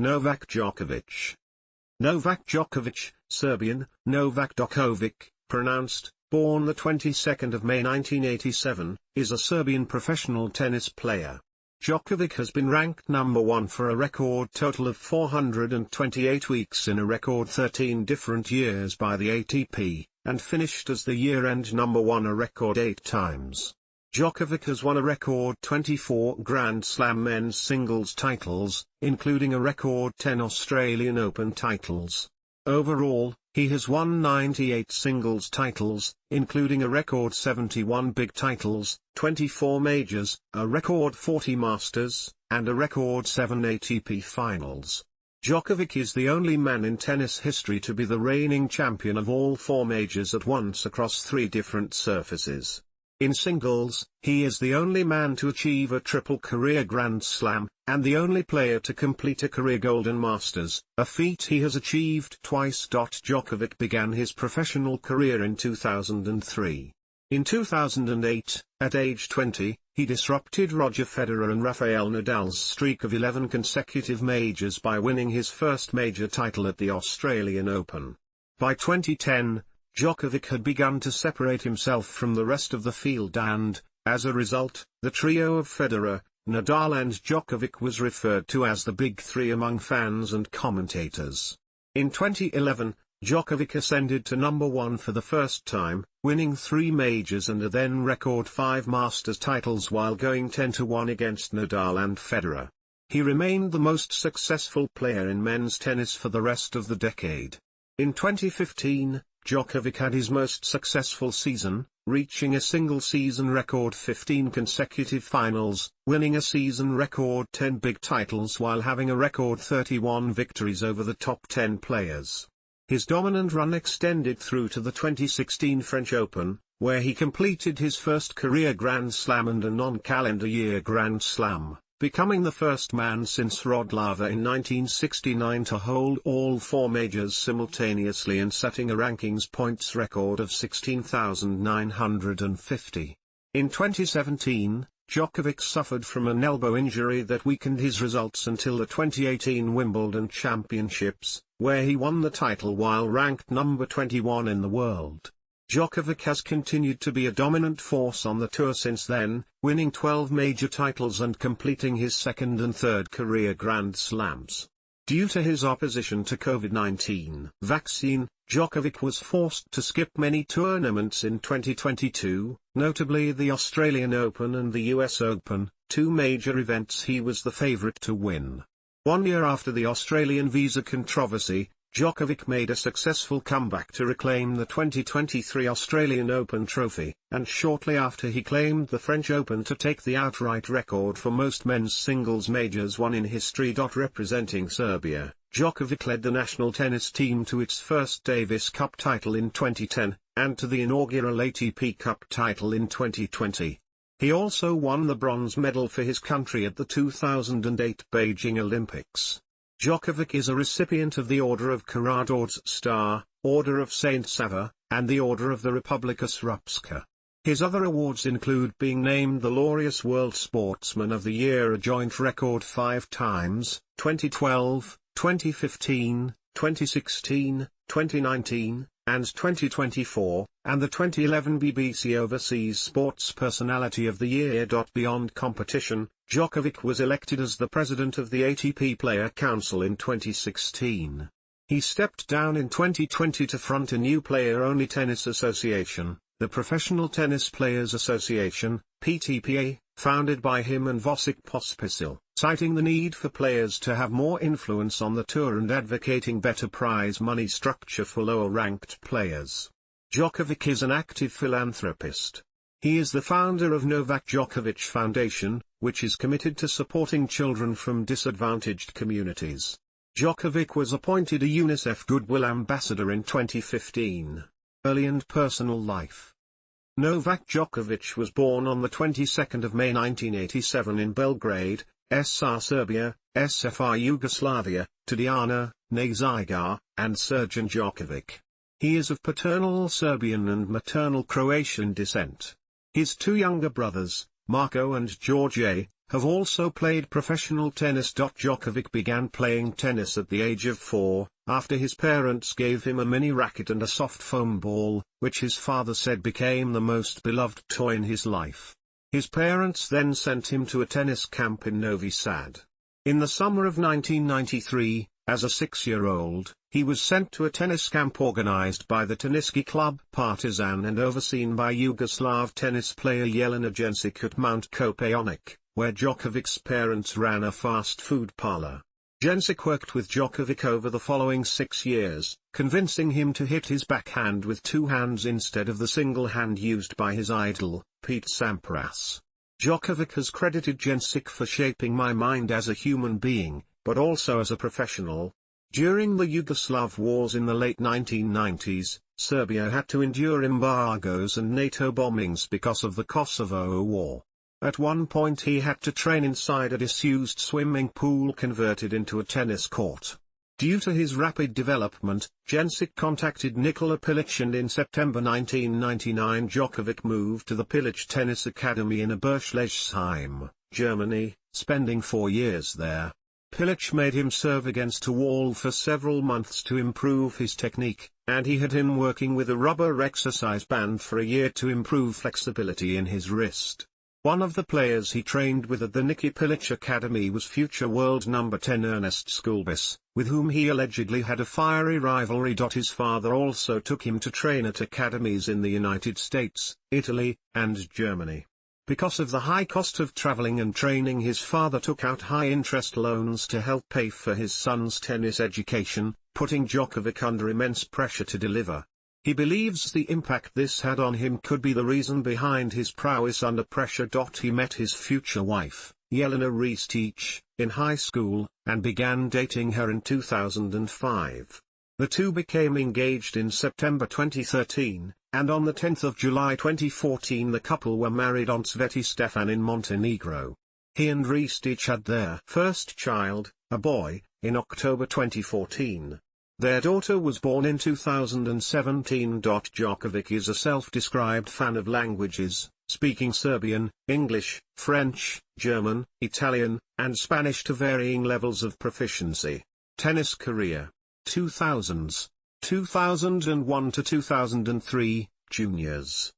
Novak Djokovic. Novak Djokovic, Serbian, Novak Djokovic, pronounced, born the 22nd of May 1987, is a Serbian professional tennis player. Djokovic has been ranked number 1 for a record total of 428 weeks in a record 13 different years by the ATP, and finished as the year-end number 1 a record 8 times. Djokovic has won a record 24 Grand Slam men's singles titles, including a record 10 Australian Open titles. Overall, he has won 98 singles titles, including a record 71 big titles, 24 majors, a record 40 masters, and a record 7 ATP finals. Djokovic is the only man in tennis history to be the reigning champion of all 4 majors at once across 3 different surfaces. In singles, he is the only man to achieve a triple career Grand Slam, and the only player to complete a career Golden Masters, a feat he has achieved twice. Djokovic began his professional career in 2003. In 2008, at age 20, he disrupted Roger Federer and Rafael Nadal's streak of 11 consecutive majors by winning his first major title at the Australian Open. By 2010, Djokovic had begun to separate himself from the rest of the field and, as a result, the trio of Federer, Nadal and Djokovic was referred to as the Big Three among fans and commentators. In 2011, Djokovic ascended to number 1 for the first time, winning 3 majors and a then record 5 Masters titles while going 10-1 against Nadal and Federer. He remained the most successful player in men's tennis for the rest of the decade. In 2015, Djokovic had his most successful season, reaching a single-season record 15 consecutive finals, winning a season record 10 big titles while having a record 31 victories over the top 10 players. His dominant run extended through to the 2016 French Open, where he completed his first career Grand Slam and a non-calendar year Grand Slam, becoming the first man since Rod Laver in 1969 to hold all 4 majors simultaneously and setting a rankings points record of 16,950. In 2017, Djokovic suffered from an elbow injury that weakened his results until the 2018 Wimbledon Championships, where he won the title while ranked number 21 in the world. Djokovic has continued to be a dominant force on the tour since then, winning 12 major titles and completing his second and third career Grand Slams. Due to his opposition to COVID-19 vaccine, Djokovic was forced to skip many tournaments in 2022, notably the Australian Open and the US Open, 2 major events he was the favourite to win. 1 year after the Australian visa controversy, Djokovic made a successful comeback to reclaim the 2023 Australian Open trophy, and shortly after he claimed the French Open to take the outright record for most men's singles majors won in history. Representing Serbia, Djokovic led the national tennis team to its first Davis Cup title in 2010, and to the inaugural ATP Cup title in 2020. He also won the bronze medal for his country at the 2008 Beijing Olympics. Djokovic is a recipient of the Order of Karađorđe Star, Order of Saint Sava, and the Order of the Republika Srpska. His other awards include being named the Laureus World Sportsman of the Year a joint record 5 times, 2012, 2015, 2016, 2019, and 2024, and the 2011 BBC Overseas Sports Personality of the Year. Beyond competition, Djokovic was elected as the president of the ATP Player Council in 2016. He stepped down in 2020 to front a new player-only tennis association, the Professional Tennis Players Association, PTPA, founded by him and Josip Pospisil, citing the need for players to have more influence on the tour and advocating better prize money structure for lower-ranked players. Djokovic is an active philanthropist. He is the founder of Novak Djokovic Foundation, which is committed to supporting children from disadvantaged communities. Djokovic was appointed a UNICEF Goodwill Ambassador in 2015. Early and personal life. Novak Djokovic was born on the 22nd of May 1987 in Belgrade, SR Serbia, SFR Yugoslavia, to Dijana, Nezigar, and Srđan Djokovic. He is of paternal Serbian and maternal Croatian descent. His 2 younger brothers, Marko and George, have also played professional tennis. Djokovic began playing tennis at the age of 4, after his parents gave him a mini racket and a soft foam ball, which his father said became the most beloved toy in his life. His parents then sent him to a tennis camp in Novi Sad. In the summer of 1993, as a 6-year-old, he was sent to a tennis camp organized by the Teniski club Partizan and overseen by Yugoslav tennis player Jelena Jenčić at Mount Kopaonik, where Djokovic's parents ran a fast food parlor. Jenčić worked with Djokovic over the following 6 years, convincing him to hit his backhand with 2 hands instead of the single hand used by his idol, Pete Sampras. Djokovic has credited Jenčić for shaping my mind as a human being, but also as a professional. During the Yugoslav wars in the late 1990s, Serbia had to endure embargoes and NATO bombings because of the Kosovo War. At one point he had to train inside a disused swimming pool converted into a tennis court. Due to his rapid development, Jenčić contacted Nikola Pilic, and in September 1999 Djokovic moved to the Pilic Tennis Academy in Eberschleißheim, Germany, spending 4 years there. Pilic made him serve against a wall for several months to improve his technique, and he had him working with a rubber exercise band for a year to improve flexibility in his wrist. One of the players he trained with at the Niki Pilic Academy was future world number 10 Ernest Skulbis, with whom he allegedly had a fiery rivalry. His father also took him to train at academies in the United States, Italy, and Germany. Because of the high cost of traveling and training, his father took out high-interest loans to help pay for his son's tennis education, putting Djokovic under immense pressure to deliver. He believes the impact this had on him could be the reason behind his prowess under pressure. He met his future wife, Jelena Ristic, in high school, and began dating her in 2005. The two became engaged in September 2013, and on the 10th of July 2014 the couple were married on Sveti Stefan in Montenegro. He and Ristic had their first child, a boy, in October 2014. Their daughter was born in 2017. Djokovic is a self-described fan of languages, speaking Serbian, English, French, German, Italian, and Spanish to varying levels of proficiency. Tennis career. 2000s. 2001 to 2003, juniors.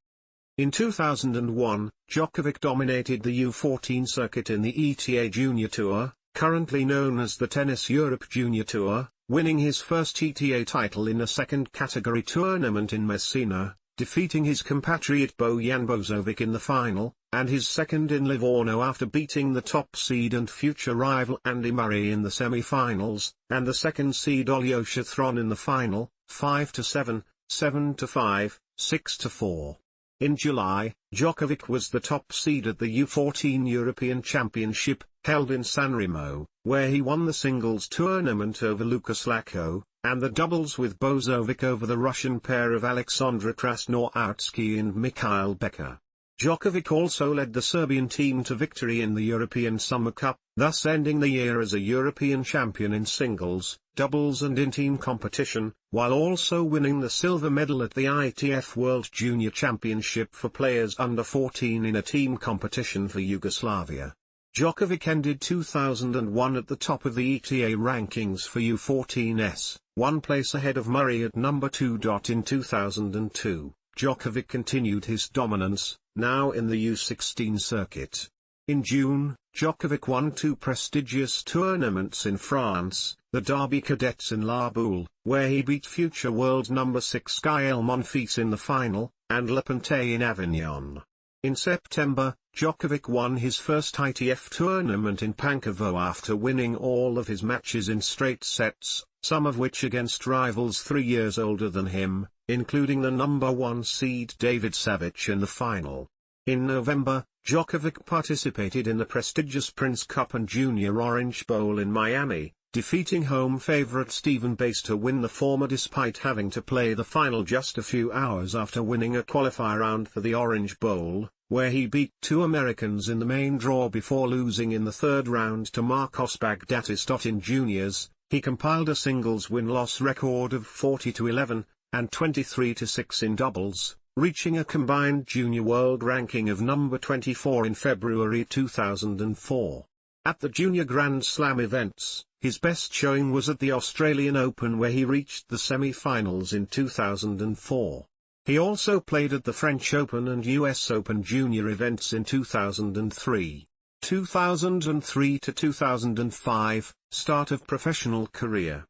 In 2001, Djokovic dominated the U14 circuit in the ETA Junior Tour, currently known as the Tennis Europe Junior Tour, winning his first ETA title in a second category tournament in Messina, defeating his compatriot Bojan Božović in the final, and his second in Livorno after beating the top seed and future rival Andy Murray in the semi-finals, and the second seed Alyosha Thron in the final, 5-7, 7-5, 6-4. In July, Djokovic was the top seed at the U14 European Championship, held in Sanremo, where he won the singles tournament over Lukas Lacko, and the doubles with Božović over the Russian pair of Alexandra Krasnoarsky and Mikhail Becker. Djokovic also led the Serbian team to victory in the European Summer Cup, thus ending the year as a European champion in singles, doubles and in-team competition, while also winning the silver medal at the ITF World Junior Championship for players under 14 in a team competition for Yugoslavia. Djokovic ended 2001 at the top of the ETA rankings for U14s, 1 place ahead of Murray at number 2. In 2002, Djokovic continued his dominance, now in the U16 circuit. In June, Djokovic won 2 prestigious tournaments in France, the Derby Cadets in La Boule, where he beat future world number 6 Gaël Monfils in the final, and Le Panté in Avignon. In September, Djokovic won his first ITF tournament in Pankovo after winning all of his matches in straight sets, some of which against rivals 3 years older than him, including the number 1 seed David Savic in the final. In November, Djokovic participated in the prestigious Prince Cup and Junior Orange Bowl in Miami, defeating home favorite Stephen Bass to win the former despite having to play the final just a few hours after winning a qualifier round for the Orange Bowl, where he beat 2 Americans in the main draw before losing in the third round to Marcos Baghdatis. In juniors, he compiled a singles win-loss record of 40-11, and 23-6 in doubles, reaching a combined junior world ranking of number 24 in February 2004. At the Junior Grand Slam events, his best showing was at the Australian Open where he reached the semi-finals in 2004. He also played at the French Open and US Open junior events in 2003. 2003 to 2005, start of professional career.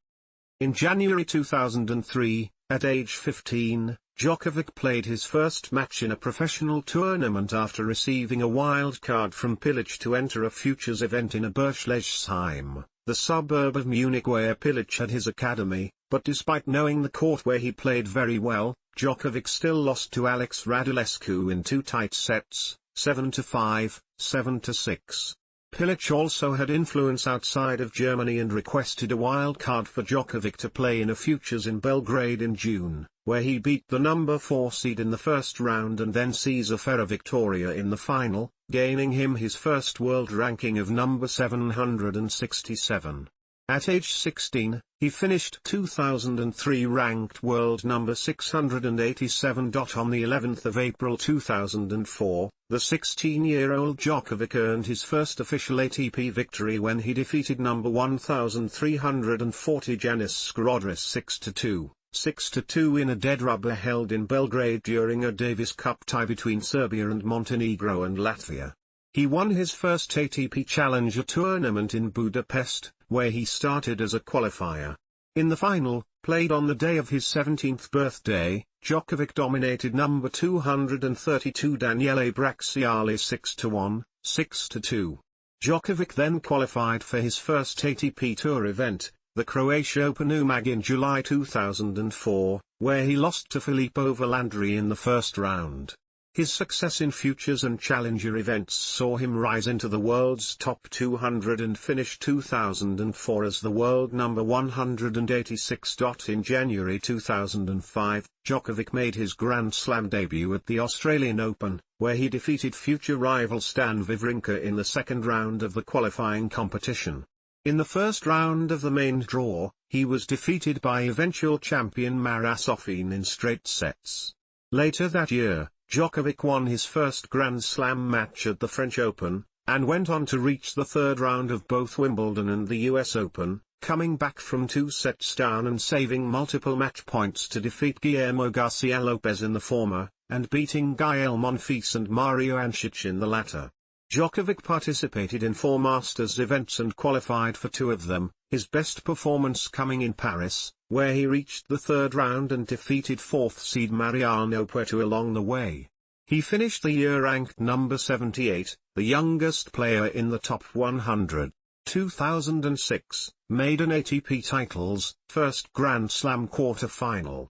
In January 2003, at age 15, Djokovic played his first match in a professional tournament after receiving a wild card from Pilic to enter a futures event in Berchtesgaden, the suburb of Munich where Pilic had his academy, but despite knowing the court where he played very well, Djokovic still lost to Alex Radulescu in two tight sets, 7-5, 7-6. Pilic also had influence outside of Germany and requested a wild card for Djokovic to play in a futures in Belgrade in June, where he beat the number 4 seed in the first round and then Cesar Ferrer-Victoria in the final, gaining him his first world ranking of number 767. At age 16, he finished 2003 ranked world number 687. On the 11th of April 2004, the 16-year-old Djokovic earned his first official ATP victory when he defeated number 1340 Janis Skrodris 6-2, 6-2 in a dead rubber held in Belgrade during a Davis Cup tie between Serbia and Montenegro and Latvia. He won his first ATP Challenger tournament in Budapest, where he started as a qualifier. In the final, played on the day of his 17th birthday, Djokovic dominated number 232 Daniele Bracciali 6-1, 6-2. Djokovic then qualified for his first ATP Tour event, the Croatia Open Umag in July 2004, where he lost to Filippo Volandri in the first round. His success in futures and challenger events saw him rise into the world's top 200 and finish 2004 as the world number 186. In January 2005, Djokovic made his Grand Slam debut at the Australian Open, where he defeated future rival Stan Wawrinka in the second round of the qualifying competition. In the first round of the main draw, he was defeated by eventual champion Marat Safin in straight sets. Later that year, Djokovic won his first Grand Slam match at the French Open, and went on to reach the third round of both Wimbledon and the US Open, coming back from 2 sets down and saving multiple match points to defeat Guillermo Garcia Lopez in the former, and beating Gael Monfils and Mario Ancic in the latter. Djokovic participated in 4 Masters events and qualified for 2 of them, his best performance coming in Paris, where he reached the third round and defeated 4th seed Mariano Puerto along the way. He finished the year ranked number 78, the youngest player in the top 100. 2006, maiden ATP titles, first Grand Slam quarter-final.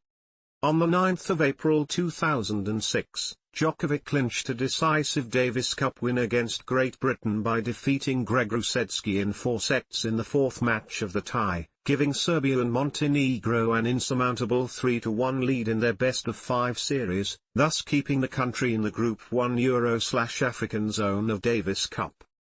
On the 9th of April 2006, Djokovic clinched a decisive Davis Cup win against Great Britain by defeating Greg Rusedski in 4 sets in the 4th match of the tie, giving Serbia and Montenegro an insurmountable 3-1 lead in their best-of-5 series, thus keeping the country in the Group 1 Euro/African zone of Davis Cup.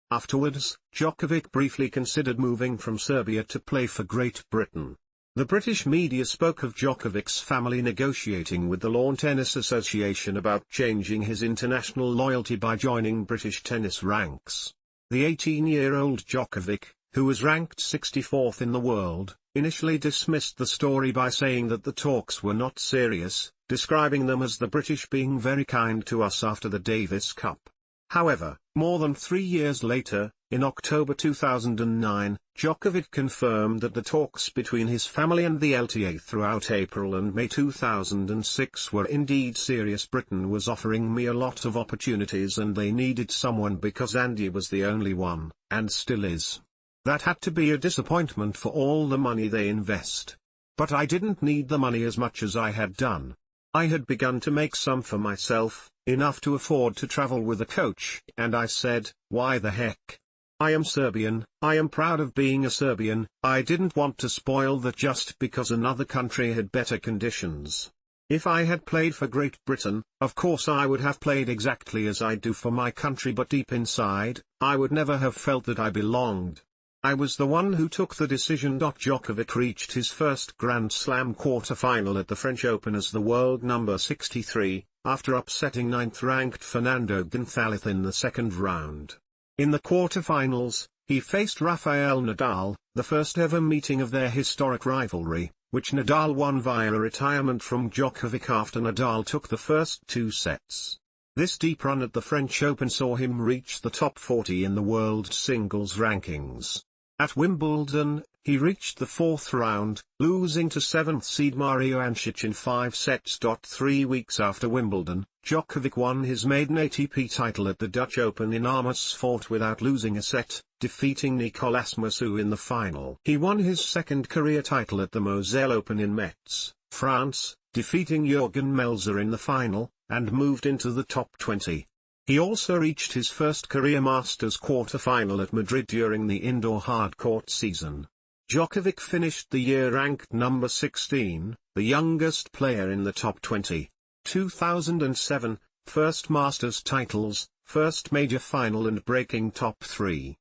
Afterwards, Djokovic briefly considered moving from Serbia to play for Great Britain. The British media spoke of Djokovic's family negotiating with the Lawn Tennis Association about changing his international loyalty by joining British tennis ranks. The 18-year-old Djokovic, who was ranked 64th in the world, initially dismissed the story by saying that the talks were not serious, describing them as the British being very kind to us after the Davis Cup. However, more than 3 years later, in October 2009, Djokovic confirmed that the talks between his family and the LTA throughout April and May 2006 were indeed serious. Britain was offering me a lot of opportunities and they needed someone because Andy was the only one, and still is. That had to be a disappointment for all the money they invest. But I didn't need the money as much as I had done. I had begun to make some for myself, enough to afford to travel with a coach, and I said, why the heck? I am Serbian, I am proud of being a Serbian, I didn't want to spoil that just because another country had better conditions. If I had played for Great Britain, of course I would have played exactly as I do for my country, but deep inside, I would never have felt that I belonged. I was the one who took the decision. Djokovic reached his first Grand Slam quarter-final at the French Open as the world number 63, after upsetting ninth-ranked Fernando Gonzalez in the second round. In the quarterfinals, he faced Rafael Nadal, the first ever meeting of their historic rivalry, which Nadal won via a retirement from Djokovic after Nadal took the first two sets. This deep run at the French Open saw him reach the top 40 in the world singles rankings. At Wimbledon, he reached the fourth round, losing to 7th seed Mario Andrich in 5 sets. 3 weeks after Wimbledon, Djokovic won his maiden ATP title at the Dutch Open in Amersfoort without losing a set, defeating Nicolas Massou in the final. He won his second career title at the Moselle Open in Metz, France, defeating Jürgen Melzer in the final, and moved into the top 20. He also reached his first career Masters quarter-final at Madrid during the indoor hardcourt season. Djokovic finished the year ranked number 16, the youngest player in the top 20. 2007, first Masters titles, first major final and breaking top 3.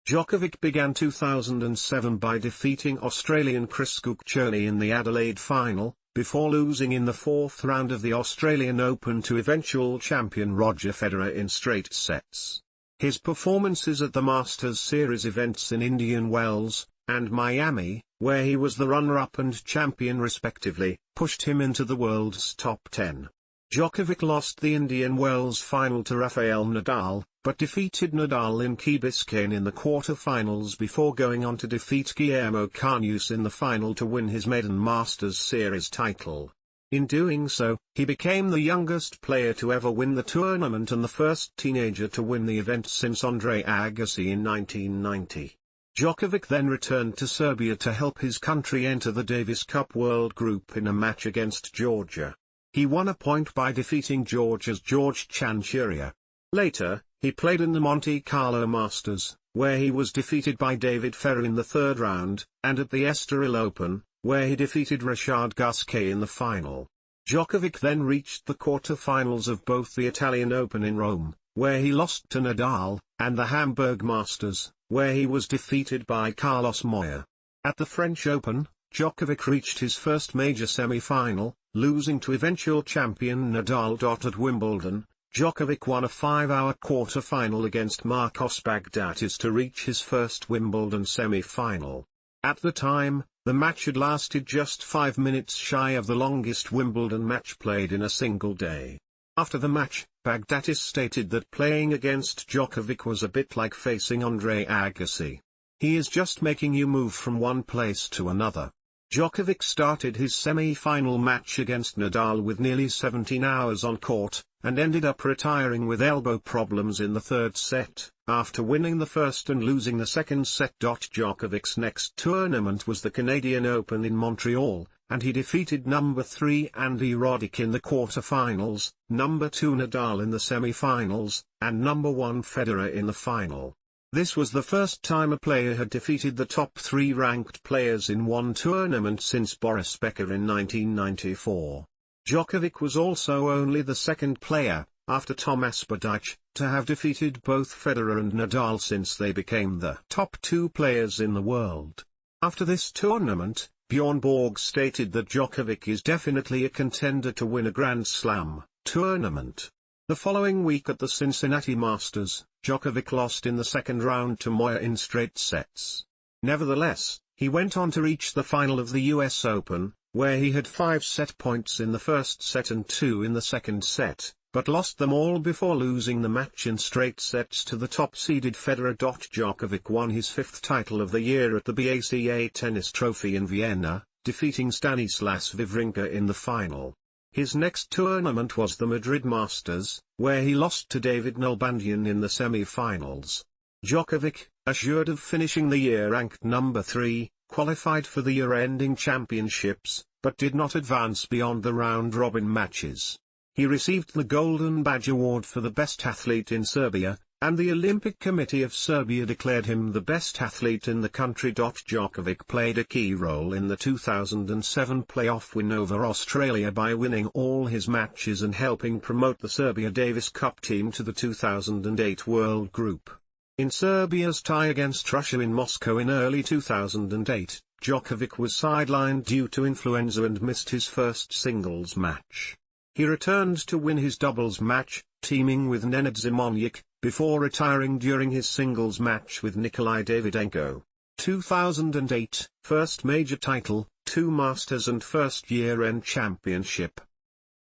Djokovic began 2007 by defeating Australian Chris Guccione in the Adelaide final, before losing in the fourth round of the Australian Open to eventual champion Roger Federer in straight sets. His performances at the Masters Series events in Indian Wells and Miami, where he was the runner-up and champion respectively, pushed him into the world's top 10. Djokovic lost the Indian Wells final to Rafael Nadal, but defeated Nadal in Key Biscayne in the quarter-finals before going on to defeat Guillermo Cañas in the final to win his maiden Masters Series title. In doing so, he became the youngest player to ever win the tournament and the first teenager to win the event since Andre Agassi in 1990. Djokovic then returned to Serbia to help his country enter the Davis Cup World Group in a match against Georgia. He won a point by defeating Georgia's George Chanchuria. Later, he played in the Monte Carlo Masters, where he was defeated by David Ferrer in the third round, and at the Estoril Open, where he defeated Richard Gasquet in the final. Djokovic then reached the quarter-finals of both the Italian Open in Rome, where he lost to Nadal, and the Hamburg Masters, where he was defeated by Carlos Moya. At the French Open, Djokovic reached his first major semi-final, losing to eventual champion Nadal. At Wimbledon, Djokovic won a 5-hour quarter-final against Marcos Baghdatis to reach his first Wimbledon semi-final. At the time, the match had lasted just 5 minutes shy of the longest Wimbledon match played in a single day. After the match, Baghdatis stated that playing against Djokovic was a bit like facing Andre Agassi. He is just making you move from one place to another. Djokovic started his semi-final match against Nadal with nearly 17 hours on court, and ended up retiring with elbow problems in the third set, after winning the first and losing the second set. Djokovic's next tournament was the Canadian Open in Montreal, and he defeated number 3 Andy Roddick in the quarter-finals, number 2 Nadal in the semi-finals, and number 1 Federer in the final. This was the first time a player had defeated the top 3 ranked players in one tournament since Boris Becker in 1994. Djokovic was also only the second player, after Tomas Berdych, to have defeated both Federer and Nadal since they became the top 2 players in the world. After this tournament, Bjorn Borg stated that Djokovic is definitely a contender to win a Grand Slam tournament. The following week at the Cincinnati Masters, Djokovic lost in the second round to Moya in straight sets. Nevertheless, he went on to reach the final of the US Open, where he had 5 set points in the first set and 2 in the second set, but lost them all before losing the match in straight sets to the top-seeded Federer. Djokovic won his 5th title of the year at the BACA Tennis Trophy in Vienna, defeating Stanislas Wawrinka in the final. His next tournament was the Madrid Masters, where he lost to David Nalbandian in the semi-finals. Djokovic, assured of finishing the year ranked number 3, qualified for the year-ending championships, but did not advance beyond the round-robin matches. He received the Golden Badge Award for the best athlete in Serbia, and the Olympic Committee of Serbia declared him the best athlete in the country. Djokovic played a key role in the 2007 playoff win over Australia by winning all his matches and helping promote the Serbia Davis Cup team to the 2008 World Group. In Serbia's tie against Russia in Moscow in early 2008, Djokovic was sidelined due to influenza and missed his first singles match. He returned to win his doubles match, teaming with Nenad Zimonjic, before retiring during his singles match with Nikolai Davydenko. 2008, first major title, 2 Masters and first year-end championship.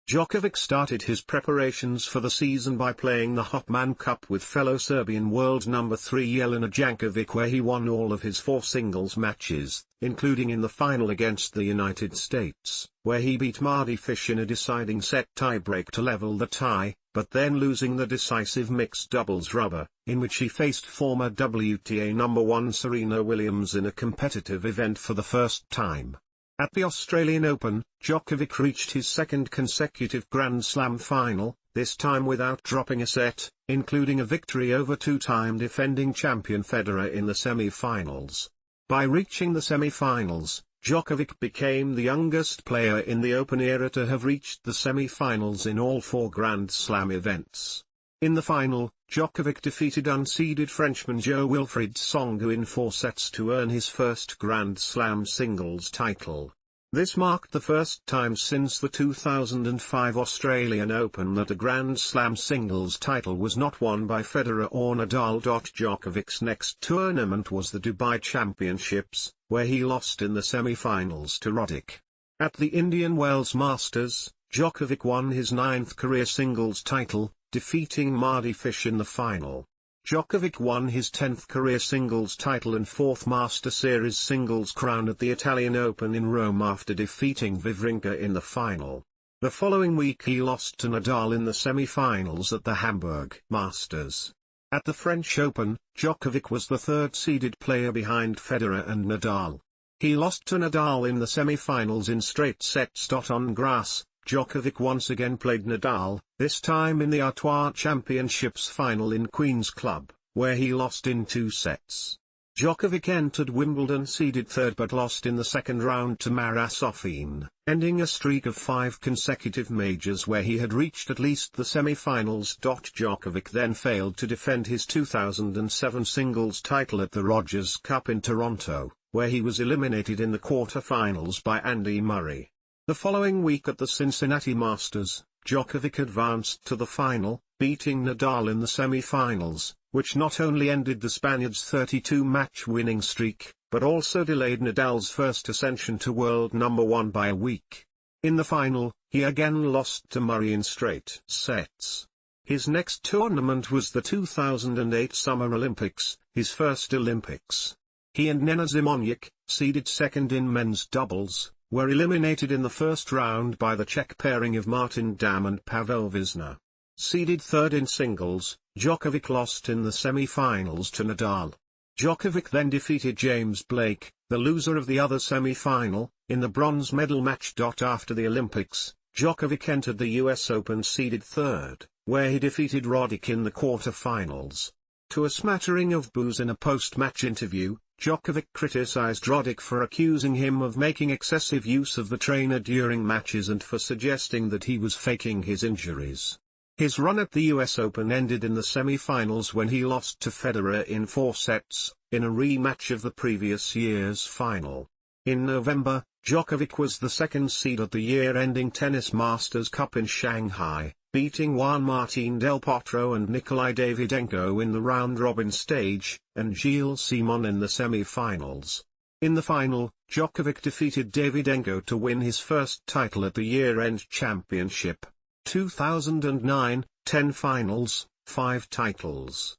Djokovic started his preparations for the season by playing the Hopman Cup with fellow Serbian world number 3 Jelena Jankovic, where he won all of his 4 singles matches, including in the final against the United States, where he beat Mardy Fish in a deciding set tiebreak to level the tie, but then losing the decisive mixed doubles rubber, in which he faced former WTA number 1 Serena Williams in a competitive event for the first time. At the Australian Open, Djokovic reached his second consecutive Grand Slam final, this time without dropping a set, including a victory over 2-time defending champion Federer in the semi-finals. By reaching the semi-finals, Djokovic became the youngest player in the Open era to have reached the semi-finals in all 4 Grand Slam events. In the final, Djokovic defeated unseeded Frenchman Jo-Wilfried Tsonga in 4 sets to earn his first Grand Slam singles title. This marked the first time since the 2005 Australian Open that a Grand Slam singles title was not won by Federer or Nadal. Djokovic's next tournament was the Dubai Championships, where he lost in the semi-finals to Roddick. At the Indian Wells Masters, Djokovic won his 9th career singles title, defeating Mardy Fish in the final. Djokovic won his 10th career singles title and 4th Master Series singles crown at the Italian Open in Rome after defeating Wawrinka in the final. The following week he lost to Nadal in the semi-finals at the Hamburg Masters. At the French Open, Djokovic was the 3rd-seeded player behind Federer and Nadal. He lost to Nadal in the semi-finals in straight sets. On grass, Djokovic once again played Nadal, this time in the Artois Championships final in Queen's Club, where he lost in 2 sets. Djokovic entered Wimbledon seeded 3rd but lost in the second round to Marat Safin, ending a streak of 5 consecutive majors where he had reached at least the semi-finals. Djokovic then failed to defend his 2007 singles title at the Rogers Cup in Toronto, where he was eliminated in the quarter-finals by Andy Murray. The following week at the Cincinnati Masters, Djokovic advanced to the final, beating Nadal in the semi-finals, which not only ended the Spaniard's 32-match winning streak, but also delayed Nadal's first ascension to world number 1 by a week. In the final, he again lost to Murray in straight sets. His next tournament was the 2008 Summer Olympics, his first Olympics. He and Nenad Zimonjic, seeded 2nd in men's doubles, were eliminated in the first round by the Czech pairing of Martin Dam and Pavel Visner. Seeded 3rd in singles, Djokovic lost in the semi-finals to Nadal. Djokovic then defeated James Blake, the loser of the other semi-final, in the bronze medal match. After the Olympics, Djokovic entered the US Open seeded 3rd, where he defeated Roddick in the quarter-finals. To a smattering of boos in a post-match interview, Djokovic criticized Roddick for accusing him of making excessive use of the trainer during matches and for suggesting that he was faking his injuries. His run at the US Open ended in the semi-finals when he lost to Federer in 4 sets, in a rematch of the previous year's final. In November, Djokovic was the 2nd seed at the year-ending Tennis Masters Cup in Shanghai, beating Juan Martín del Potro and Nikolai Davydenko in the round-robin stage, and Gilles Simon in the semi-finals. In the final, Djokovic defeated Davydenko to win his first title at the year-end championship. 2009, 10 finals, 5 titles.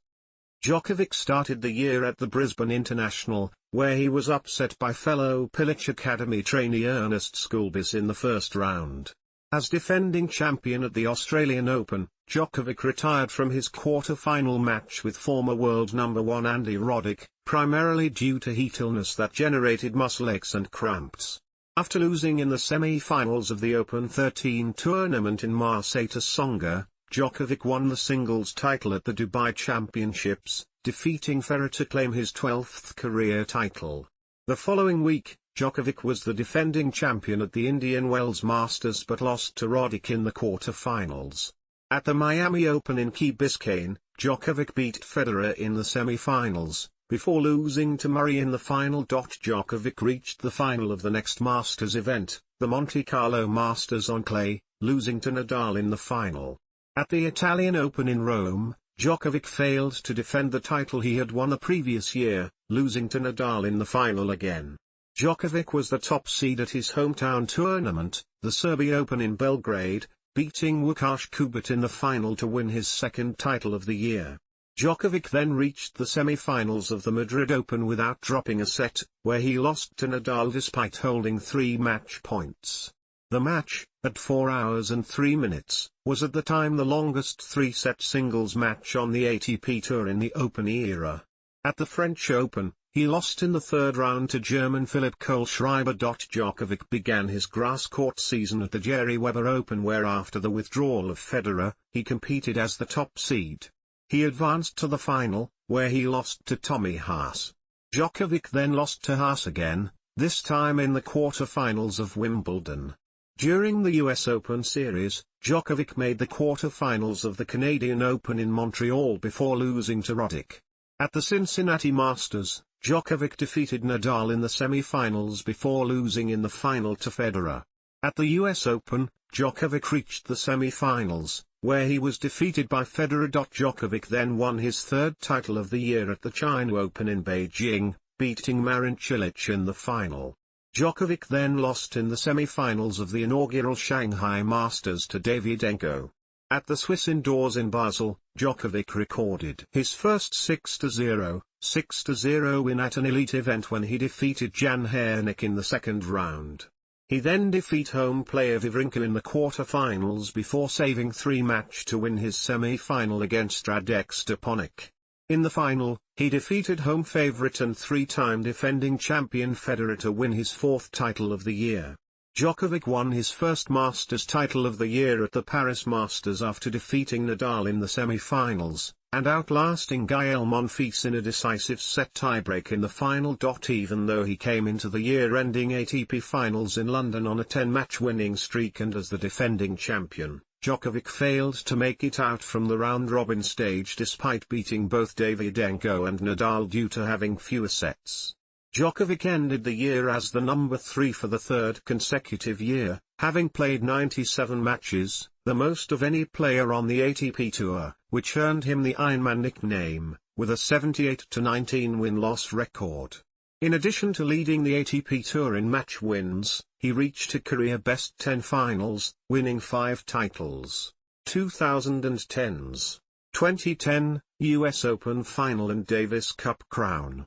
Djokovic started the year at the Brisbane International, where he was upset by fellow Pilic Academy trainee Ernest Schoolbis in the first round. As defending champion at the Australian Open, Djokovic retired from his quarter-final match with former world number 1 Andy Roddick, primarily due to heat illness that generated muscle aches and cramps. After losing in the semi-finals of the Open 13 tournament in Marseille to Tsonga, Djokovic won the singles title at the Dubai Championships, defeating Federer to claim his 12th career title. The following week, Djokovic was the defending champion at the Indian Wells Masters but lost to Roddick in the quarter-finals. At the Miami Open in Key Biscayne, Djokovic beat Federer in the semi-finals, before losing to Murray in the final. Djokovic reached the final of the next Masters event, the Monte Carlo Masters on clay, losing to Nadal in the final. At the Italian Open in Rome, Djokovic failed to defend the title he had won the previous year, losing to Nadal in the final again. Djokovic was the top seed at his hometown tournament, the Serbia Open in Belgrade, beating Łukasz Kubot in the final to win his second title of the year. Djokovic then reached the semi-finals of the Madrid Open without dropping a set, where he lost to Nadal despite holding 3 match points. The match, at 4 hours and 3 minutes, was at the time the longest 3-set singles match on the ATP Tour in the Open era. At the French Open, he lost in the third round to German Philipp Kohlschreiber. Djokovic began his grass court season at the Jerry Weber Open, where after the withdrawal of Federer, he competed as the top seed. He advanced to the final, where he lost to Tommy Haas. Djokovic then lost to Haas again, this time in the quarter-finals of Wimbledon. During the US Open Series, Djokovic made the quarter-finals of the Canadian Open in Montreal before losing to Roddick. At the Cincinnati Masters, Djokovic defeated Nadal in the semi-finals before losing in the final to Federer. At the US Open, Djokovic reached the semi-finals, where he was defeated by Federer. Djokovic then won his third title of the year at the China Open in Beijing, beating Marin Cilic in the final. Djokovic then lost in the semi-finals of the inaugural Shanghai Masters to Davydenko. At the Swiss indoors in Basel, Djokovic recorded his first 6-0, 6-0 win at an elite event when he defeated Jan Hernik in the second round. He then defeated home player Wawrinka in the quarter-finals before saving 3-match to win his semi-final against Radek Stepanek. In the final, he defeated home favorite and 3-time defending champion Federer to win his 4th title of the year. Djokovic won his first Masters title of the year at the Paris Masters after defeating Nadal in the semi-finals, and outlasting Gael Monfils in a decisive set tiebreak in the final. Even though he came into the year-ending ATP Finals in London on a 10-match winning streak and as the defending champion, Djokovic failed to make it out from the round-robin stage despite beating both Davydenko and Nadal due to having fewer sets. Djokovic ended the year as the number 3 for the third consecutive year, having played 97 matches, the most of any player on the ATP Tour, which earned him the Ironman nickname, with a 78-19 win-loss record. In addition to leading the ATP Tour in match wins, he reached a career-best 10 finals, winning 5 titles. 2010s, 2010, US Open Final and Davis Cup crown.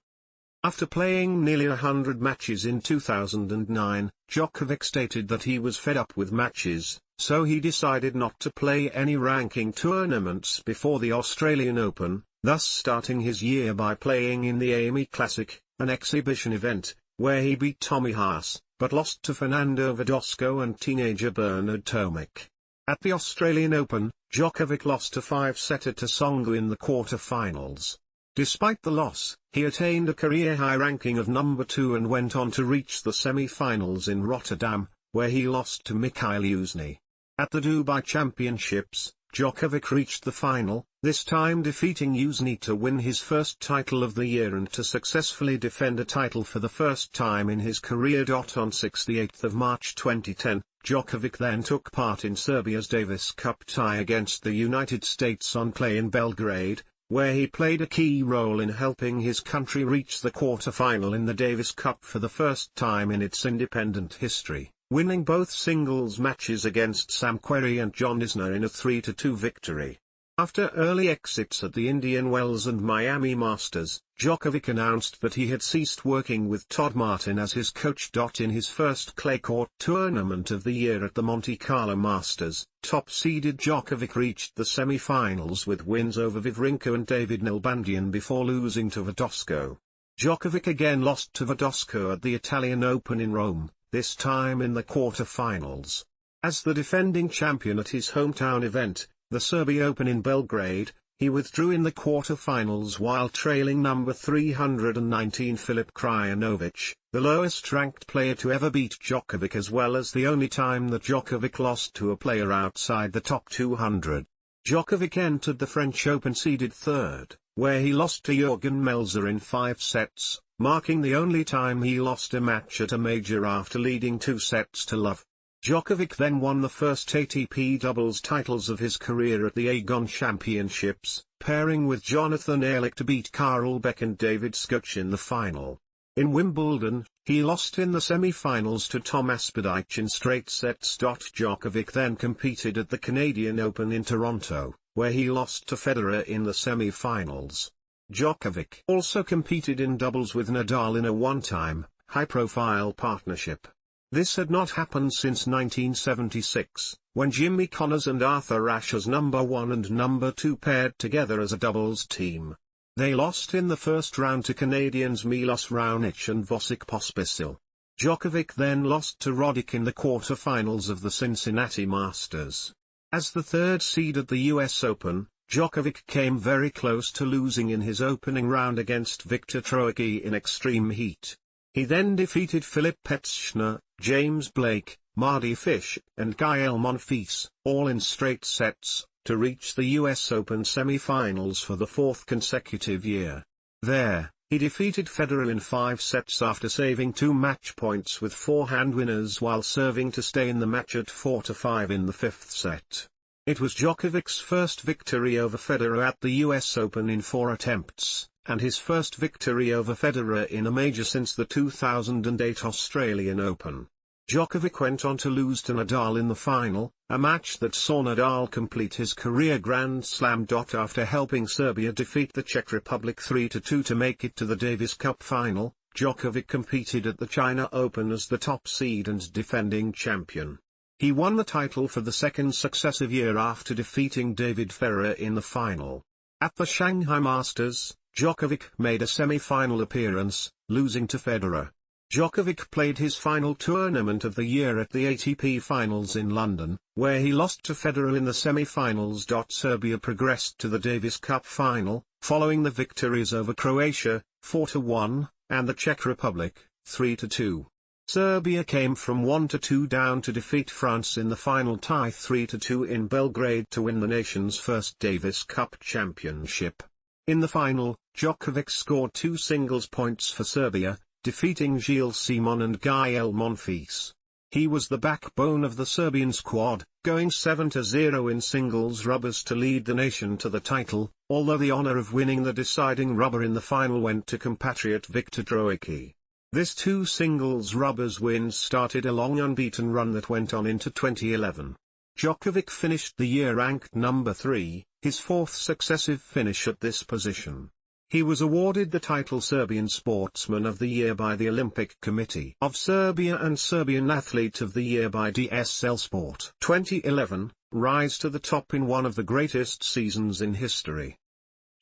After playing nearly 100 matches in 2009, Djokovic stated that he was fed up with matches, so he decided not to play any ranking tournaments before the Australian Open, thus starting his year by playing in the AME Classic, an exhibition event, where he beat Tommy Haas, but lost to Fernando Verdasco and teenager Bernard Tomic. At the Australian Open, Djokovic lost to 5-setter Tsonga in the quarter-finals. Despite the loss, he attained a career-high ranking of number 2 and went on to reach the semi-finals in Rotterdam, where he lost to Mikhail Yuzny. At the Dubai Championships, Djokovic reached the final, this time defeating Yuzny to win his first title of the year and to successfully defend a title for the first time in his career. On 6-8 of March 2010, Djokovic then took part in Serbia's Davis Cup tie against the United States on clay in Belgrade, where he played a key role in helping his country reach the quarter-final in the Davis Cup for the first time in its independent history, winning both singles matches against Sam Querrey and John Isner in a 3-2 victory. After early exits at the Indian Wells and Miami Masters, Djokovic announced that he had ceased working with Todd Martin as his coach. In his first clay court tournament of the year at the Monte Carlo Masters, top-seeded Djokovic reached the semi-finals with wins over Wawrinka and David Nalbandian before losing to Verdasco. Djokovic again lost to Verdasco at the Italian Open in Rome, this time in the quarter-finals. As the defending champion at his hometown event, the Serbia Open in Belgrade, he withdrew in the quarter-finals while trailing number 319 Filip Krajinovic, the lowest-ranked player to ever beat Djokovic, as well as the only time that Djokovic lost to a player outside the top 200. Djokovic entered the French Open seeded third, where he lost to Jürgen Melzer in 5 sets, marking the only time he lost a match at a major after leading 2 sets to love. Djokovic then won the first ATP doubles titles of his career at the Aegon Championships, pairing with Jonathan Erlich to beat Karel Beck and David Scotch in the final. In Wimbledon, he lost in the semi-finals to Tom Aspadich in straight sets. Djokovic then competed at the Canadian Open in Toronto, where he lost to Federer in the semi-finals. Djokovic also competed in doubles with Nadal in a one-time, high-profile partnership. This had not happened since 1976, when Jimmy Connors and Arthur Ashe's number 1 and number 2 paired together as a doubles team. They lost in the first round to Canadians Milos Raonic and Vasek Pospisil. Djokovic then lost to Roddick in the quarter-finals of the Cincinnati Masters. As the third seed at the US Open, Djokovic came very close to losing in his opening round against Viktor Troicki in extreme heat. He then defeated Philip Petzschner, James Blake, Mardy Fish, and Gael Monfils, all in straight sets, to reach the US Open semi-finals for the fourth consecutive year. There, he defeated Federer in 5 sets after saving 2 match points with forehand winners while serving to stay in the match at 4-5 in the 5th set. It was Djokovic's first victory over Federer at the US Open in 4 attempts, and his first victory over Federer in a major since the 2008 Australian Open. Djokovic went on to lose to Nadal in the final, a match that saw Nadal complete his career Grand Slam. After helping Serbia defeat the Czech Republic 3-2 to make it to the Davis Cup final, Djokovic competed at the China Open as the top seed and defending champion. He won the title for the second successive year after defeating David Ferrer in the final. At the Shanghai Masters, Djokovic made a semi-final appearance, losing to Federer. Djokovic played his final tournament of the year at the ATP Finals in London, where he lost to Federer in the semi-finals. Serbia progressed to the Davis Cup final, following the victories over Croatia, 4-1, and the Czech Republic, 3-2. Serbia came from 1-2 down to defeat France in the final tie 3-2 in Belgrade to win the nation's first Davis Cup championship. In the final, Djokovic scored 2 singles points for Serbia, defeating Gilles Simon and Gael Monfils. He was the backbone of the Serbian squad, going 7-0 in singles rubbers to lead the nation to the title, although the honor of winning the deciding rubber in the final went to compatriot Viktor Troicki. This 2 singles rubbers wins started a long unbeaten run that went on into 2011. Djokovic finished the year ranked number 3, his 4th successive finish at this position. He was awarded the title Serbian Sportsman of the Year by the Olympic Committee of Serbia and Serbian Athlete of the Year by DSL Sport. 2011, rise to the top in one of the greatest seasons in history.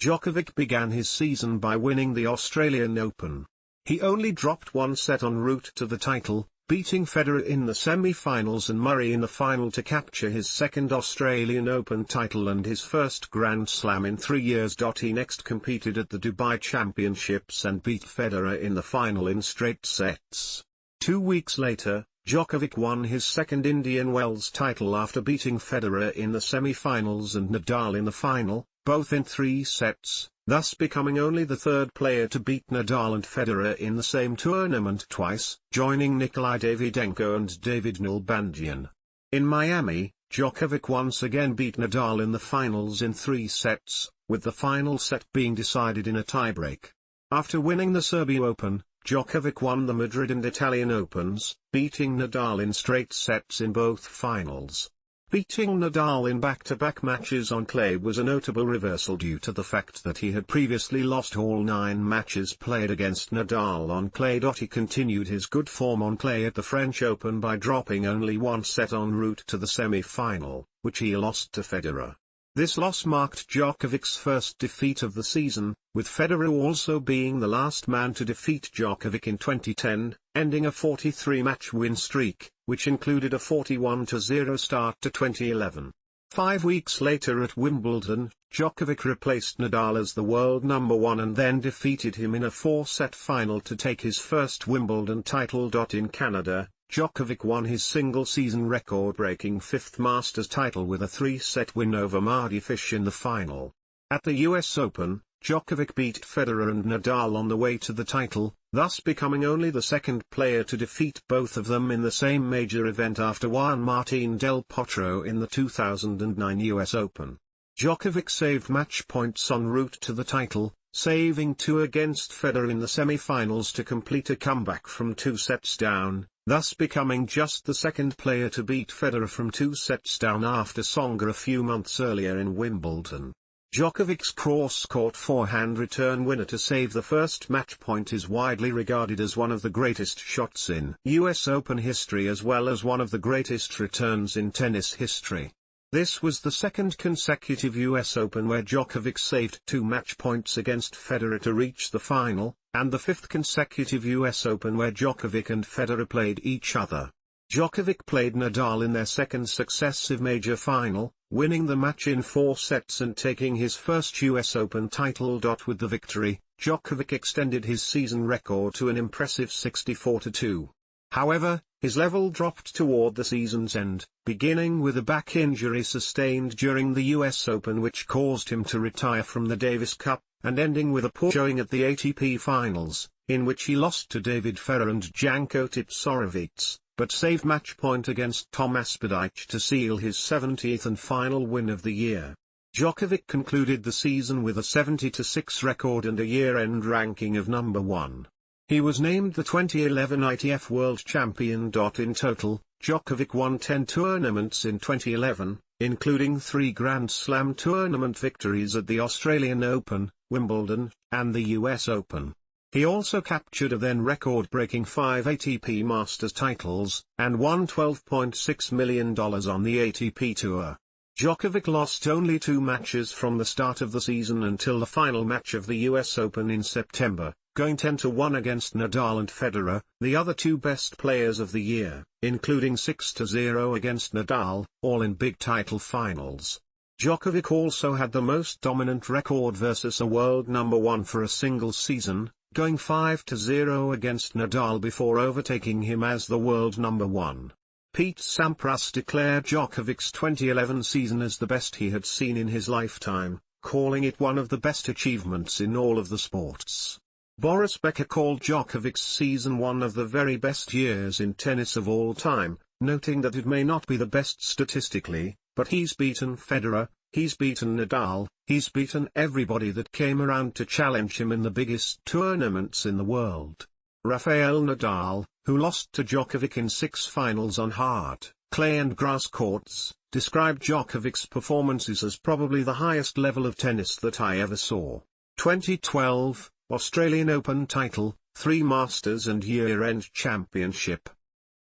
Djokovic began his season by winning the Australian Open. He only dropped 1 set en route to the title, beating Federer in the semi-finals and Murray in the final to capture his second Australian Open title and his first Grand Slam in 3 years. He next competed at the Dubai Championships and beat Federer in the final in straight sets. 2 weeks later, Djokovic won his second Indian Wells title after beating Federer in the semi-finals and Nadal in the final, both in 3 sets, thus becoming only the 3rd player to beat Nadal and Federer in the same tournament twice, joining Nikolai Davydenko and David Nalbandian. In Miami, Djokovic once again beat Nadal in the finals in 3 sets, with the final set being decided in a tiebreak. After winning the Serbia Open, Djokovic won the Madrid and Italian Opens, beating Nadal in straight sets in both finals. Beating Nadal in back-to-back matches on clay was a notable reversal due to the fact that he had previously lost all 9 matches played against Nadal on clay. He continued his good form on clay at the French Open by dropping only 1 set en route to the semi-final, which he lost to Federer. This loss marked Djokovic's first defeat of the season, with Federer also being the last man to defeat Djokovic in 2010, ending a 43-match win streak, which included a 41-0 start to 2011. 5 weeks later at Wimbledon, Djokovic replaced Nadal as the world number 1 and then defeated him in a 4-set final to take his first Wimbledon title. In Canada, Djokovic won his single-season record-breaking 5th Masters title with a 3-set win over Mardy Fish in the final. At the US Open, Djokovic beat Federer and Nadal on the way to the title, thus becoming only the second player to defeat both of them in the same major event after Juan Martín del Potro in the 2009 US Open. Djokovic saved match points en route to the title, saving 2 against Federer in the semi-finals to complete a comeback from 2 sets down, thus becoming just the second player to beat Federer from 2 sets down after Tsonga a few months earlier in Wimbledon. Djokovic's cross-court forehand return winner to save the first match point is widely regarded as one of the greatest shots in US Open history as well as one of the greatest returns in tennis history. This was the second consecutive US Open where Djokovic saved 2 match points against Federer to reach the final, and the 5th consecutive US Open where Djokovic and Federer played each other. Djokovic played Nadal in their second successive major final, winning the match in 4 sets and taking his first US Open title. With the victory, Djokovic extended his season record to an impressive 64-2. However, his level dropped toward the season's end, beginning with a back injury sustained during the US Open which caused him to retire from the Davis Cup, and ending with a poor showing at the ATP Finals, in which he lost to David Ferrer and Janko Tipsarevic, but saved match point against Tomas Berdych to seal his 70th and final win of the year. Djokovic concluded the season with a 70-6 record and a year-end ranking of number 1. He was named the 2011 ITF World Champion. In total, Djokovic won 10 tournaments in 2011, including 3 Grand Slam tournament victories at the Australian Open, Wimbledon, and the US Open. He also captured a then record-breaking 5 ATP Masters titles, and won $12.6 million on the ATP Tour. Djokovic lost only 2 matches from the start of the season until the final match of the US Open in September, going 10-1 against Nadal and Federer, the other 2 best players of the year, including 6-0 against Nadal, all in big title finals. Djokovic also had the most dominant record versus a world number 1 for a single season, going 5-0 against Nadal before overtaking him as the world number 1. Pete Sampras declared Djokovic's 2011 season as the best he had seen in his lifetime, calling it one of the best achievements in all of the sports. Boris Becker called Djokovic's season one of the very best years in tennis of all time, noting that it may not be the best statistically, but he's beaten Federer, he's beaten Nadal, he's beaten everybody that came around to challenge him in the biggest tournaments in the world. Rafael Nadal, who lost to Djokovic in 6 finals on hard, clay and grass courts, described Djokovic's performances as probably the highest level of tennis that I ever saw. 2012, Australian Open title, 3 Masters and year-end championship.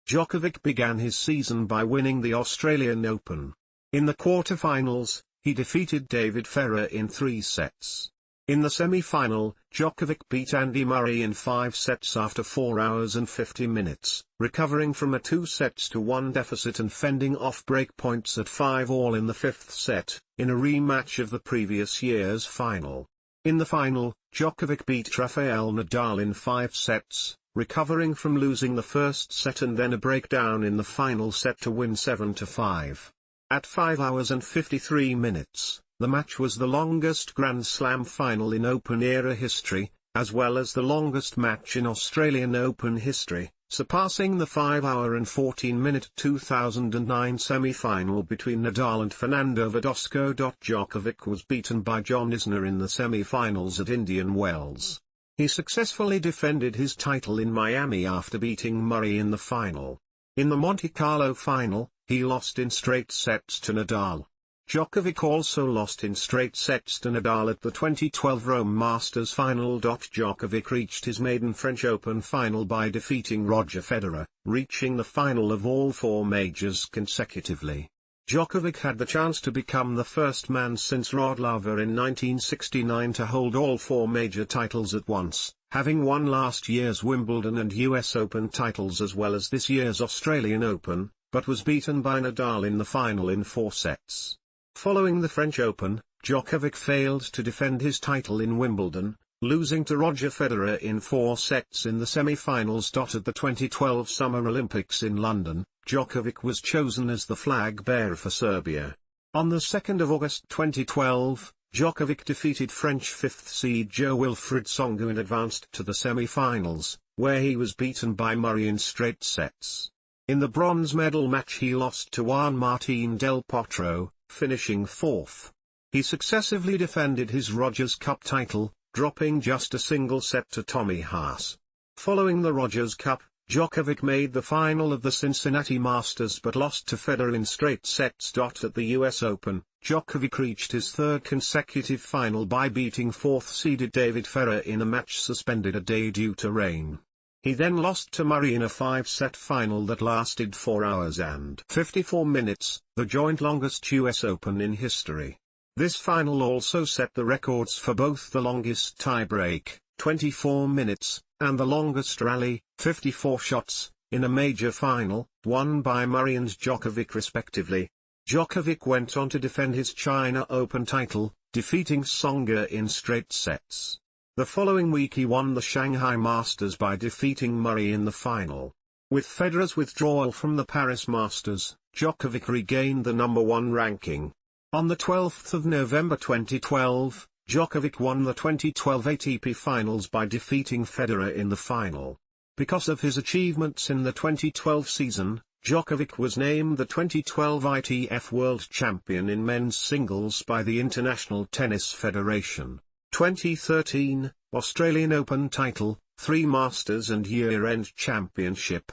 Djokovic began his season by winning the Australian Open. In the quarter-finals, he defeated David Ferrer in 3 sets. In the semi-final, Djokovic beat Andy Murray in 5 sets after 4 hours and 50 minutes, recovering from a 2-1 deficit and fending off break points at 5-all in the 5th set, in a rematch of the previous year's final. In the final, Djokovic beat Rafael Nadal in 5 sets, recovering from losing the first set and then a breakdown in the final set to win 7-5. At 5 hours and 53 minutes, the match was the longest Grand Slam final in Open-era history, as well as the longest match in Australian Open history, surpassing the 5-hour and 14-minute 2009 semi-final between Nadal and Fernando Verdasco. Djokovic was beaten by John Isner in the semi-finals at Indian Wells. He successfully defended his title in Miami after beating Murray in the final. In the Monte Carlo final, he lost in straight sets to Nadal. Djokovic also lost in straight sets to Nadal at the 2012 Rome Masters final. Djokovic reached his maiden French Open final by defeating Roger Federer, reaching the final of all 4 majors consecutively. Djokovic had the chance to become the first man since Rod Laver in 1969 to hold all 4 major titles at once, having won last year's Wimbledon and US Open titles as well as this year's Australian Open, but was beaten by Nadal in the final in 4 sets. Following the French Open, Djokovic failed to defend his title in Wimbledon, losing to Roger Federer in 4 sets in the semi-finals. At the 2012 Summer Olympics in London, Djokovic was chosen as the flag bearer for Serbia. On the 2nd of August 2012, Djokovic defeated French fifth seed Jo-Wilfried Tsonga and advanced to the semi-finals, where he was beaten by Murray in straight sets. In the bronze medal match he lost to Juan Martín del Potro, finishing fourth. He successively defended his Rogers Cup title, dropping just a single set to Tommy Haas. Following the Rogers Cup, Djokovic made the final of the Cincinnati Masters but lost to Federer in straight sets. At the US Open, Djokovic reached his third consecutive final by beating fourth-seeded David Ferrer in a match suspended a day due to rain. He then lost to Murray in a five-set final that lasted 4 hours and 54 minutes, the joint longest US Open in history. This final also set the records for both the longest tiebreak, 24 minutes, and the longest rally, 54 shots, in a major final, won by Murray and Djokovic respectively. Djokovic went on to defend his China Open title, defeating Tsonga in straight sets. The following week he won the Shanghai Masters by defeating Murray in the final. With Federer's withdrawal from the Paris Masters, Djokovic regained the #1 ranking. On the 12th of November 2012, Djokovic won the 2012 ATP Finals by defeating Federer in the final. Because of his achievements in the 2012 season, Djokovic was named the 2012 ITF World Champion in men's singles by the International Tennis Federation. 2013, Australian Open title, 3 Masters and year-end championship.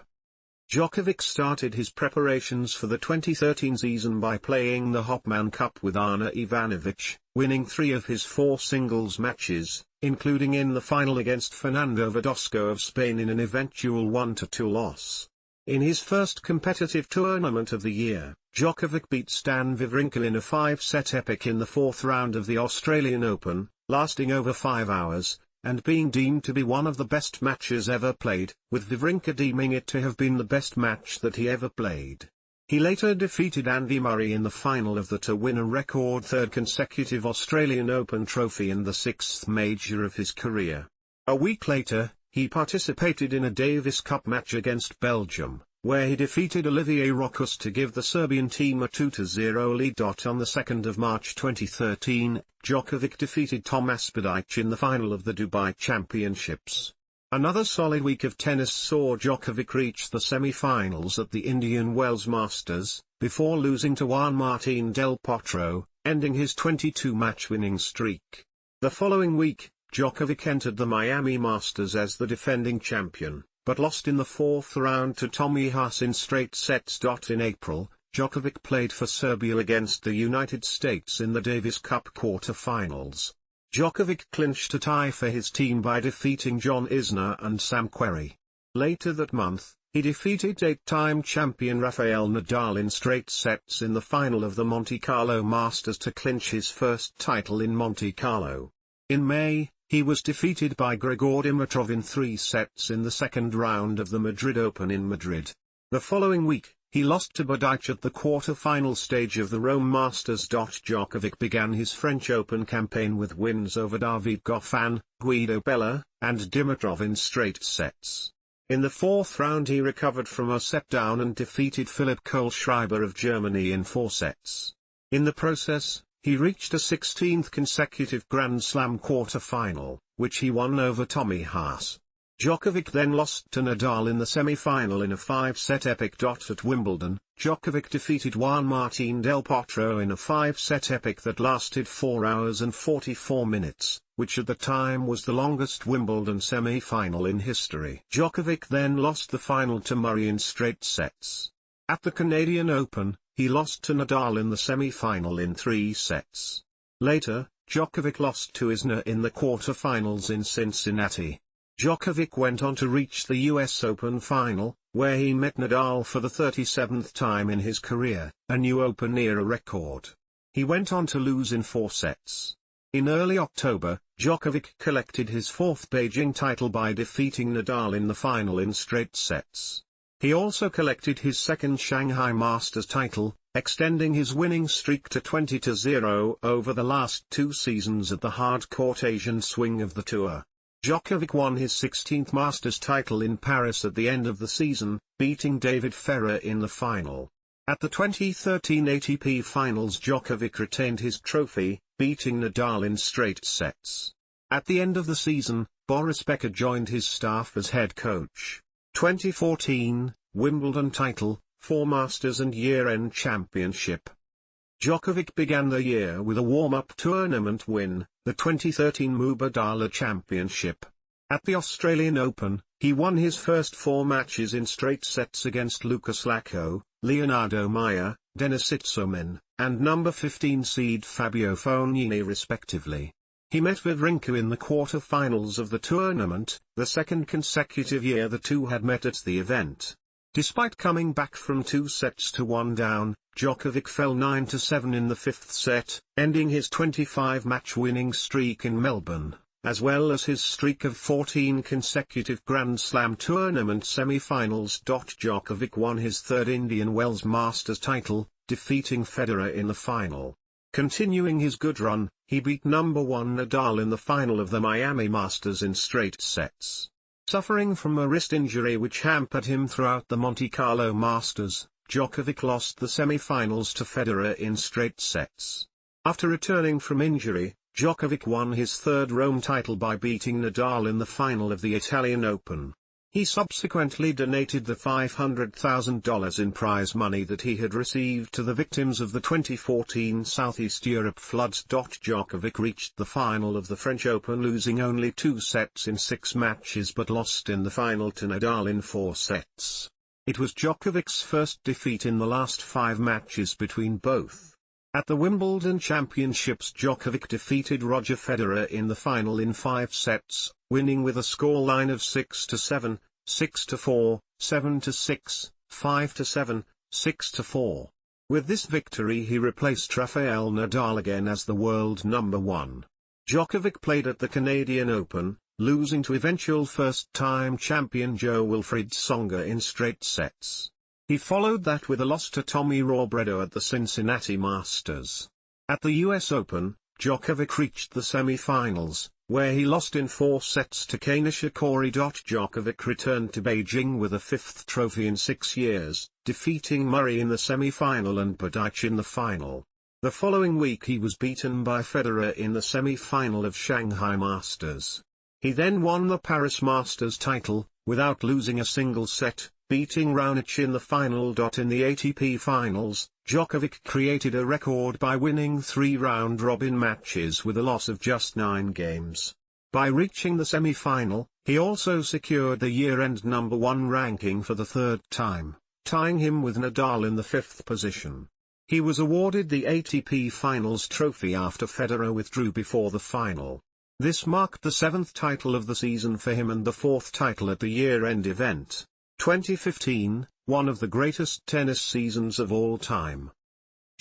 Djokovic started his preparations for the 2013 season by playing the Hopman Cup with Ana Ivanovic, winning 3 of his 4 singles matches, including in the final against Fernando Verdasco of Spain in an eventual 1-2 loss. In his first competitive tournament of the year, Djokovic beat Stan Wawrinka in a 5-set epic in the 4th round of the Australian Open, lasting over 5 hours, and being deemed to be one of the best matches ever played, with Wawrinka deeming it to have been the best match that he ever played. He later defeated Andy Murray in the final of the to win a record 3rd consecutive Australian Open trophy and the 6th major of his career. A week later, he participated in a Davis Cup match against Belgium, where he defeated Olivier Rochus to give the Serbian team a 2-0 lead. On the 2nd of March 2013, Djokovic defeated Tom Aspadich in the final of the Dubai Championships. Another solid week of tennis saw Djokovic reach the semi-finals at the Indian Wells Masters, before losing to Juan Martín del Potro, ending his 22-match winning streak. The following week, Djokovic entered the Miami Masters as the defending champion, but lost in the 4th round to Tommy Haas in straight sets. In April, Djokovic played for Serbia against the United States in the Davis Cup quarter-finals. Djokovic clinched a tie for his team by defeating John Isner and Sam Querrey. Later that month, he defeated 8-time champion Rafael Nadal in straight sets in the final of the Monte Carlo Masters to clinch his first title in Monte Carlo. In May, he was defeated by Grigor Dimitrov in 3 sets in the 2nd round of the Madrid Open in Madrid. The following week, he lost to Badic at the quarter-final stage of the Rome Masters. Djokovic began his French Open campaign with wins over David Goffin, Guido Bella, and Dimitrov in straight sets. In the 4th round he recovered from a set-down and defeated Philipp Kohlschreiber of Germany in 4 sets. In the process, he reached a 16th consecutive Grand Slam quarter-final, which he won over Tommy Haas. Djokovic then lost to Nadal in the semi-final in a 5-set epic. At Wimbledon, Djokovic defeated Juan Martín del Potro in a 5-set epic that lasted 4 hours and 44 minutes, which at the time was the longest Wimbledon semi-final in history. Djokovic then lost the final to Murray in straight sets. At the Canadian Open, he lost to Nadal in the semi-final in 3 sets. Later, Djokovic lost to Isner in the quarter-finals in Cincinnati. Djokovic went on to reach the US Open final, where he met Nadal for the 37th time in his career, a new Open-era record. He went on to lose in 4 sets. In early October, Djokovic collected his 4th Beijing title by defeating Nadal in the final in straight sets. He also collected his 2nd Shanghai Masters title, extending his winning streak to 20-0 over the last 2 seasons at the hard-court Asian swing of the tour. Djokovic won his 16th Masters title in Paris at the end of the season, beating David Ferrer in the final. At the 2013 ATP Finals, Djokovic retained his trophy, beating Nadal in straight sets. At the end of the season, Boris Becker joined his staff as head coach. 2014, Wimbledon title, 4 Masters and year-end championship. Djokovic began the year with a warm-up tournament win, the 2013 Mubadala Championship. At the Australian Open, he won his first 4 matches in straight sets against Lucas Lacko, Leonardo Maia, Denis Istomin, and number 15 seed Fabio Fognini respectively. He met Wawrinka in the quarter-finals of the tournament, the second consecutive year the two had met at the event. Despite coming back from 2-1 down, Djokovic fell 9-7 in the 5th set, ending his 25-match winning streak in Melbourne, as well as his streak of 14 consecutive Grand Slam tournament semi-finals. Djokovic won his third Indian Wells Masters title, defeating Federer in the final. Continuing his good run, he beat number 1 Nadal in the final of the Miami Masters in straight sets. Suffering from a wrist injury which hampered him throughout the Monte Carlo Masters, Djokovic lost the semi-finals to Federer in straight sets. After returning from injury, Djokovic won his third Rome title by beating Nadal in the final of the Italian Open. He subsequently donated the $500,000 in prize money that he had received to the victims of the 2014 Southeast Europe floods. Djokovic reached the final of the French Open losing only 2 sets in 6 matches but lost in the final to Nadal in 4 sets. It was Djokovic's first defeat in the last 5 matches between both. At the Wimbledon Championships, Djokovic defeated Roger Federer in the final in 5 sets, winning with a scoreline of 6-7, 6-4, 7-6, 5-7, 6-4. With this victory he replaced Rafael Nadal again as the world number 1. Djokovic played at the Canadian Open, losing to eventual first-time champion Jo-Wilfried Tsonga in straight sets. He followed that with a loss to Tommy Robredo at the Cincinnati Masters. At the US Open, Djokovic reached the semi-finals, where he lost in 4 sets to Kei Nishikori. Djokovic returned to Beijing with a 5th trophy in 6 years, defeating Murray in the semi-final and Berdych in the final. The following week he was beaten by Federer in the semi-final of Shanghai Masters. He then won the Paris Masters title, without losing a single set, beating Raonic in the final. In the ATP Finals, Djokovic created a record by winning 3 round-robin matches with a loss of just 9 games. By reaching the semi-final, he also secured the year-end number 1 ranking for the 3rd time, tying him with Nadal in the 5th position. He was awarded the ATP Finals trophy after Federer withdrew before the final. This marked the 7th title of the season for him and the 4th title at the year-end event. 2015, one of the greatest tennis seasons of all time.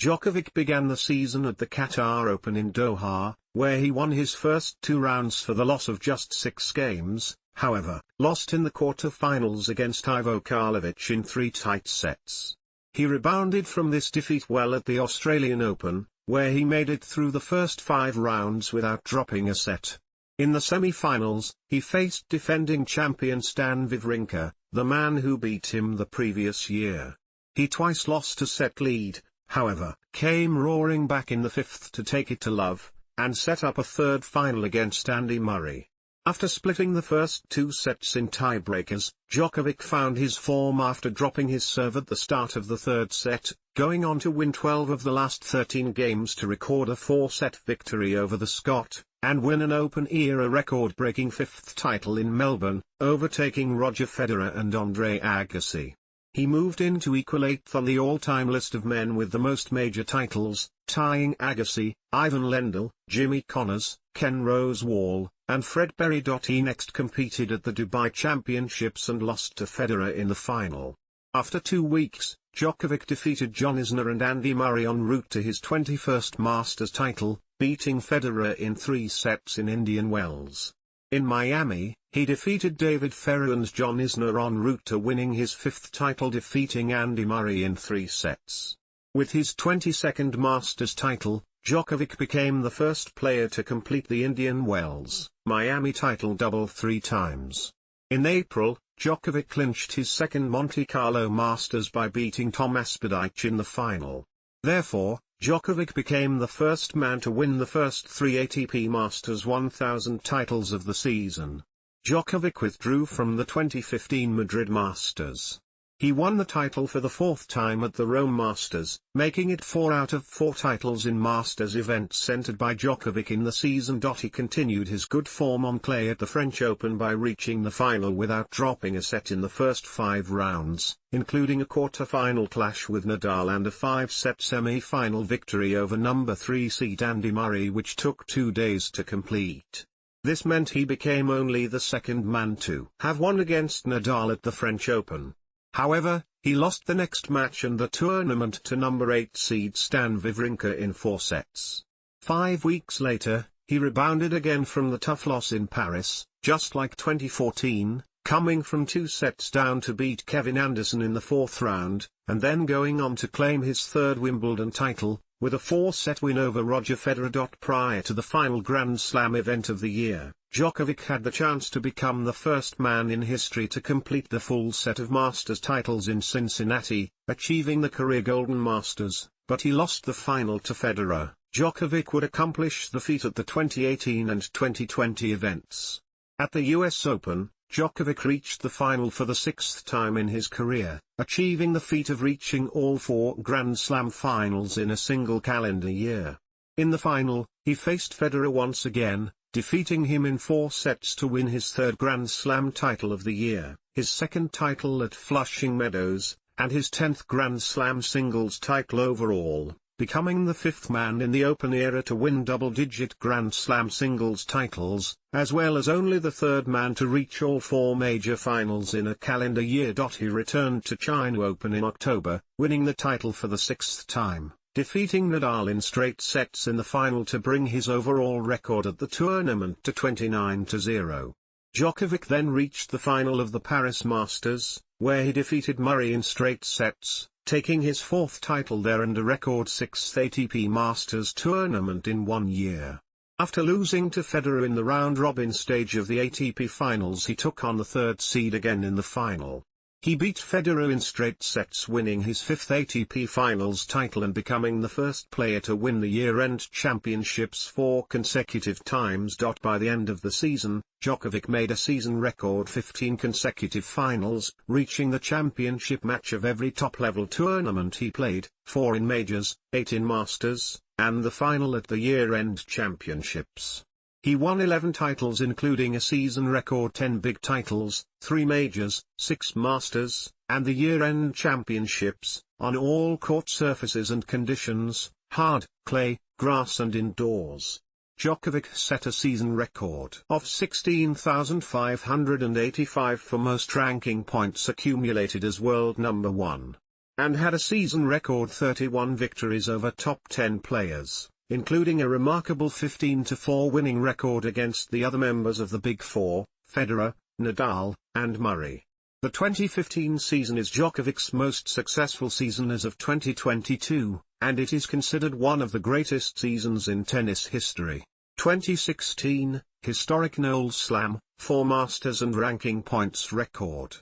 Djokovic began the season at the Qatar Open in Doha, where he won his first 2 rounds for the loss of just 6 games, however, lost in the quarter-finals against Ivo Karlovic in 3 tight sets. He rebounded from this defeat well at the Australian Open, where he made it through the first 5 rounds without dropping a set. In the semi-finals, he faced defending champion Stan Wawrinka, the man who beat him the previous year. He twice lost a set lead, however, came roaring back in the 5th to take it to love, and set up a 3rd final against Andy Murray. After splitting the first 2 sets in tiebreakers, Djokovic found his form after dropping his serve at the start of the 3rd set, going on to win 12 of the last 13 games to record a 4-set victory over the Scot, and win an Open-era record-breaking 5th title in Melbourne, overtaking Roger Federer and Andre Agassi. He moved into equal 8th on the all-time list of men with the most major titles, tying Agassi, Ivan Lendl, Jimmy Connors, Ken Rosewall, and Fred Berry. He next competed at the Dubai Championships and lost to Federer in the final. After 2 weeks, Djokovic defeated John Isner and Andy Murray en route to his 21st Masters title, beating Federer in 3 sets in Indian Wells. In Miami, he defeated David Ferrer and John Isner en route to winning his 5th title, defeating Andy Murray in 3 sets. With his 22nd Masters title, Djokovic became the first player to complete the Indian Wells, Miami title double 3 times. In April, Djokovic clinched his second Monte Carlo Masters by beating Tom Aspadich in the final. Therefore, Djokovic became the first man to win the first 3 ATP Masters 1000 titles of the season. Djokovic withdrew from the 2015 Madrid Masters. He won the title for the fourth time at the Rome Masters, making it 4 out of 4 titles in Masters events entered by Djokovic in the season. He continued his good form on clay at the French Open by reaching the final without dropping a set in the first 5 rounds, including a quarter-final clash with Nadal and a 5-set semi-final victory over number 3 seed Andy Murray, which took 2 days to complete. This meant he became only the second man to have won against Nadal at the French Open. However, he lost the next match and the tournament to number 8 seed Stan Wawrinka in 4 sets. 5 weeks later, he rebounded again from the tough loss in Paris, just like 2014, coming from 2 sets down to beat Kevin Anderson in the 4th round, and then going on to claim his 3rd Wimbledon title, with a 4-set win over Roger Federer. Prior to the final Grand Slam event of the year, Djokovic had the chance to become the first man in history to complete the full set of Masters titles in Cincinnati, achieving the career Golden Masters, but he lost the final to Federer. Djokovic would accomplish the feat at the 2018 and 2020 events. At the US Open, Djokovic reached the final for the 6th time in his career, achieving the feat of reaching all 4 Grand Slam finals in a single calendar year. In the final, he faced Federer once again, defeating him in 4 sets to win his 3rd Grand Slam title of the year, his 2nd title at Flushing Meadows, and his 10th Grand Slam singles title overall, becoming the 5th man in the Open era to win double-digit Grand Slam singles titles, as well as only the 3rd man to reach all 4 major finals in a calendar year. He returned to China Open in October, winning the title for the 6th time, defeating Nadal in straight sets in the final to bring his overall record at the tournament to 29-0. Djokovic then reached the final of the Paris Masters, where he defeated Murray in straight sets, taking his 4th title there and a record 6th ATP Masters tournament in 1 year. After losing to Federer in the round-robin stage of the ATP Finals, he took on the 3rd seed again in the final. He beat Federer in straight sets, winning his 5th ATP Finals title and becoming the first player to win the year-end championships 4 consecutive times. By the end of the season, Djokovic made a season record 15 consecutive finals, reaching the championship match of every top-level tournament he played, 4 in majors, 8 in masters, and the final at the year-end championships. He won 11 titles including a season record 10 big titles, 3 majors, 6 masters, and the year-end championships, on all court surfaces and conditions, hard, clay, grass and indoors. Djokovic set a season record of 16,585 for most ranking points accumulated as world number 1. And had a season record 31 victories over top 10 players, including a remarkable 15-4 winning record against the other members of the Big Four, Federer, Nadal, and Murray. The 2015 season is Djokovic's most successful season as of 2022, and it is considered one of the greatest seasons in tennis history. 2016, historic Knowles Slam, 4 Masters and ranking points record.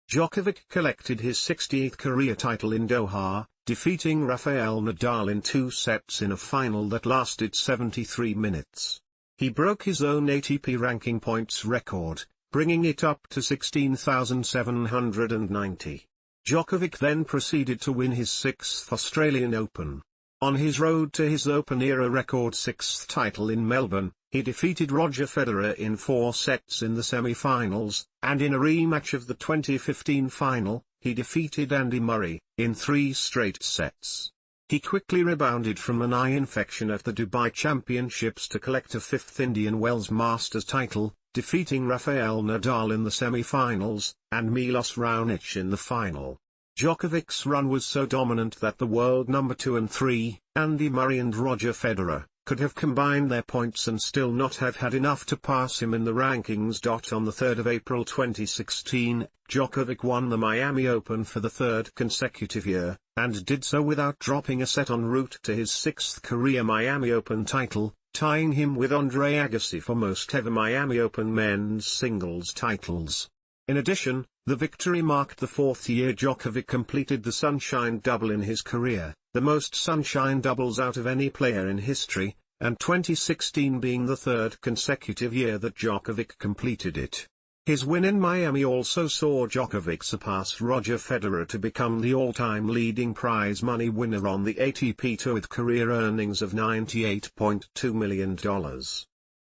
Djokovic collected his 60th career title in Doha, defeating Rafael Nadal in 2 sets in a final that lasted 73 minutes. He broke his own ATP ranking points record, bringing it up to 16,790. Djokovic then proceeded to win his 6th Australian Open. On his road to his Open-era record 6th title in Melbourne, he defeated Roger Federer in 4 sets in the semi-finals, and in a rematch of the 2015 final, he defeated Andy Murray, in 3 straight sets. He quickly rebounded from an eye infection at the Dubai Championships to collect a 5th Indian Wells Masters title, defeating Rafael Nadal in the semi-finals, and Milos Raonic in the final. Djokovic's run was so dominant that the world number 2 and 3, Andy Murray and Roger Federer, could have combined their points and still not have had enough to pass him in the rankings. On the 3rd of April 2016, Djokovic won the Miami Open for the 3rd consecutive year, and did so without dropping a set en route to his 6th career Miami Open title, tying him with Andre Agassi for most ever Miami Open men's singles titles. In addition, The victory marked the fourth year Djokovic completed the Sunshine Double in his career, the most Sunshine Doubles out of any player in history, and 2016 being the third consecutive year that Djokovic completed it. His win in Miami also saw Djokovic surpass Roger Federer to become the all-time leading prize money winner on the ATP Tour with career earnings of $98.2 million.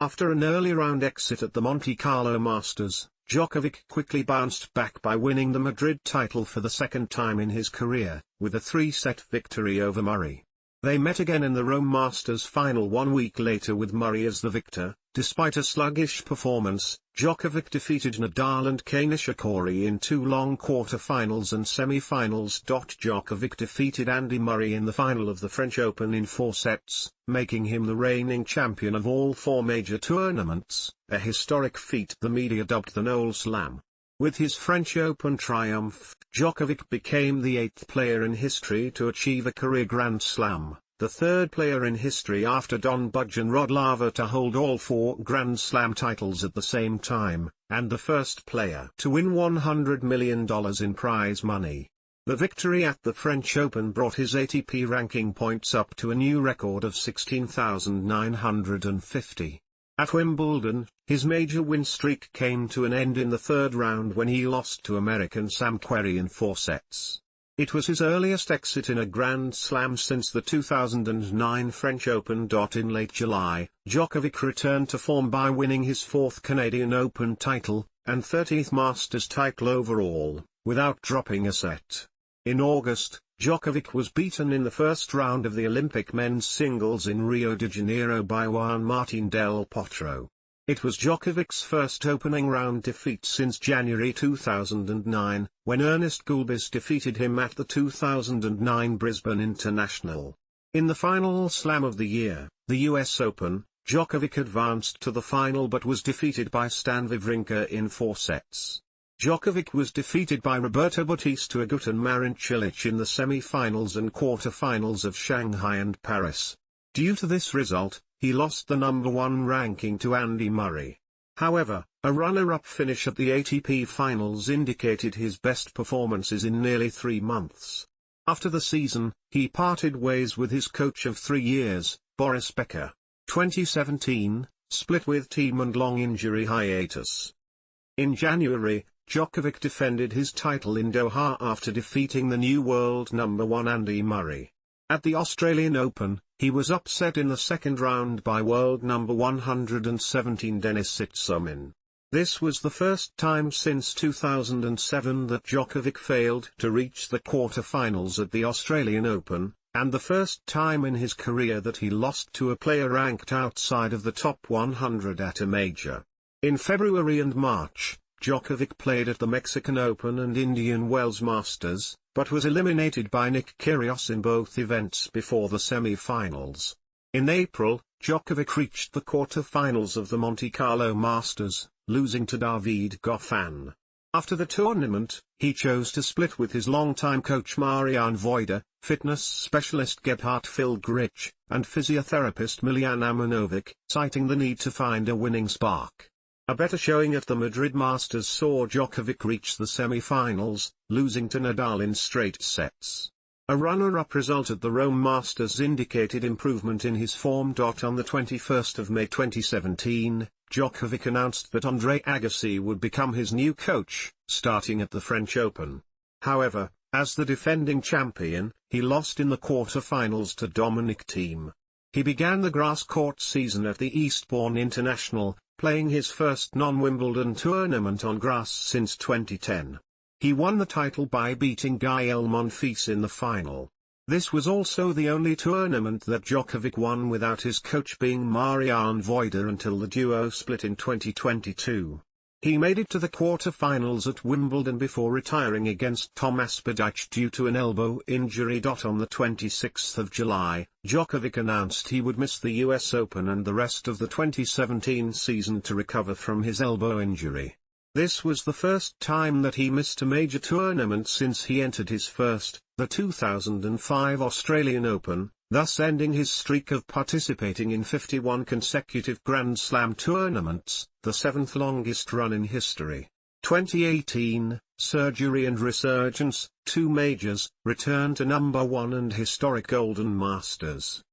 After an early round exit at the Monte Carlo Masters, Djokovic quickly bounced back by winning the Madrid title for the second time in his career, with a 3-set victory over Murray. They met again in the Rome Masters final 1 week later with Murray as the victor. Despite a sluggish performance, Djokovic defeated Nadal and Nishikori in 2 long quarter-finals and semi-finals. Djokovic defeated Andy Murray in the final of the French Open in 4 sets, making him the reigning champion of all 4 major tournaments, a historic feat the media dubbed the Noel Slam. With his French Open triumph, Djokovic became the 8th player in history to achieve a career Grand Slam, the 3rd player in history after Don Budge and Rod Laver to hold all 4 Grand Slam titles at the same time, and the first player to win $100 million in prize money. The victory at the French Open brought his ATP ranking points up to a new record of 16,950. At Wimbledon, his major win streak came to an end in the 3rd round when he lost to American Sam Querrey in 4 sets. It was his earliest exit in a Grand Slam since the 2009 French Open. In late July, Djokovic returned to form by winning his 4th Canadian Open title, and 30th Masters title overall, without dropping a set. In August, Djokovic was beaten in the first round of the Olympic men's singles in Rio de Janeiro by Juan Martín del Potro. It was Djokovic's first opening round defeat since January 2009, when Ernest Gulbis defeated him at the 2009 Brisbane International. In the final slam of the year, the US Open, Djokovic advanced to the final but was defeated by Stan Wawrinka in 4 sets. Djokovic was defeated by Roberto Bautista Agut and Marin Cilic in the semi-finals and quarter-finals of Shanghai and Paris. Due to this result, he lost the number 1 ranking to Andy Murray. However, a runner-up finish at the ATP Finals indicated his best performances in nearly 3 months. After the season, he parted ways with his coach of 3 years, Boris Becker. 2017, split with Thiem and long injury hiatus. In January, Djokovic defended his title in Doha after defeating the new world number 1 Andy Murray. At the Australian Open, he was upset in the second round by world number 117 Denis Istomin. This was the first time since 2007 that Djokovic failed to reach the quarter-finals at the Australian Open, and the first time in his career that he lost to a player ranked outside of the top 100 at a major. In February and March, Djokovic played at the Mexican Open and Indian Wells Masters, but was eliminated by Nick Kyrgios in both events before the semi-finals. In April, Djokovic reached the quarter-finals of the Monte Carlo Masters, losing to David Goffin. After the tournament, he chose to split with his longtime coach Marian Voida, fitness specialist Gebhard Filgrich, and physiotherapist Miljan Amanovic, citing the need to find a winning spark. A better showing at the Madrid Masters saw Djokovic reach the semi-finals, losing to Nadal in straight sets. A runner-up result at the Rome Masters indicated improvement in his form. On the 21st of May 2017, Djokovic announced that Andre Agassi would become his new coach, starting at the French Open. However, as the defending champion, he lost in the quarter-finals to Dominic Thiem. He began the grass court season at the Eastbourne International, playing his first non-Wimbledon tournament on grass since 2010. He won the title by beating Gael Monfils in the final. This was also the only tournament that Djokovic won without his coach being Marian Voida until the duo split in 2022. He made it to the quarter-finals at Wimbledon before retiring against Tomas Berdych due to an elbow injury. On the 26th of July, Djokovic announced he would miss the US Open and the rest of the 2017 season to recover from his elbow injury. This was the first time that he missed a major tournament since he entered his first, the 2005 Australian Open, thus ending his streak of participating in 51 consecutive Grand Slam tournaments, the 7th longest run in history. 2018, surgery and resurgence, 2 majors, return to number 1 and historic Golden Masters.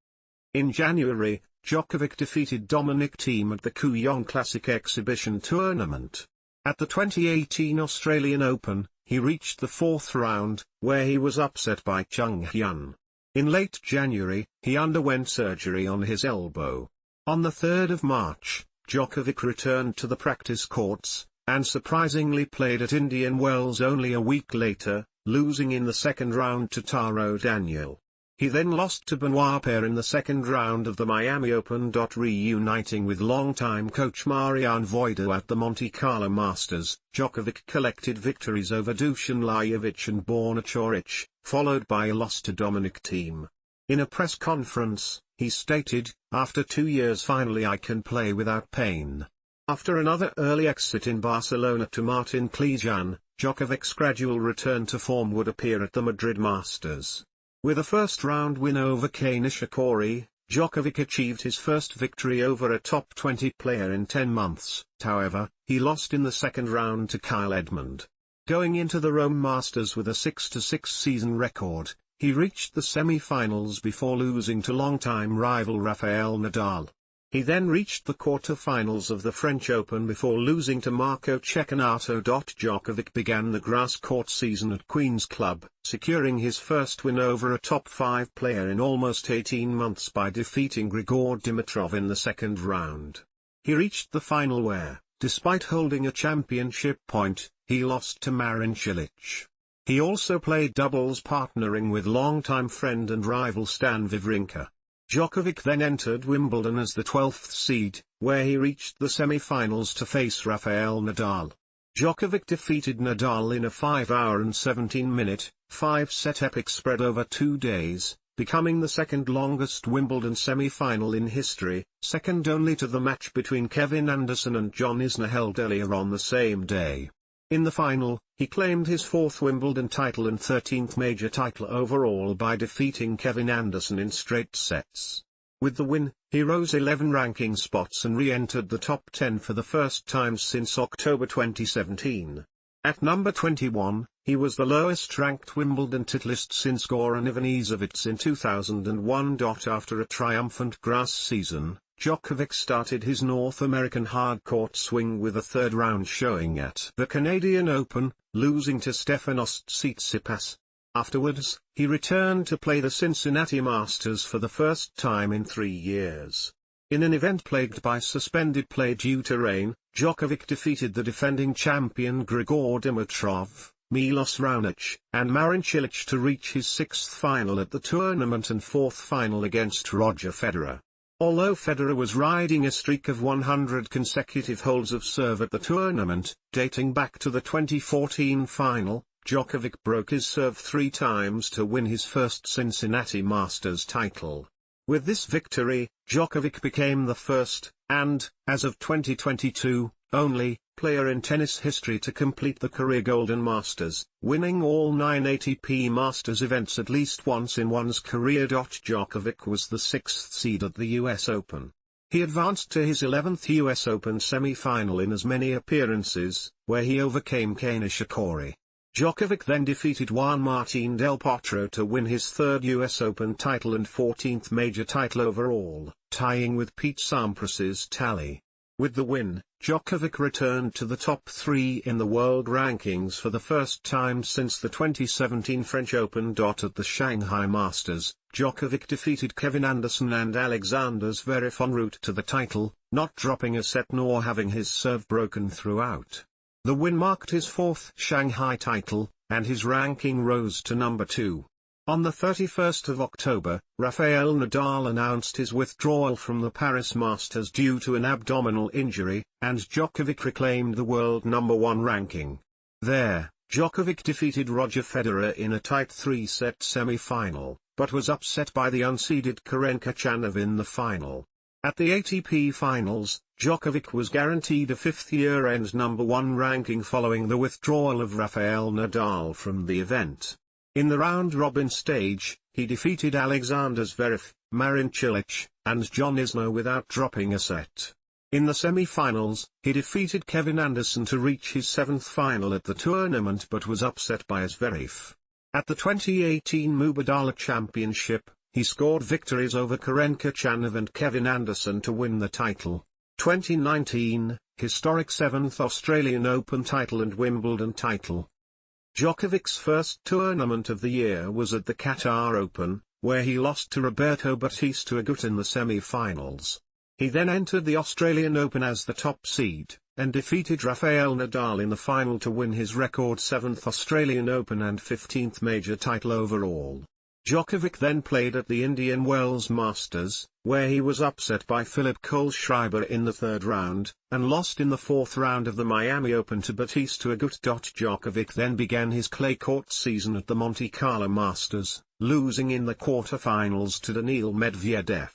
In January, Djokovic defeated Dominic Thiem at the Kooyong Classic Exhibition Tournament. At the 2018 Australian Open, he reached the 4th round, where he was upset by Juan. In late January, he underwent surgery on his elbow. On the 3rd of March, Djokovic returned to the practice courts, and surprisingly played at Indian Wells only a week later, losing in the second round to Taro Daniil. He then lost to Benoit Paire in the second round of the Miami Open. Reuniting with longtime coach Marian Voidu at the Monte Carlo Masters, Djokovic collected victories over Dusan Lajovic and Borna Coric, followed by a loss to Dominic Thiem. In a press conference, he stated, "After 2 years finally I can play without pain." After another early exit in Barcelona to Martín Klijan, Djokovic's gradual return to form would appear at the Madrid Masters. With a first-round win over Kei Nishikori, Djokovic achieved his first victory over a top 20 player in 10 months. However, he lost in the second round to Kyle Edmund. Going into the Rome Masters with a 6-6 season record, he reached the semi-finals before losing to longtime rival Rafael Nadal. He then reached the quarter-finals of the French Open before losing to Marco Cecchinato. Djokovic began the grass court season at Queen's Club, securing his first win over a top 5 player in almost 18 months by defeating Grigor Dimitrov in the second round. He reached the final where, despite holding a championship point, he lost to Marin Cilic. He also played doubles partnering with longtime friend and rival Stan Wawrinka. Djokovic then entered Wimbledon as the 12th seed, where he reached the semi-finals to face Rafael Nadal. Djokovic defeated Nadal in a 5-hour and 17-minute, 5-set epic spread over 2 days, becoming the second longest Wimbledon semi-final in history, second only to the match between Kevin Anderson and John Isner held earlier on the same day. In the final, he claimed his 4th Wimbledon title and 13th major title overall by defeating Kevin Anderson in straight sets. With the win, he rose 11 ranking spots and re-entered the top 10 for the first time since October 2017. At number 21, he was the lowest-ranked Wimbledon titleist since Goran Ivanisevic in 2001. After a triumphant grass season, Djokovic started his North American hard-court swing with a third-round showing at the Canadian Open, losing to Stefanos Tsitsipas. Afterwards, he returned to play the Cincinnati Masters for the first time in 3 years. In an event plagued by suspended play due to rain, Djokovic defeated the defending champion Grigor Dimitrov, Milos Raonic, and Marin Cilic to reach his 6th final at the tournament and 4th final against Roger Federer. Although Federer was riding a streak of 100 consecutive holes of serve at the tournament, dating back to the 2014 final, Djokovic broke his serve 3 times to win his first Cincinnati Masters title. With this victory, Djokovic became the first, and, as of 2022, only, player in tennis history to complete the career Golden Masters, winning all 9 ATP Masters events at least once in one's career. Djokovic was the 6th seed at the US Open. He advanced to his 11th US Open semi-final in as many appearances, where he overcame Kei Nishikori. Djokovic then defeated Juan Martín del Potro to win his 3rd US Open title and 14th major title overall, tying with Pete Sampras's tally. With the win, Djokovic returned to the top 3 in the world rankings for the first time since the 2017 French Open. At the Shanghai Masters, Djokovic defeated Kevin Anderson and Alexander Zverev en route to the title, not dropping a set nor having his serve broken throughout. The win marked his 4th Shanghai title, and his ranking rose to number 2. On the 31st of October, Rafael Nadal announced his withdrawal from the Paris Masters due to an abdominal injury, and Djokovic reclaimed the world number 1 ranking. There, Djokovic defeated Roger Federer in a tight 3-set semi-final, but was upset by the unseeded Karen Khachanov in the final. At the ATP Finals, Djokovic was guaranteed a 5th year-end number 1 ranking following the withdrawal of Rafael Nadal from the event. In the round-robin stage, he defeated Alexander Zverev, Marin Cilic, and John Isner without dropping a set. In the semi-finals, he defeated Kevin Anderson to reach his 7th final at the tournament but was upset by Zverev. At the 2018 Mubadala Championship, he scored victories over Karen Khachanov and Kevin Anderson to win the title. 2019, historic 7th Australian Open title and Wimbledon title. Djokovic's first tournament of the year was at the Qatar Open, where he lost to Roberto Bautista Agut in the semi-finals. He then entered the Australian Open as the top seed, and defeated Rafael Nadal in the final to win his record 7th Australian Open and 15th major title overall. Djokovic then played at the Indian Wells Masters, where he was upset by Philipp Kohlschreiber in the 3rd round, and lost in the 4th round of the Miami Open to Bautista Agut. Djokovic then began his clay court season at the Monte Carlo Masters, losing in the quarter-finals to Daniil Medvedev.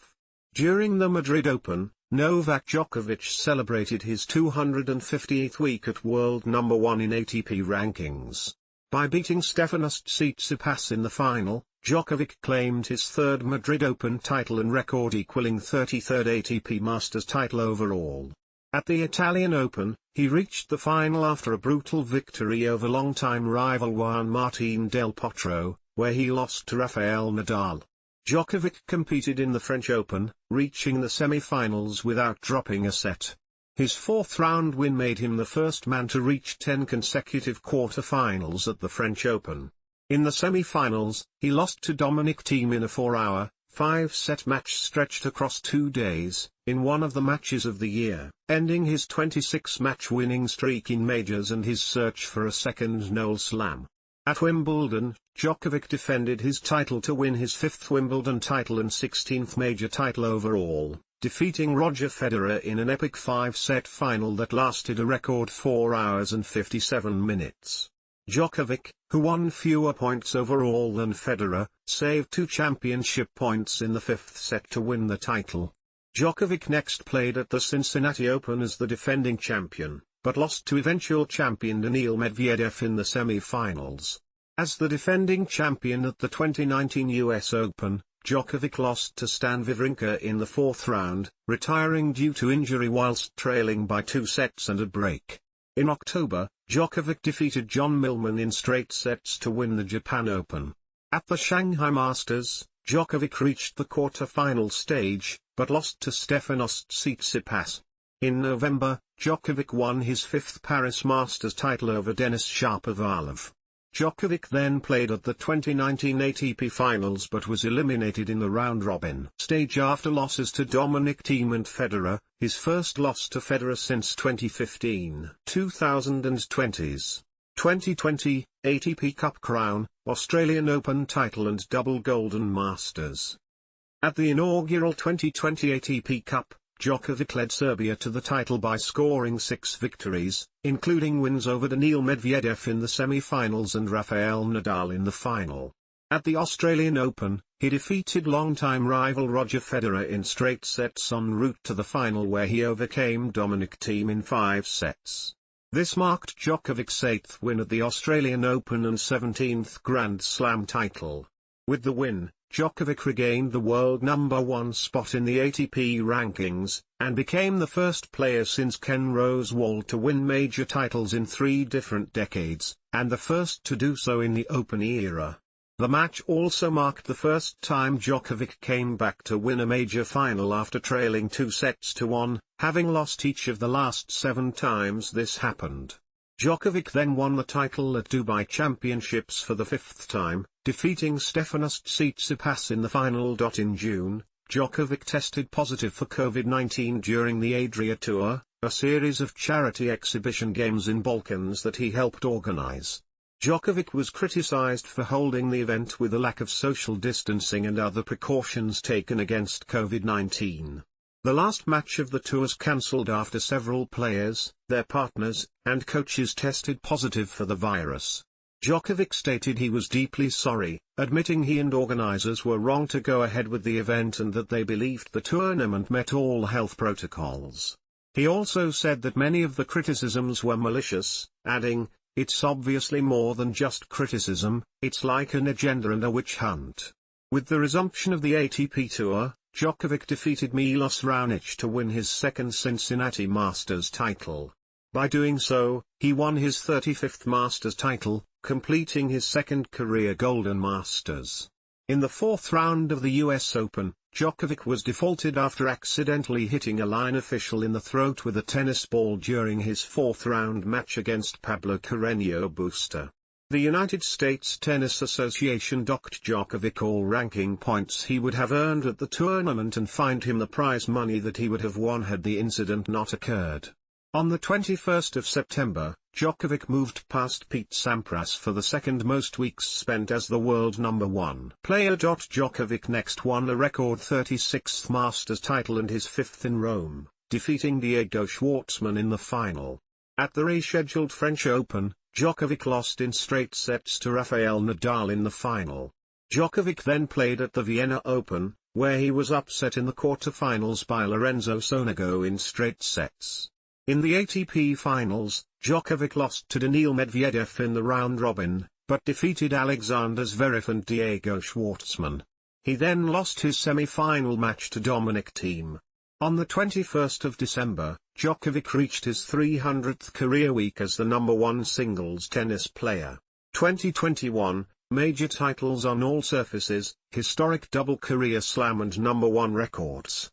During the Madrid Open, Novak Djokovic celebrated his 250th week at world number 1 in ATP rankings. By beating Stefanos Tsitsipas in the final, Djokovic claimed his 3rd Madrid Open title and record-equaling 33rd ATP Masters title overall. At the Italian Open, he reached the final after a brutal victory over longtime rival Juan Martín del Potro, where he lost to Rafael Nadal. Djokovic competed in the French Open, reaching the semi-finals without dropping a set. His 4th-round win made him the first man to reach 10 consecutive quarter-finals at the French Open. In the semi-finals, he lost to Dominic Thiem in a 4-hour, 5-set match stretched across 2 days, in one of the matches of the year, ending his 26-match winning streak in majors and his search for a second Noel Slam. At Wimbledon, Djokovic defended his title to win his 5th Wimbledon title and 16th major title overall, defeating Roger Federer in an epic 5-set final that lasted a record 4 hours and 57 minutes. Djokovic, who won fewer points overall than Federer, saved 2 championship points in the 5th set to win the title. Djokovic next played at the Cincinnati Open as the defending champion, but lost to eventual champion Daniil Medvedev in the semi-finals. As the defending champion at the 2019 US Open, Djokovic lost to Stan Wawrinka in the 4th round, retiring due to injury whilst trailing by 2 sets and a break. In October, Djokovic defeated John Millman in straight sets to win the Japan Open. At the Shanghai Masters, Djokovic reached the quarter-final stage, but lost to Stefanos Tsitsipas. In November, Djokovic won his 5th Paris Masters title over Denis Shapovalov. Djokovic then played at the 2019 ATP Finals but was eliminated in the round-robin stage after losses to Dominic Thiem and Federer, his first loss to Federer since 2015. 2020s. 2020, ATP Cup crown, Australian Open title and double Golden Masters. At the inaugural 2020 ATP Cup, Djokovic led Serbia to the title by scoring 6 victories, including wins over Daniil Medvedev in the semi-finals and Rafael Nadal in the final. At the Australian Open, he defeated longtime rival Roger Federer in straight sets en route to the final where he overcame Dominic Thiem in 5 sets. This marked Djokovic's 8th win at the Australian Open and 17th Grand Slam title. With the win, Djokovic regained the world number 1 spot in the ATP rankings, and became the first player since Ken Rosewall to win major titles in 3 different decades, and the first to do so in the Open era. The match also marked the first time Djokovic came back to win a major final after trailing 2-1, having lost each of the last 7 times this happened. Djokovic then won the title at Dubai Championships for the 5th time, defeating Stefanos Tsitsipas in the final. In June, Djokovic tested positive for COVID-19 during the Adria Tour, a series of charity exhibition games in Balkans that he helped organize. Djokovic was criticized for holding the event with a lack of social distancing and other precautions taken against COVID-19. The last match of the tour was cancelled after several players, their partners, and coaches tested positive for the virus. Djokovic stated he was deeply sorry, admitting he and organizers were wrong to go ahead with the event and that they believed the tournament met all health protocols. He also said that many of the criticisms were malicious, adding, "It's obviously more than just criticism, it's like an agenda and a witch hunt." With the resumption of the ATP Tour, Djokovic defeated Milos Raonic to win his second Cincinnati Masters title. By doing so, he won his 35th Masters title, completing his second career Golden Masters. In the fourth round of the US Open, Djokovic was defaulted after accidentally hitting a line official in the throat with a tennis ball during his fourth-round match against Pablo Carreño Busta. The United States Tennis Association docked Djokovic all ranking points he would have earned at the tournament and fined him the prize money that he would have won had the incident not occurred. On the 21st of September, Djokovic moved past Pete Sampras for the second most weeks spent as the world number one player. Djokovic next won a record 36th Masters title and his fifth in Rome, defeating Diego Schwartzman in the final. At the rescheduled French Open, Djokovic lost in straight sets to Rafael Nadal in the final. Djokovic then played at the Vienna Open, where he was upset in the quarter-finals by Lorenzo Sonego in straight sets. In the ATP Finals, Djokovic lost to Daniil Medvedev in the round-robin, but defeated Alexander Zverev and Diego Schwartzman. He then lost his semi-final match to Dominic Thiem. On the 21st of December, Djokovic reached his 300th career week as the number one singles tennis player. 2021, major titles on all surfaces, historic double career slam and number one records.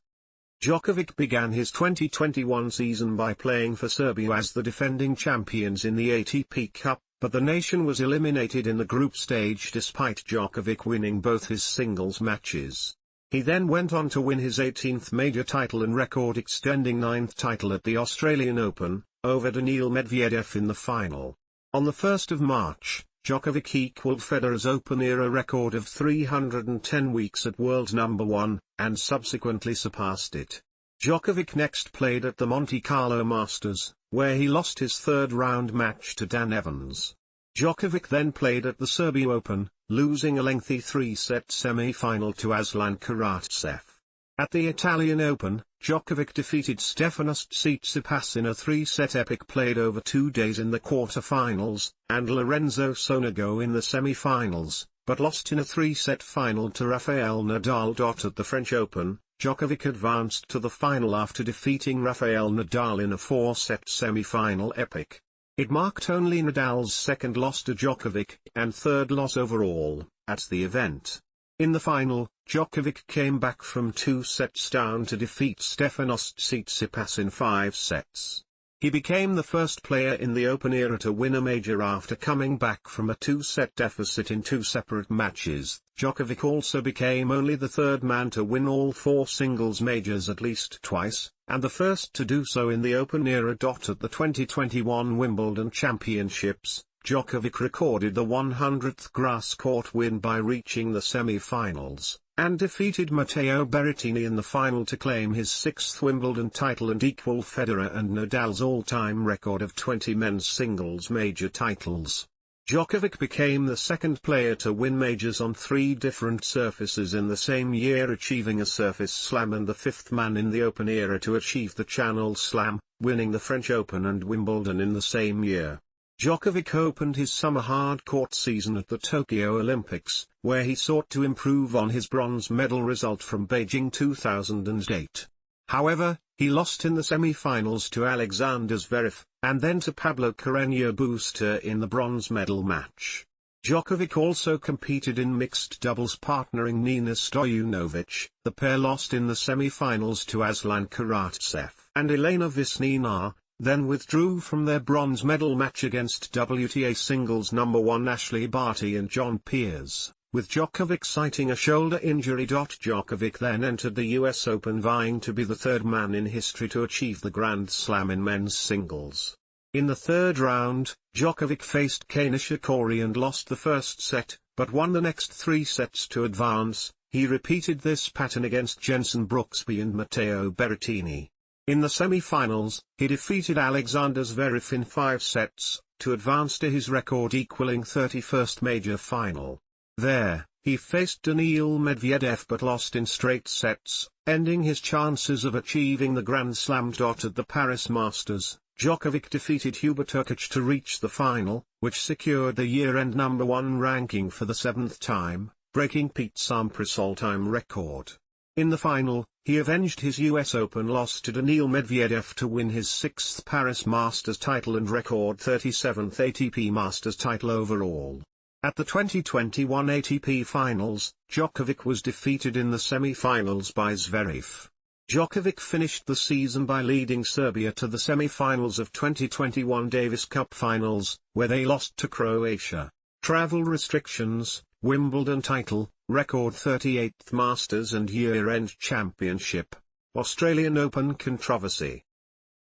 Djokovic began his 2021 season by playing for Serbia as the defending champions in the ATP Cup, but the nation was eliminated in the group stage despite Djokovic winning both his singles matches. He then went on to win his 18th major title and record-extending 9th title at the Australian Open, over Daniil Medvedev in the final. On the 1st of March, Djokovic equaled Federer's Open-era record of 310 weeks at world number one, and subsequently surpassed it. Djokovic next played at the Monte Carlo Masters, where he lost his third-round match to Dan Evans. Djokovic then played at the Serbia Open, losing a lengthy three-set semi-final to Aslan Karatsev. At the Italian Open, Djokovic defeated Stefanos Tsitsipas in a three-set epic played over 2 days in the quarter-finals, and Lorenzo Sonego in the semi-finals, but lost in a three-set final to Rafael Nadal. At the French Open, Djokovic advanced to the final after defeating Rafael Nadal in a four-set semi-final epic. It marked only Nadal's second loss to Djokovic, and third loss overall, at the event. In the final, Djokovic came back from 2 sets down to defeat Stefanos Tsitsipas in 5 sets. He became the first player in the Open era to win a major after coming back from a 2-set deficit in 2 separate matches. Djokovic also became only the third man to win all 4 singles majors at least twice, and the first to do so in the Open era. At the 2021 Wimbledon Championships, Djokovic recorded the 100th grass court win by reaching the semi-finals, and defeated Matteo Berrettini in the final to claim his 6th Wimbledon title and equal Federer and Nadal's all-time record of 20 men's singles major titles. Djokovic became the second player to win majors on 3 different surfaces in the same year, achieving a surface slam, and the 5th man in the Open era to achieve the Channel Slam, winning the French Open and Wimbledon in the same year. Djokovic opened his summer hard-court season at the Tokyo Olympics, where he sought to improve on his bronze medal result from Beijing 2008. However, he lost in the semi-finals to Alexander Zverev, and then to Pablo Carreño Busta in the bronze medal match. Djokovic also competed in mixed doubles partnering Nina Stojanovic. The pair lost in the semi-finals to Aslan Karatsev and Elena Vesnina, then withdrew from their bronze medal match against WTA singles number 1 Ashley Barty and John Peers, with Djokovic citing a shoulder injury. Djokovic then entered the US Open vying to be the third man in history to achieve the Grand Slam in men's singles. In the third round, Djokovic faced Kei Nishikori and lost the first set, but won the next 3 sets to advance. He repeated this pattern against Jenson Brooksby and Matteo Berrettini. In the semi-finals, he defeated Alexander Zverev in 5 sets, to advance to his record-equaling 31st major final. There, he faced Daniil Medvedev but lost in straight sets, ending his chances of achieving the Grand Slam. At the Paris Masters, Djokovic defeated Hubert Hurkacz to reach the final, which secured the year-end number 1 ranking for the 7th time, breaking Pete Sampras' all-time record. In the final, he avenged his US Open loss to Daniil Medvedev to win his 6th Paris Masters title and record 37th ATP Masters title overall. At the 2021 ATP Finals, Djokovic was defeated in the semi-finals by Zverev. Djokovic finished the season by leading Serbia to the semi-finals of 2021 Davis Cup Finals, where they lost to Croatia. Travel restrictions, Wimbledon title, record 38th Masters and year-end championship. Australian Open controversy.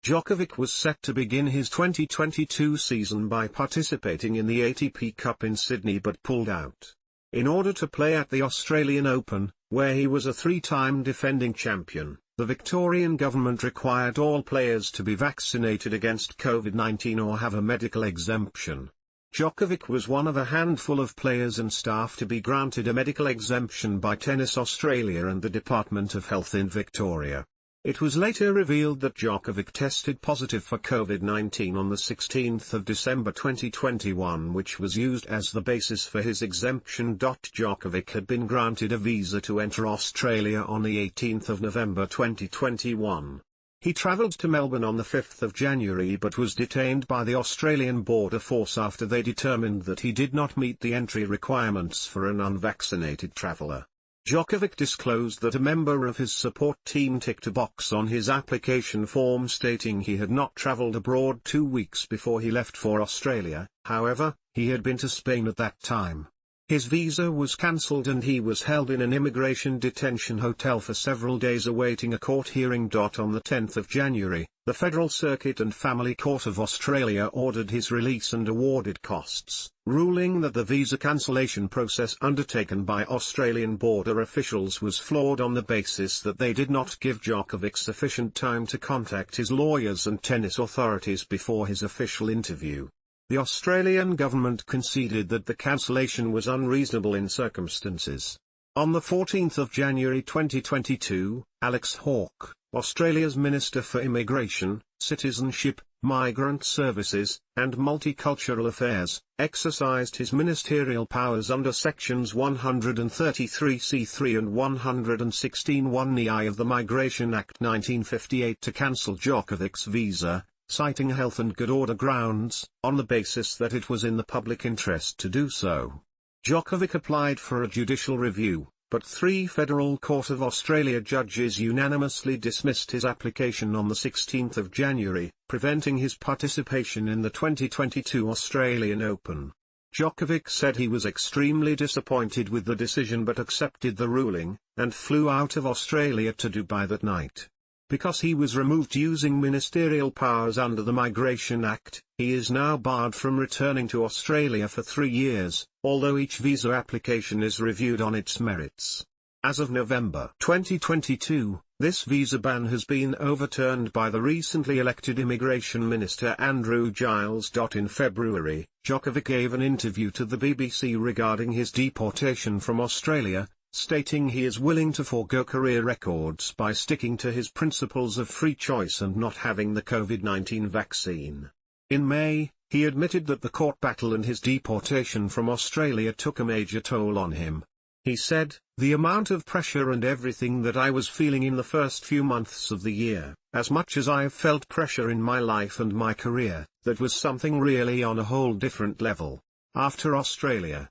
Djokovic was set to begin his 2022 season by participating in the ATP Cup in Sydney but pulled out. In order to play at the Australian Open, where he was a 3-time defending champion, the Victorian government required all players to be vaccinated against COVID-19 or have a medical exemption. Djokovic was one of a handful of players and staff to be granted a medical exemption by Tennis Australia and the Department of Health in Victoria. It was later revealed that Djokovic tested positive for COVID-19 on the 16th of December 2021, which was used as the basis for his exemption. Djokovic had been granted a visa to enter Australia on the 18th of November 2021. He travelled to Melbourne on the 5th of January but was detained by the Australian Border Force after they determined that he did not meet the entry requirements for an unvaccinated traveller. Djokovic disclosed that a member of his support team ticked a box on his application form stating he had not travelled abroad 2 weeks before he left for Australia. However, he had been to Spain at that time. His visa was cancelled and he was held in an immigration detention hotel for several days awaiting a court hearing. On the 10th of January, the Federal Circuit and Family Court of Australia ordered his release and awarded costs, ruling that the visa cancellation process undertaken by Australian border officials was flawed on the basis that they did not give Djokovic sufficient time to contact his lawyers and tennis authorities before his official interview. The Australian government conceded that the cancellation was unreasonable in circumstances. On the 14th of January 2022, Alex Hawke, Australia's Minister for Immigration, Citizenship, Migrant Services, and Multicultural Affairs, exercised his ministerial powers under Sections 133(c)(3) and 116(1)(i) of the Migration Act 1958 to cancel Djokovic's visa, citing health and good order grounds, on the basis that it was in the public interest to do so. Djokovic applied for a judicial review, but 3 Federal Court of Australia judges unanimously dismissed his application on the 16th of January, preventing his participation in the 2022 Australian Open. Djokovic said he was extremely disappointed with the decision but accepted the ruling, and flew out of Australia to Dubai that night. Because he was removed using ministerial powers under the Migration Act, he is now barred from returning to Australia for 3 years, although each visa application is reviewed on its merits. As of November 2022, this visa ban has been overturned by the recently elected Immigration Minister Andrew Giles. In February, Djokovic gave an interview to the BBC regarding his deportation from Australia, stating he is willing to forego career records by sticking to his principles of free choice and not having the COVID-19 vaccine. In May, he admitted that the court battle and his deportation from Australia took a major toll on him. He said, "The amount of pressure and everything that I was feeling in the first few months of the year, as much as I have felt pressure in my life and my career, that was something really on a whole different level." After Australia,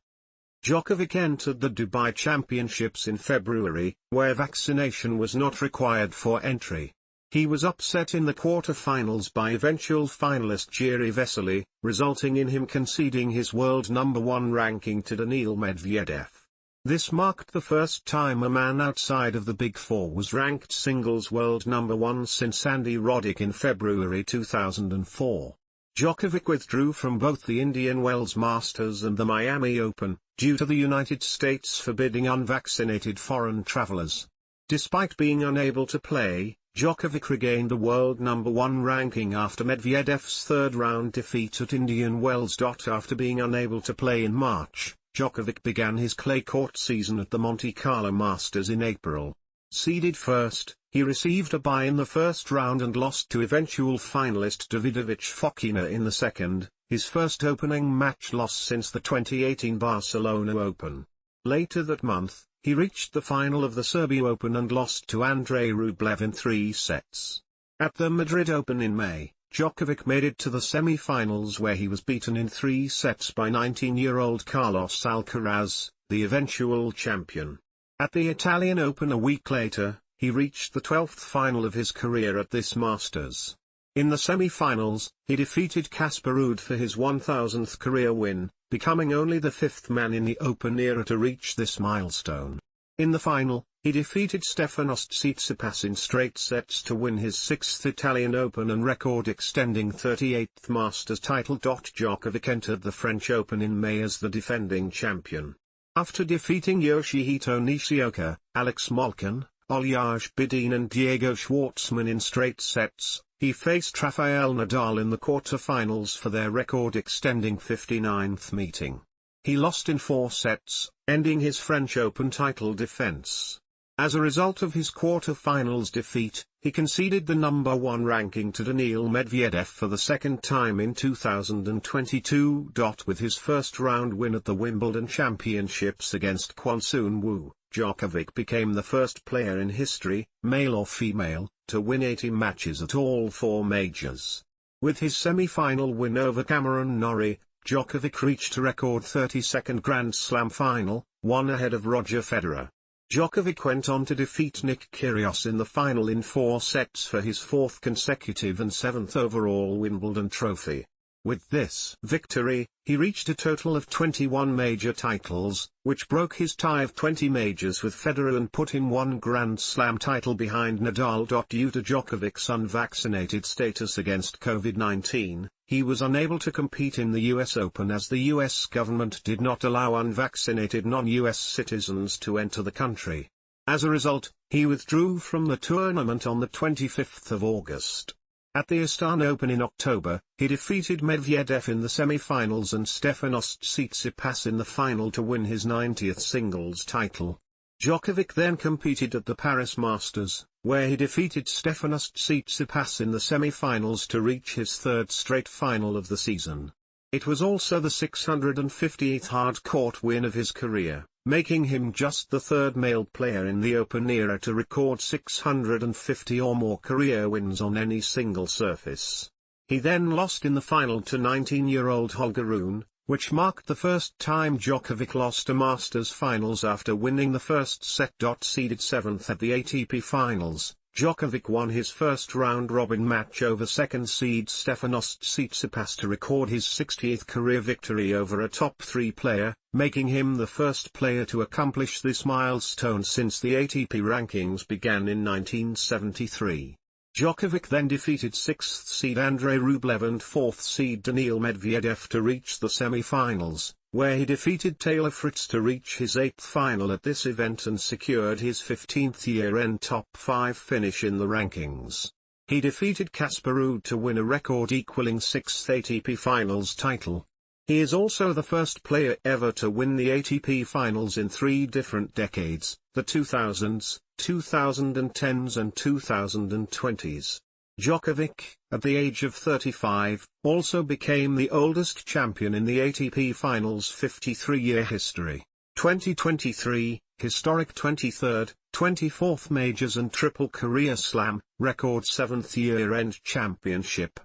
Djokovic entered the Dubai Championships in February, where vaccination was not required for entry. He was upset in the quarter-finals by eventual finalist Jiří Veselý, resulting in him conceding his world number 1 ranking to Daniil Medvedev. This marked the first time a man outside of the Big Four was ranked singles world number 1 since Andy Roddick in February 2004. Djokovic withdrew from both the Indian Wells Masters and the Miami Open, due to the United States forbidding unvaccinated foreign travelers. Despite being unable to play, Djokovic regained the world number 1 ranking after Medvedev's third-round defeat at Indian Wells. After being unable to play in March, Djokovic began his clay court season at the Monte Carlo Masters in April. Seeded first, he received a bye in the first round and lost to eventual finalist Davidovich Fokina in the second, his first opening match loss since the 2018 Barcelona Open. Later that month, he reached the final of the Serbia Open and lost to Andrei Rublev in 3 sets. At the Madrid Open in May, Djokovic made it to the semi-finals where he was beaten in 3 sets by 19-year-old Carlos Alcaraz, the eventual champion. At the Italian Open a week later, he reached the 12th final of his career at this Masters. In the semi-finals, he defeated Casper Ruud for his 1,000th career win, becoming only the 5th man in the Open era to reach this milestone. In the final, he defeated Stefanos Tsitsipas in straight sets to win his 6th Italian Open and record-extending 38th Masters title. Djokovic entered the French Open in May as the defending champion. After defeating Yoshihito Nishioka, Alex Molcan, Oljaz Bidin and Diego Schwartzman in straight sets, he faced Rafael Nadal in the quarter-finals for their record-extending 59th meeting. He lost in 4 sets, ending his French Open title defense. As a result of his quarter-finals defeat, he conceded the number 1 ranking to Daniil Medvedev for the second time in 2022. With his first-round win at the Wimbledon Championships against Kwon Soon Woo, Djokovic became the first player in history, male or female, to win 80 matches at all 4 majors. With his semi-final win over Cameron Norrie, Djokovic reached a record 32nd Grand Slam final, 1 ahead of Roger Federer. Djokovic went on to defeat Nick Kyrgios in the final in 4 sets for his 4th consecutive and 7th overall Wimbledon trophy. With this victory, he reached a total of 21 major titles, which broke his tie of 20 majors with Federer and put him 1 Grand Slam title behind Nadal. Due to Djokovic's unvaccinated status against COVID-19, he was unable to compete in the US Open as the US government did not allow unvaccinated non-US citizens to enter the country. As a result, he withdrew from the tournament on the 25th of August. At the Astana Open in October, he defeated Medvedev in the semi-finals and Stefanos Tsitsipas in the final to win his 90th singles title. Djokovic then competed at the Paris Masters, where he defeated Stefanos Tsitsipas in the semi-finals to reach his 3rd straight final of the season. It was also the 650th hard-court win of his career, making him just the 3rd male player in the Open era to record 650 or more career wins on any single surface. He then lost in the final to 19-year-old Holger Rune, which marked the first time Djokovic lost a Masters finals after winning the first set. Seeded 7th at the ATP Finals, Djokovic won his first round-robin match over 2nd seed Stefanos Tsitsipas to record his 60th career victory over a top 3 player, making him the first player to accomplish this milestone since the ATP rankings began in 1973. Djokovic then defeated 6th seed Andrei Rublev and 4th seed Daniil Medvedev to reach the semi-finals, where he defeated Taylor Fritz to reach his 8th final at this event and secured his 15th year-end top 5 finish in the rankings. He defeated Casper Ruud to win a record-equaling 6th ATP Finals title. He is also the first player ever to win the ATP Finals in 3 different decades, the 2000s, 2010s and 2020s. Djokovic, at the age of 35, also became the oldest champion in the ATP Finals' 53-year history. 2023, historic 23rd, 24th majors and triple career slam, record 7th year-end championship.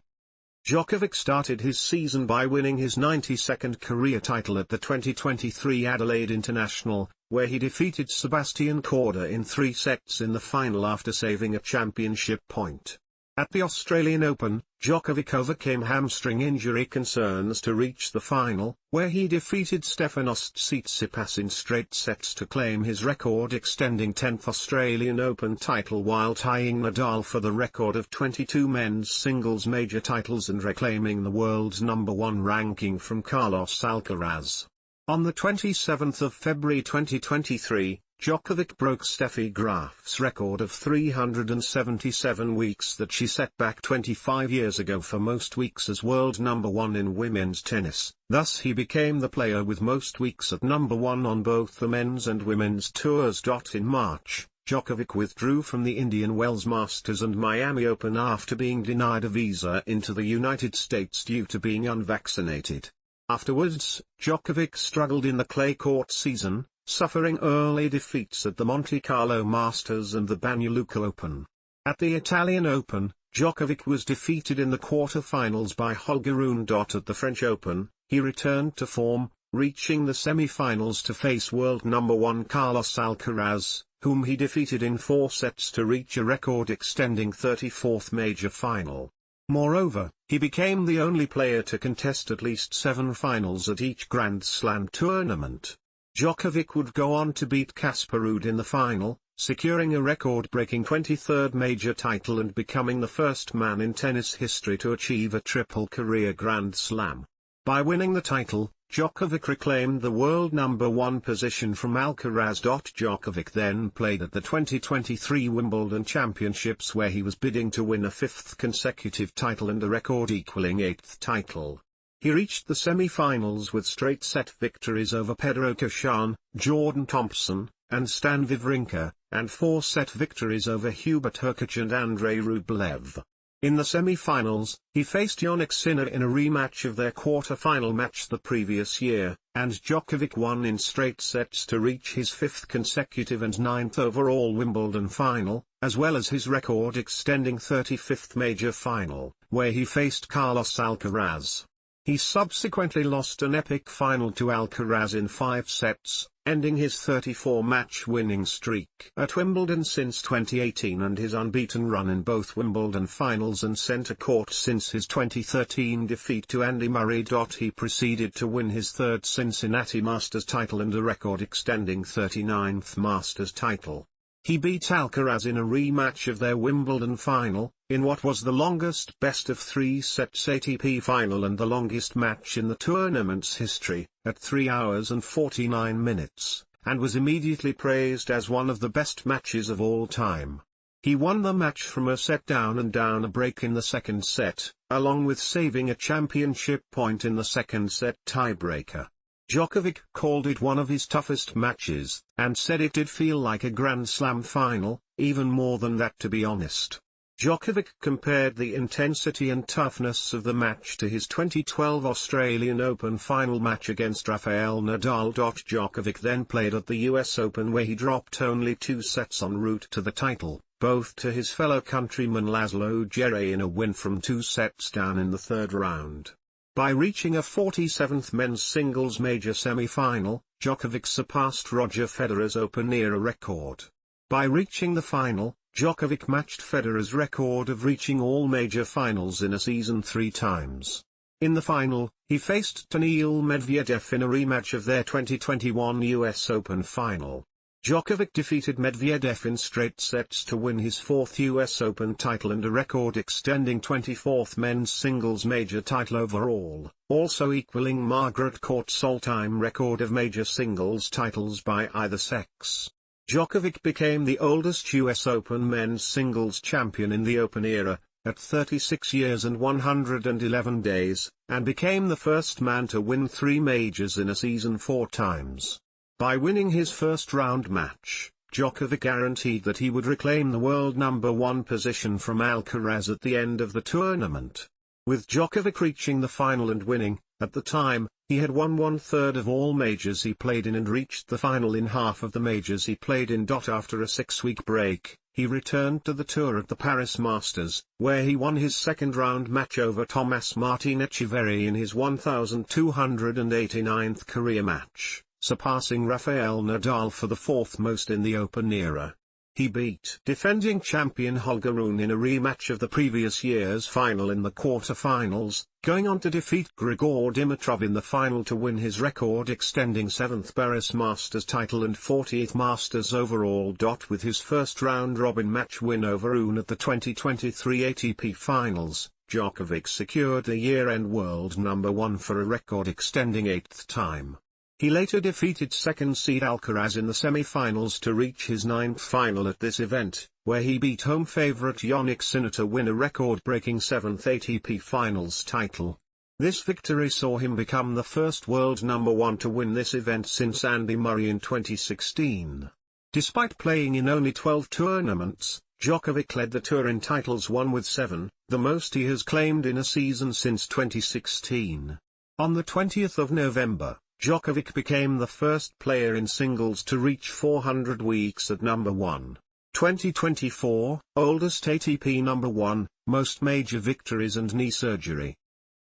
Djokovic started his season by winning his 92nd career title at the 2023 Adelaide International, where he defeated Sebastian Korda in 3 sets in the final after saving a championship point. At the Australian Open, Djokovic overcame hamstring injury concerns to reach the final, where he defeated Stefanos Tsitsipas in straight sets to claim his record-extending 10th Australian Open title while tying Nadal for the record of 22 men's singles major titles and reclaiming the world's number 1 ranking from Carlos Alcaraz. On the 27th of February 2023, Djokovic broke Steffi Graf's record of 377 weeks that she set back 25 years ago for most weeks as world number 1 in women's tennis. Thus he became the player with most weeks at number 1 on both the men's and women's tours. In March, Djokovic withdrew from the Indian Wells Masters and Miami Open after being denied a visa into the United States due to being unvaccinated. Afterwards, Djokovic struggled in the clay court season, suffering early defeats at the Monte Carlo Masters and the Banja Open. At the Italian Open, Djokovic was defeated in the quarter-finals by Holger Rune. At the French Open, he returned to form, reaching the semi-finals to face world number 1 Carlos Alcaraz, whom he defeated in 4 sets to reach a record-extending 34th major final. Moreover, he became the only player to contest at least 7 finals at each Grand Slam tournament. Djokovic would go on to beat Casper Ruud in the final, securing a record-breaking 23rd major title and becoming the first man in tennis history to achieve a triple career Grand Slam. By winning the title, Djokovic reclaimed the world number 1 position from Alcaraz. Djokovic then played at the 2023 Wimbledon Championships, where he was bidding to win a 5th consecutive title and a record-equaling 8th title. He reached the semi-finals with straight-set victories over Pedro Caixin, Jordan Thompson, and Stan Wawrinka, and 4-set victories over Hubert Hurkacz and Andrei Rublev. In the semi-finals, he faced Jannik Sinner in a rematch of their quarter-final match the previous year, and Djokovic won in straight sets to reach his 5th consecutive and 9th overall Wimbledon final, as well as his record-extending 35th major final, where he faced Carlos Alcaraz. He subsequently lost an epic final to Alcaraz in 5 sets, ending his 34-match winning streak at Wimbledon since 2018 and his unbeaten run in both Wimbledon finals and centre court since his 2013 defeat to Andy Murray. He proceeded to win his 3rd Cincinnati Masters title and a record-extending 39th Masters title. He beat Alcaraz in a rematch of their Wimbledon final, in what was the longest best-of-3 sets ATP final and the longest match in the tournament's history, at 3 hours and 49 minutes, and was immediately praised as one of the best matches of all time. He won the match from a set down and down a break in the 2nd set, along with saving a championship point in the 2nd set tiebreaker. Djokovic called it one of his toughest matches, and said it did feel like a Grand Slam final, even more than that, to be honest. Djokovic compared the intensity and toughness of the match to his 2012 Australian Open final match against Rafael Nadal. Djokovic then played at the US Open, where he dropped only 2 sets en route to the title, both to his fellow countryman Laszlo Djere in a win from 2 sets down in the 3rd round. By reaching a 47th men's singles major semi-final, Djokovic surpassed Roger Federer's Open-era record. By reaching the final, Djokovic matched Federer's record of reaching all major finals in a season 3 times. In the final, he faced Daniil Medvedev in a rematch of their 2021 US Open final. Djokovic defeated Medvedev in straight sets to win his 4th US Open title and a record-extending 24th men's singles major title overall, also equaling Margaret Court's all-time record of major singles titles by either sex. Djokovic became the oldest US Open men's singles champion in the Open era, at 36 years and 111 days, and became the first man to win 3 majors in a season 4 times. By winning his first-round match, Djokovic guaranteed that he would reclaim the world number 1 position from Alcaraz at the end of the tournament. With Djokovic reaching the final and winning, at the time, he had won 1/3 of all majors he played in and reached the final in half of the majors he played in. After a 6-week break, he returned to the tour at the Paris Masters, where he won his 2nd-round match over Thomas Martín Echeverry in his 1289th career match, surpassing Rafael Nadal for the 4th most in the Open era. He beat defending champion Holger Rune in a rematch of the previous year's final in the quarter-finals, going on to defeat Grigor Dimitrov in the final to win his record-extending 7th Paris Masters title and 40th Masters overall. With his first round-robin match win over Rune at the 2023 ATP Finals, Djokovic secured the year-end world number 1 for a record-extending 8th time. He later defeated 2nd seed Alcaraz in the semi-finals to reach his 9th final at this event, where he beat home favourite Jannik Sinner to win a record-breaking 7th ATP Finals title. This victory saw him become the first world number 1 to win this event since Andy Murray in 2016. Despite playing in only 12 tournaments, Djokovic led the tour in titles won with 7, the most he has claimed in a season since 2016. On the 20th of November, Djokovic became the first player in singles to reach 400 weeks at number 1. 2024, oldest ATP number 1, most major victories and knee surgery.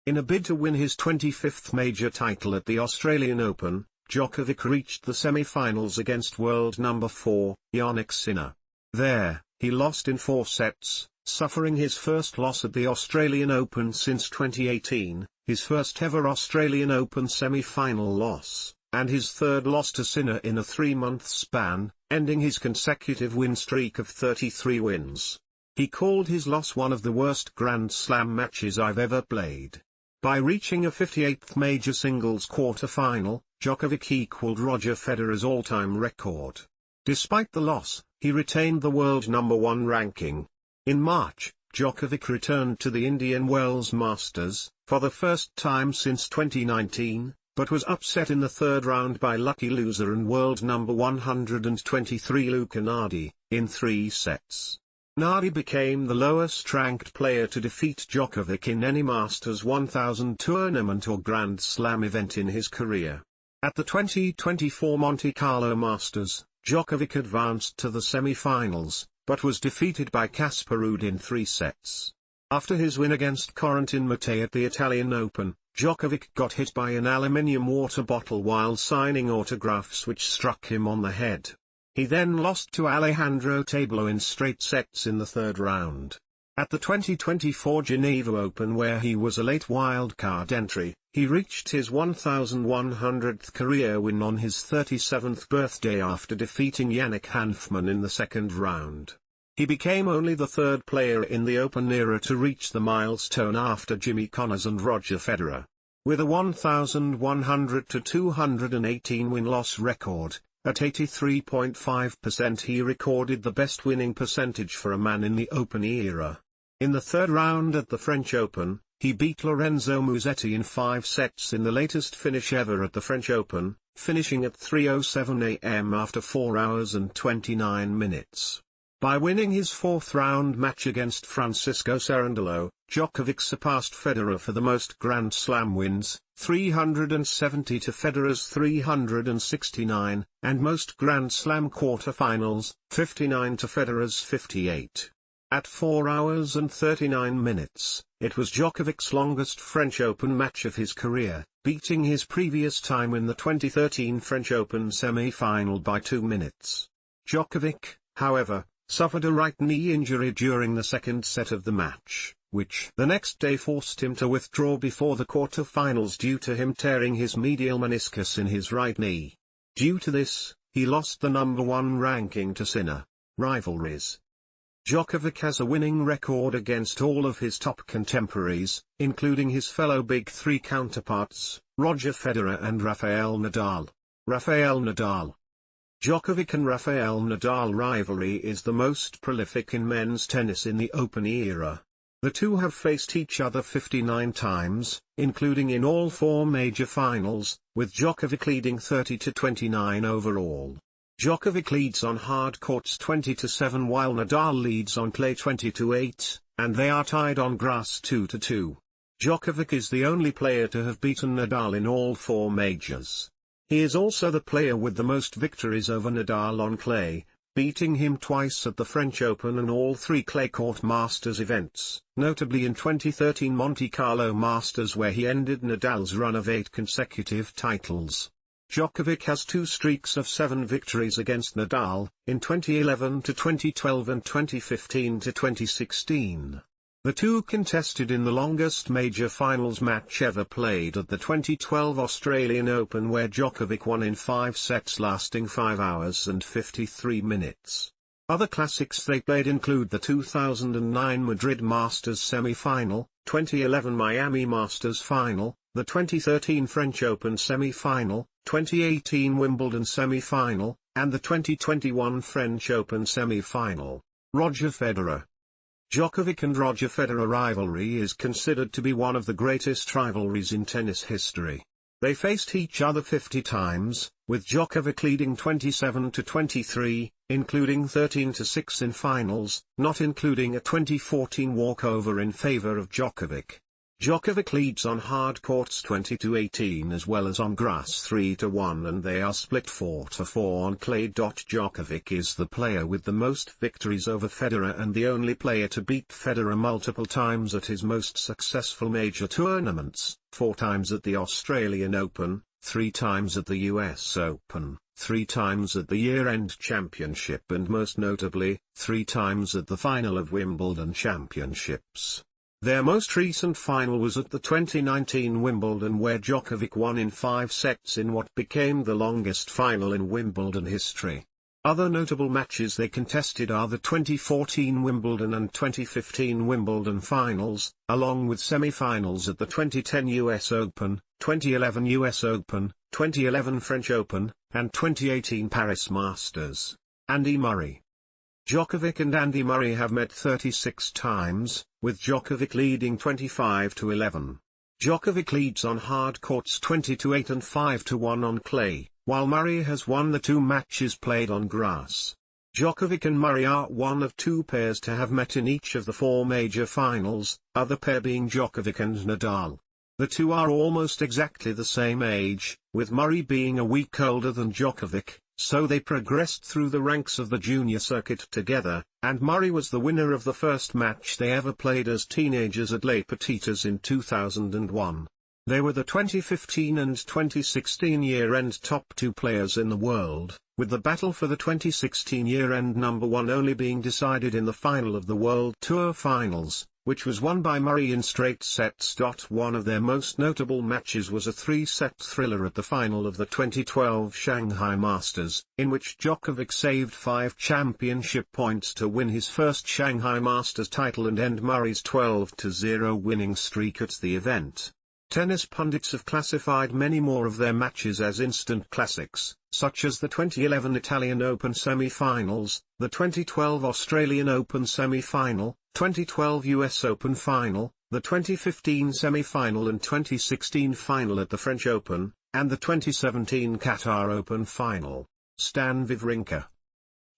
In a bid to win his 25th major title at the Australian Open, Djokovic reached the semi-finals against world number 4, Jannik Sinner. There, he lost in 4 sets, suffering his first loss at the Australian Open since 2018, his first ever Australian Open semi-final loss, and his third loss to Sinner in a 3-month span, ending his consecutive win streak of 33 wins. He called his loss one of the worst Grand Slam matches I've ever played. By reaching a 58th major singles quarter-final, Djokovic equaled Roger Federer's all-time record. Despite the loss, he retained the world number 1 ranking. In March, Djokovic returned to the Indian Wells Masters, for the first time since 2019, but was upset in the third round by lucky loser and world number 123 Luca Nardi, in 3 sets. Nardi became the lowest-ranked player to defeat Djokovic in any Masters 1000 tournament or Grand Slam event in his career. At the 2024 Monte Carlo Masters, Djokovic advanced to the semi-finals, but was defeated by Casper Ruud in 3 sets. After his win against Corentin Moutet at the Italian Open, Djokovic got hit by an aluminium water bottle while signing autographs which struck him on the head. He then lost to Alejandro Tablo in straight sets in the third round. At the 2024 Geneva Open, where he was a late wildcard entry, he reached his 1,100th career win on his 37th birthday after defeating Yannick Hanfmann in the second round. He became only the third player in the Open era to reach the milestone after Jimmy Connors and Roger Federer. With a 1,100 to 218 win-loss record, at 83.5% he recorded the best winning percentage for a man in the Open era. In the third round at the French Open, he beat Lorenzo Musetti in 5 sets in the latest finish ever at the French Open, finishing at 3:07 a.m. after 4 hours and 29 minutes. By winning his 4th round match against Francisco Cerundolo, Djokovic surpassed Federer for the most Grand Slam wins, 370 to Federer's 369, and most Grand Slam quarterfinals, 59 to Federer's 58. At 4 hours and 39 minutes, it was Djokovic's longest French Open match of his career, beating his previous time in the 2013 French Open semi-final by 2 minutes. Djokovic, however, suffered a right knee injury during the second set of the match, which the next day forced him to withdraw before the quarter-finals due to him tearing his medial meniscus in his right knee. Due to this, he lost the number 1 ranking to Sinner. Rivalries. Djokovic has a winning record against all of his top contemporaries, including his fellow Big Three counterparts, Roger Federer and Rafael Nadal. Rafael Nadal. Djokovic and Rafael Nadal rivalry is the most prolific in men's tennis in the Open era. The two have faced each other 59 times, including in all 4 major finals, with Djokovic leading 30-29 overall. Djokovic leads on hard courts 20-7 while Nadal leads on clay 20-8, and they are tied on grass 2-2. Djokovic is the only player to have beaten Nadal in all 4 majors. He is also the player with the most victories over Nadal on clay, beating him twice at the French Open and all 3 clay court Masters events, notably in 2013 Monte Carlo Masters where he ended Nadal's run of 8 consecutive titles. Djokovic has 2 streaks of 7 victories against Nadal, in 2011-2012 and 2015-2016. The two contested in the longest major finals match ever played at the 2012 Australian Open where Djokovic won in 5 sets lasting 5 hours and 53 minutes. Other classics they played include the 2009 Madrid Masters semi-final, 2011 Miami Masters final, the 2013 French Open semi-final, 2018 Wimbledon semi-final, and the 2021 French Open semi-final. Roger Federer. Djokovic and Roger Federer rivalry is considered to be one of the greatest rivalries in tennis history. They faced each other 50 times, with Djokovic leading 27-23, including 13-6 in finals, not including a 2014 walkover in favor of Djokovic. Djokovic leads on hard courts 20-18 as well as on grass 3-1, and they are split 4-4 on clay. Djokovic is the player with the most victories over Federer and the only player to beat Federer multiple times at his most successful major tournaments, 4 times at the Australian Open, 3 times at the US Open, 3 times at the year-end championship, and most notably, 3 times at the final of Wimbledon Championships. Their most recent final was at the 2019 Wimbledon, where Djokovic won in 5 sets in what became the longest final in Wimbledon history. Other notable matches they contested are the 2014 Wimbledon and 2015 Wimbledon finals, along with semi-finals at the 2010 US Open, 2011 US Open, 2011 French Open, and 2018 Paris Masters. Andy Murray. Djokovic and Andy Murray have met 36 times, with Djokovic leading 25-11. Djokovic leads on hard courts 20-8 and 5-1 on clay, while Murray has won the 2 matches played on grass. Djokovic and Murray are one of 2 pairs to have met in each of the 4 major finals, other pair being Djokovic and Nadal. The 2 are almost exactly the same age, with Murray being a week older than Djokovic, so they progressed through the ranks of the junior circuit together, and Murray was the winner of the first match they ever played as teenagers at Les Petites in 2001. They were the 2015 and 2016 year-end top 2 players in the world, with the battle for the 2016 year-end number 1 only being decided in the final of the World Tour Finals, which was won by Murray in straight sets. One of their most notable matches was a 3-set thriller at the final of the 2012 Shanghai Masters, in which Djokovic saved 5 championship points to win his first Shanghai Masters title and end Murray's 12-0 winning streak at the event. Tennis pundits have classified many more of their matches as instant classics, such as the 2011 Italian Open semi-finals, the 2012 Australian Open semi-final, 2012 US Open final, the 2015 semi-final and 2016 final at the French Open, and the 2017 Qatar Open final. Stan Wawrinka.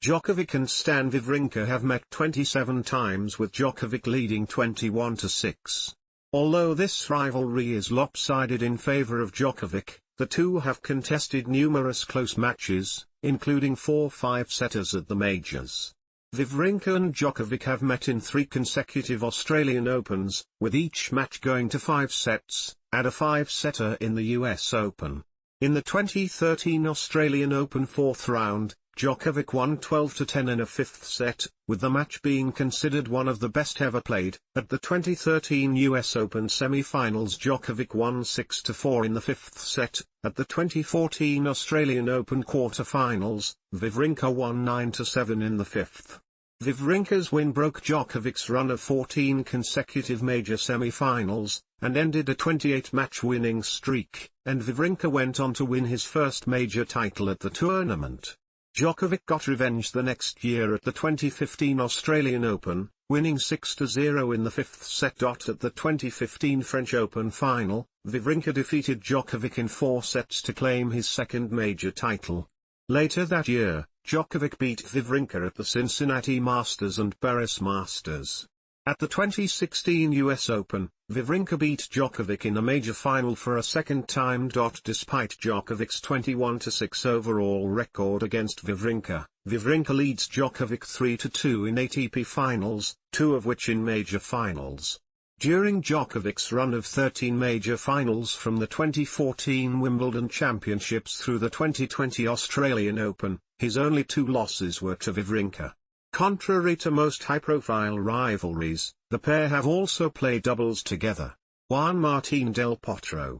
Djokovic and Stan Wawrinka have met 27 times, with Djokovic leading 21-6. Although this rivalry is lopsided in favor of Djokovic, the 2 have contested numerous close matches, including 4 5-setters at the majors. Wawrinka and Djokovic have met in 3 consecutive Australian Opens, with each match going to 5 sets, and a 5-setter in the US Open. In the 2013 Australian Open 4th round, Djokovic won 12-10 in a 5th set, with the match being considered one of the best ever played. At the 2013 US Open semi-finals, Djokovic won 6-4 in the 5th set. At the 2014 Australian Open quarter-finals, Wawrinka won 9-7 in the 5th. Wawrinka's win broke Djokovic's run of 14 consecutive major semi-finals, and ended a 28-match winning streak, and Wawrinka went on to win his first major title at the tournament. Djokovic got revenge the next year at the 2015 Australian Open, winning 6-0 in the 5th set. At the 2015 French Open final, Wawrinka defeated Djokovic in 4 sets to claim his second major title. Later that year, Djokovic beat Wawrinka at the Cincinnati Masters and Paris Masters. At the 2016 US Open, Wawrinka beat Djokovic in a major final for a second time. Despite Djokovic's 21-6 overall record against Wawrinka, Wawrinka leads Djokovic 3-2 in ATP finals, 2 of which in major finals. During Djokovic's run of 13 major finals from the 2014 Wimbledon Championships through the 2020 Australian Open, his only 2 losses were to Wawrinka. Contrary to most high-profile rivalries, the pair have also played doubles together. Juan Martín del Potro.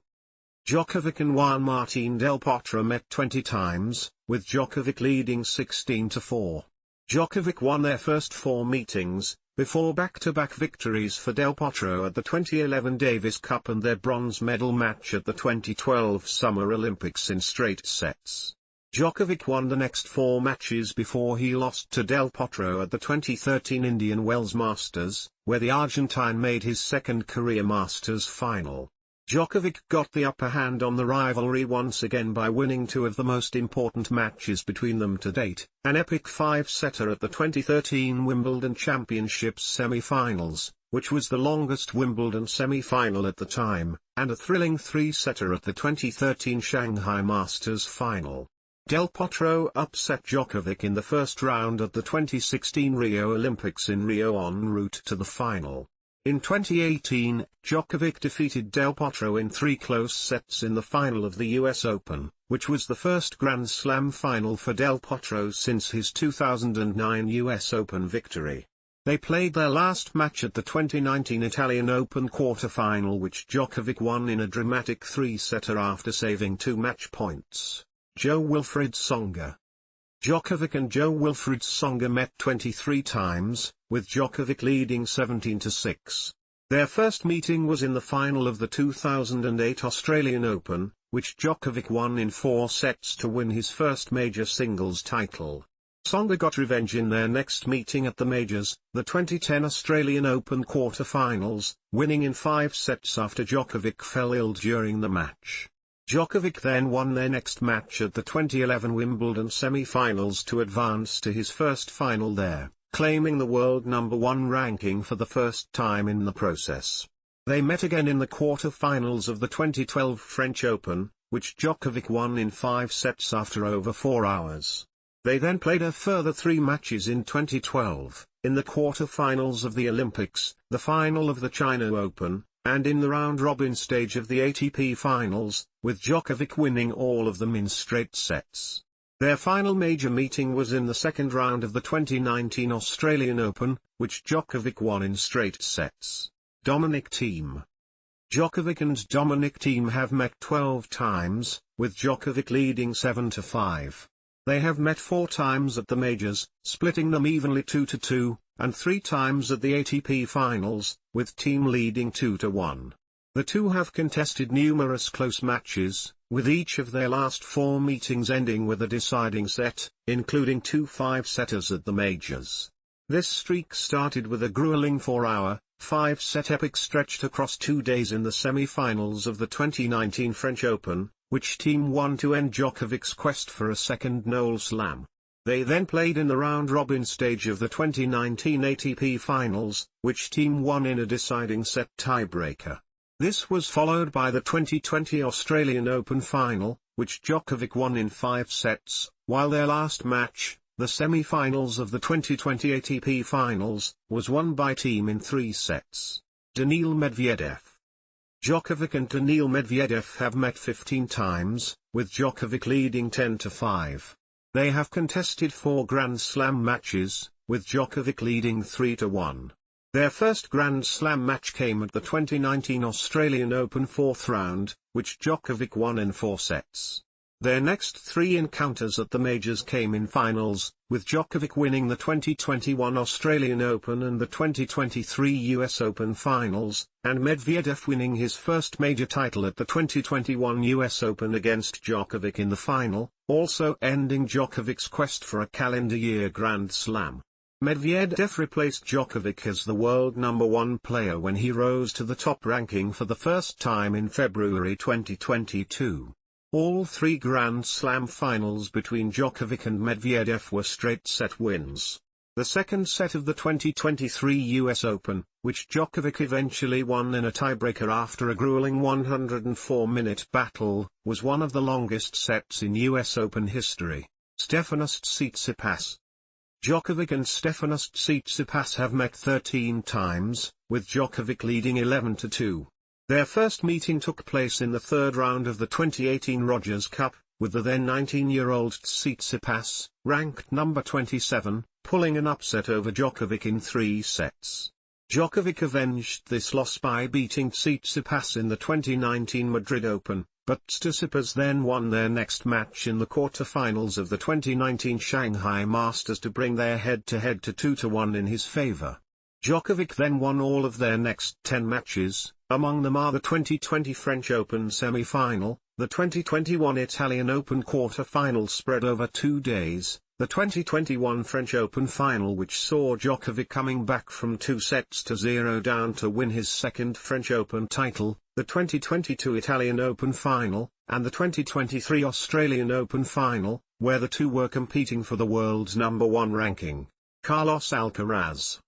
Djokovic and Juan Martín del Potro met 20 times, with Djokovic leading 16-4. Djokovic won their first 4 meetings, before back-to-back victories for del Potro at the 2011 Davis Cup and their bronze medal match at the 2012 Summer Olympics in straight sets. Djokovic won the next 4 matches before he lost to del Potro at the 2013 Indian Wells Masters, where the Argentine made his second career Masters final. Djokovic got the upper hand on the rivalry once again by winning 2 of the most important matches between them to date, an epic 5-setter at the 2013 Wimbledon Championships semi-finals, which was the longest Wimbledon semi-final at the time, and a thrilling three-setter at the 2013 Shanghai Masters final. Del Potro upset Djokovic in the first round at the 2016 Rio Olympics in Rio en route to the final. In 2018, Djokovic defeated Del Potro in 3 close sets in the final of the US Open, which was the first Grand Slam final for Del Potro since his 2009 US Open victory. They played their last match at the 2019 Italian Open quarter-final, which Djokovic won in a dramatic three-setter after saving 2 match points. Jo-Wilfried Tsonga. Djokovic and Jo-Wilfried Tsonga met 23 times, with Djokovic leading 17-6. Their first meeting was in the final of the 2008 Australian Open, which Djokovic won in 4 sets to win his first major singles title. Tsonga got revenge in their next meeting at the majors, the 2010 Australian Open quarter-finals, winning in 5 sets after Djokovic fell ill during the match. Djokovic then won their next match at the 2011 Wimbledon semi-finals to advance to his first final there, claiming the world #1 ranking for the first time in the process. They met again in the quarter-finals of the 2012 French Open, which Djokovic won in 5 sets after over 4 hours. They then played a further 3 matches in 2012, in the quarter-finals of the Olympics, the final of the China Open, and in the round-robin stage of the ATP Finals, with Djokovic winning all of them in straight sets. Their final major meeting was in the second round of the 2019 Australian Open, which Djokovic won in straight sets. Dominic Thiem. Djokovic and Dominic Thiem have met 12 times, with Djokovic leading 7-5. They have met 4 times at the majors, splitting them evenly 2-2, and 3 times at the ATP Finals, with Thiem leading 2-1. The two have contested numerous close matches, with each of their last 4 meetings ending with a deciding set, including 2 5-setters at the majors. This streak started with a grueling 4-hour, 5-set epic stretched across 2 days in the semi-finals of the 2019 French Open, which Thiem won to end Djokovic's quest for a second Noel Slam. They then played in the round-robin stage of the 2019 ATP Finals, which Thiem won in a deciding set tiebreaker. This was followed by the 2020 Australian Open final, which Djokovic won in 5 sets, while their last match, the semi-finals of the 2020 ATP Finals, was won by Thiem in 3 sets. Daniil Medvedev. Djokovic and Daniil Medvedev have met 15 times, with Djokovic leading 10-5. They have contested 4 Grand Slam matches, with Djokovic leading 3-1. Their first Grand Slam match came at the 2019 Australian Open 4th round, which Djokovic won in 4 sets. Their next 3 encounters at the majors came in finals, with Djokovic winning the 2021 Australian Open and the 2023 US Open finals, and Medvedev winning his first major title at the 2021 US Open against Djokovic in the final, also ending Djokovic's quest for a calendar year Grand Slam. Medvedev replaced Djokovic as the world #1 player when he rose to the top ranking for the first time in February 2022. All 3 Grand Slam finals between Djokovic and Medvedev were straight-set wins. The second set of the 2023 US Open, which Djokovic eventually won in a tiebreaker after a grueling 104-minute battle, was one of the longest sets in US Open history. Stefanos Tsitsipas. Djokovic and Stefanos Tsitsipas have met 13 times, with Djokovic leading 11-2. Their first meeting took place in the 3rd round of the 2018 Rogers Cup, with the then 19-year-old Tsitsipas, ranked number 27, pulling an upset over Djokovic in 3 sets. Djokovic avenged this loss by beating Tsitsipas in the 2019 Madrid Open, but Tsitsipas then won their next match in the quarter-finals of the 2019 Shanghai Masters to bring their head-to-head to 2-1 in his favor. Djokovic then won all of their next 10 matches, among them are the 2020 French Open semi-final, the 2021 Italian Open quarter-final spread over 2 days, the 2021 French Open final which saw Djokovic coming back from 2-0 down to win his second French Open title, the 2022 Italian Open final, and the 2023 Australian Open final, where the two were competing for the world's #1 ranking. Carlos Alcaraz.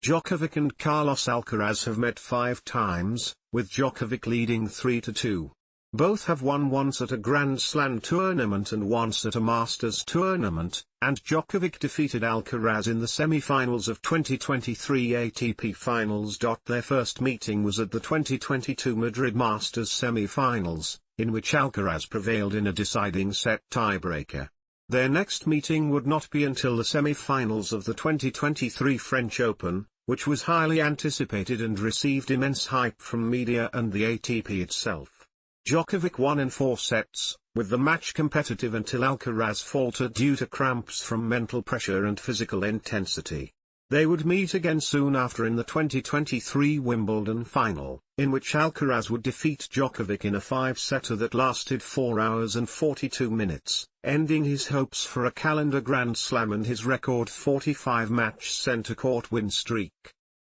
Djokovic and Carlos Alcaraz have met 5 times, with Djokovic leading 3-2. Both have won once at a Grand Slam tournament and once at a Masters tournament, and Djokovic defeated Alcaraz in the semi-finals of 2023 ATP Finals. Their first meeting was at the 2022 Madrid Masters semi-finals, in which Alcaraz prevailed in a deciding set tiebreaker. Their next meeting would not be until the semi-finals of the 2023 French Open, which was highly anticipated and received immense hype from media and the ATP itself. Djokovic won in 4 sets, with the match competitive until Alcaraz faltered due to cramps from mental pressure and physical intensity. They would meet again soon after in the 2023 Wimbledon final, in which Alcaraz would defeat Djokovic in a 5-setter that lasted 4 hours and 42 minutes, ending his hopes for a calendar Grand Slam and his record 45-match centre-court win streak.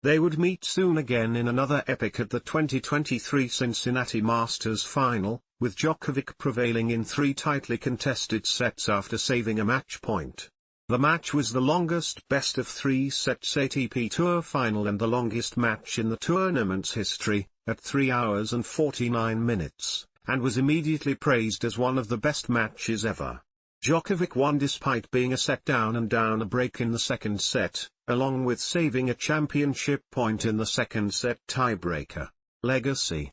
They would meet soon again in another epic at the 2023 Cincinnati Masters final, with Djokovic prevailing in 3 tightly contested sets after saving a match point. The match was the longest best-of-3 sets ATP Tour final and the longest match in the tournament's history, at 3 hours and 49 minutes, and was immediately praised as one of the best matches ever. Djokovic won despite being a set down and down a break in the second set, along with saving a championship point in the second set tiebreaker. Legacy.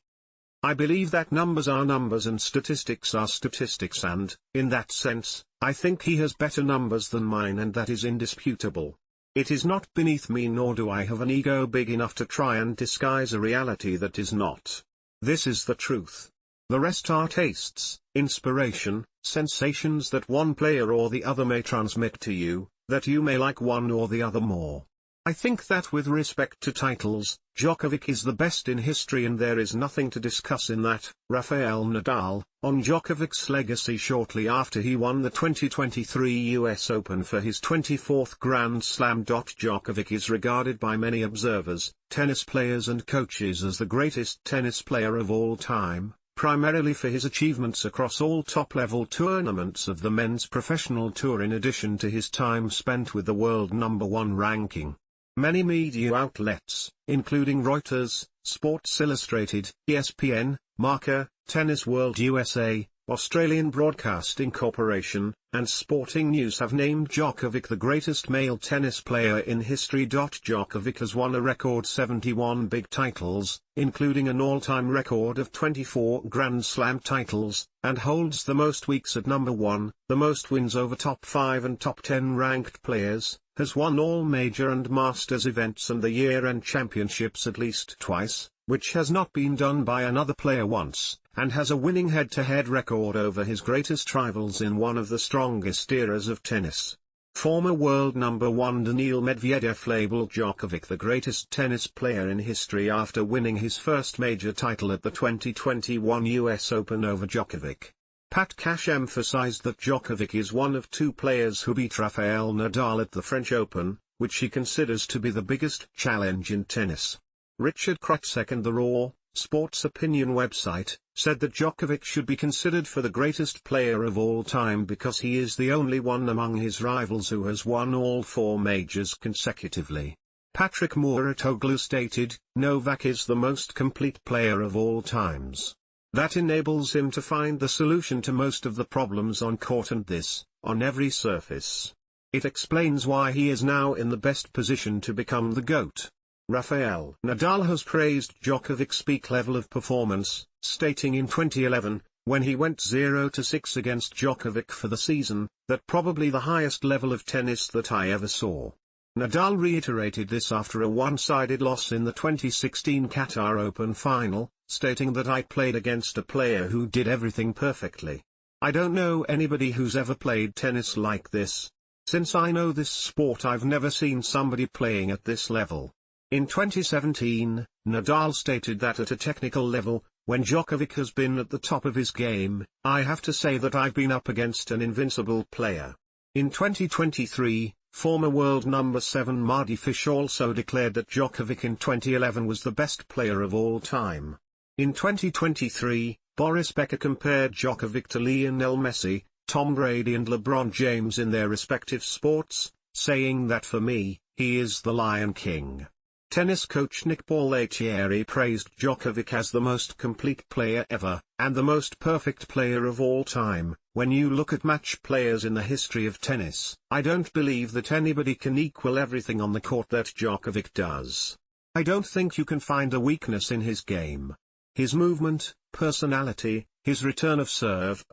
I believe that numbers are numbers and statistics are statistics, and, in that sense, I think he has better numbers than mine, and that is indisputable. It is not beneath me, nor do I have an ego big enough to try and disguise a reality that is not. This is the truth. The rest are tastes, inspiration, sensations that one player or the other may transmit to you, that you may like one or the other more. I think that with respect to titles, Djokovic is the best in history, and there is nothing to discuss in that. Rafael Nadal, on Djokovic's legacy shortly after he won the 2023 US Open for his 24th Grand Slam. Djokovic is regarded by many observers, tennis players and coaches as the greatest tennis player of all time, primarily for his achievements across all top-level tournaments of the men's professional tour in addition to his time spent with the world #1 ranking. Many media outlets, including Reuters, Sports Illustrated, ESPN, Marca, Tennis World USA, Australian Broadcasting Corporation, and Sporting News have named Djokovic the greatest male tennis player in history. Djokovic has won a record 71 big titles, including an all-time record of 24 Grand Slam titles, and holds the most weeks at #1, the most wins over top 5 and top 10 ranked players, has won all major and masters events and the year-end championships at least twice, which has not been done by another player once, and has a winning head-to-head record over his greatest rivals in one of the strongest eras of tennis. Former world #1 Daniil Medvedev labeled Djokovic the greatest tennis player in history after winning his first major title at the 2021 US Open over Djokovic. Pat Cash emphasized that Djokovic is one of 2 players who beat Rafael Nadal at the French Open, which he considers to be the biggest challenge in tennis. Richard Krutzek and the Raw, sports opinion website, said that Djokovic should be considered for the greatest player of all time because he is the only one among his rivals who has won all 4 majors consecutively. Patrick Muratoglu stated, Novak is the most complete player of all times. That enables him to find the solution to most of the problems on court and this, on every surface. It explains why he is now in the best position to become the GOAT. Rafael Nadal has praised Djokovic's peak level of performance, stating in 2011, when he went 0-6 against Djokovic for the season, that probably the highest level of tennis that I ever saw. Nadal reiterated this after a one-sided loss in the 2016 Qatar Open final, stating that I played against a player who did everything perfectly. I don't know anybody who's ever played tennis like this. Since I know this sport, I've never seen somebody playing at this level. In 2017, Nadal stated that at a technical level, when Djokovic has been at the top of his game, I have to say that I've been up against an invincible player. In 2023, former world #7 Mardy Fish also declared that Djokovic in 2011 was the best player of all time. In 2023, Boris Becker compared Djokovic to Lionel Messi, Tom Brady and LeBron James in their respective sports, saying that for me, he is the Lion King. Tennis coach Nick Bollettieri praised Djokovic as the most complete player ever, and the most perfect player of all time. When you look at match players in the history of tennis, I don't believe that anybody can equal everything on the court that Djokovic does. I don't think you can find a weakness in his game. His movement, personality, his return of serve,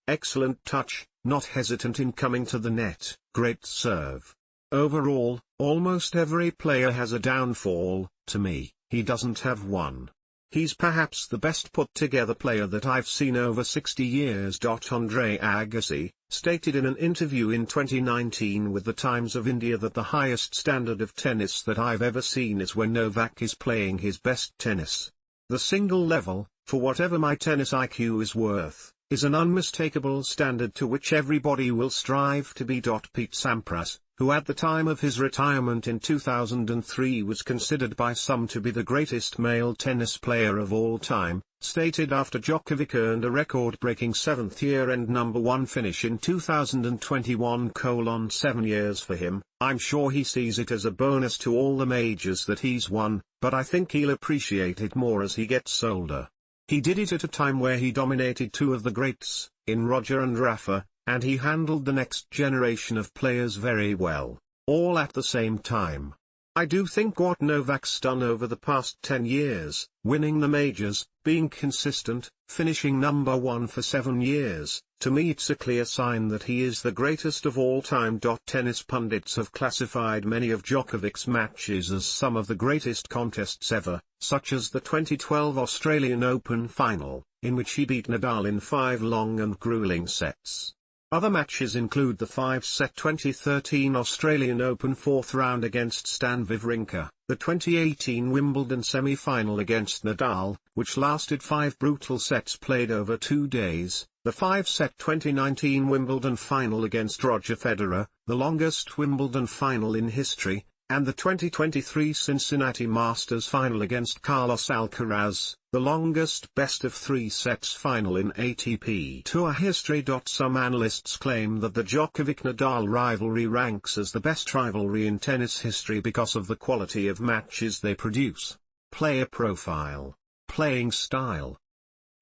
excellent touch, not hesitant in coming to the net, great serve. Overall, almost every player has a downfall. To me, he doesn't have one. He's perhaps the best put-together player that I've seen over 60 years. Andre Agassi stated in an interview in 2019 with the Times of India that the highest standard of tennis that I've ever seen is when Novak is playing his best tennis. The single level, for whatever my tennis IQ is worth, is an unmistakable standard to which everybody will strive to be. Pete Sampras, who at the time of his retirement in 2003 was considered by some to be the greatest male tennis player of all time, stated after Djokovic earned a record-breaking 7th year-end #1 finish in 2021: 7 years for him, I'm sure he sees it as a bonus to all the majors that he's won, but I think he'll appreciate it more as he gets older. He did it at a time where he dominated two of the greats, in Roger and Rafa, and he handled the next generation of players very well, all at the same time. I do think what Novak's done over the past 10 years, winning the majors, being consistent, finishing #1 for 7 years, to me it's a clear sign that he is the greatest of all time. Tennis pundits have classified many of Djokovic's matches as some of the greatest contests ever, such as the 2012 Australian Open final, in which he beat Nadal in 5 long and grueling sets. Other matches include the 5-set 2013 Australian Open 4th round against Stan Wawrinka, the 2018 Wimbledon semi-final against Nadal, which lasted 5 brutal sets played over 2 days, the 5-set 2019 Wimbledon final against Roger Federer, the longest Wimbledon final in history, and the 2023 Cincinnati Masters final against Carlos Alcaraz, the longest best-of-3 sets final in ATP Tour history. Some analysts claim that the Djokovic-Nadal rivalry ranks as the best rivalry in tennis history because of the quality of matches they produce. Player profile. Playing style.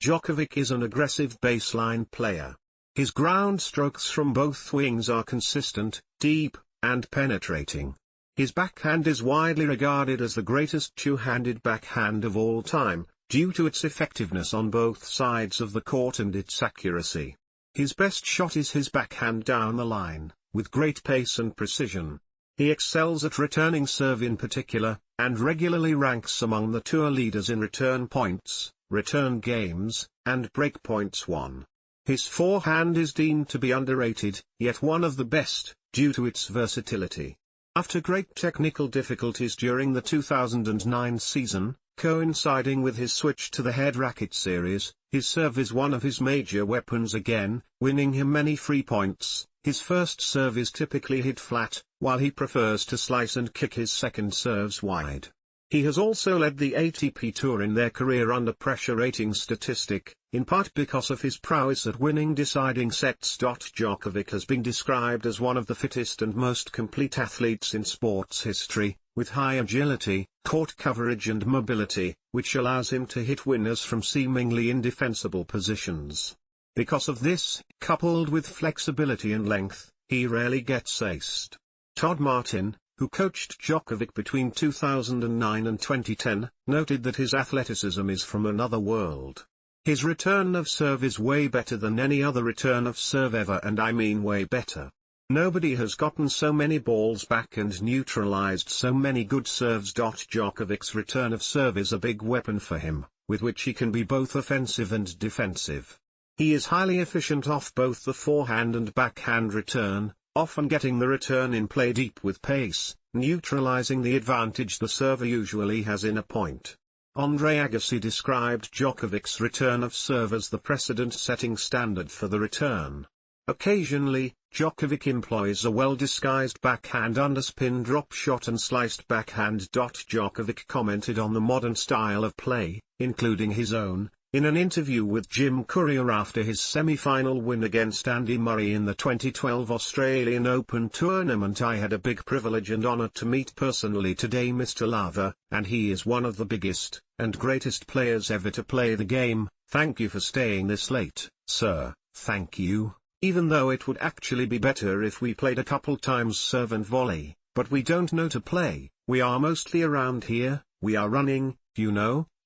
Djokovic is an aggressive baseline player. His ground strokes from both wings are consistent, deep, and penetrating. His backhand is widely regarded as the greatest two-handed backhand of all time, due to its effectiveness on both sides of the court and its accuracy. His best shot is his backhand down the line, with great pace and precision. He excels at returning serve in particular, and regularly ranks among the tour leaders in return points, return games, and break points won. His forehand is deemed to be underrated, yet one of the best, due to its versatility. After great technical difficulties during the 2009 season, coinciding with his switch to the head racket series, his serve is one of his major weapons again, winning him many free points. His first serve is typically hit flat, while he prefers to slice and kick his second serves wide. He has also led the ATP Tour in their career under pressure rating statistic, in part because of his prowess at winning deciding sets. Djokovic has been described as one of the fittest and most complete athletes in sports history, with high agility, court coverage and mobility, which allows him to hit winners from seemingly indefensible positions. Because of this, coupled with flexibility and length, he rarely gets aced. Todd Martin, who coached Djokovic between 2009 and 2010, noted that his athleticism is from another world. His return of serve is way better than any other return of serve ever, and I mean way better. Nobody has gotten so many balls back and neutralized so many good serves. Djokovic's return of serve is a big weapon for him, with which he can be both offensive and defensive. He is highly efficient off both the forehand and backhand return, often getting the return in play deep with pace, neutralizing the advantage the server usually has in a point. Andre Agassi described Djokovic's return of serve as the precedent-setting standard for the return. Occasionally, Djokovic employs a well-disguised backhand underspin drop shot and sliced backhand. Djokovic commented on the modern style of play, including his own, In an interview with Jim Courier after his semi-final win against Andy Murray in the 2012 Australian Open tournament, "I had a big privilege and honor to meet personally today Mr. Lava, and he is one of the biggest and greatest players ever to play the game. Thank you for staying this late, sir, thank you. Even though it would actually be better if we played a couple times serve and volley, but we don't know to play. We are mostly around here, we are running,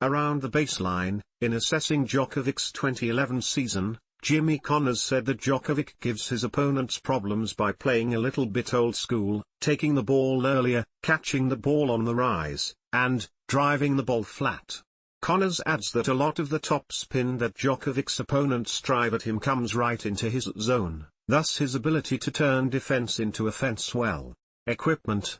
around the baseline." In assessing Djokovic's 2011 season, Jimmy Connors said that Djokovic gives his opponents problems by playing a little bit old school, taking the ball earlier, catching the ball on the rise, and driving the ball flat. Connors adds that a lot of the top spin that Djokovic's opponents drive at him comes right into his zone, thus his ability to turn defense into offense well. Equipment.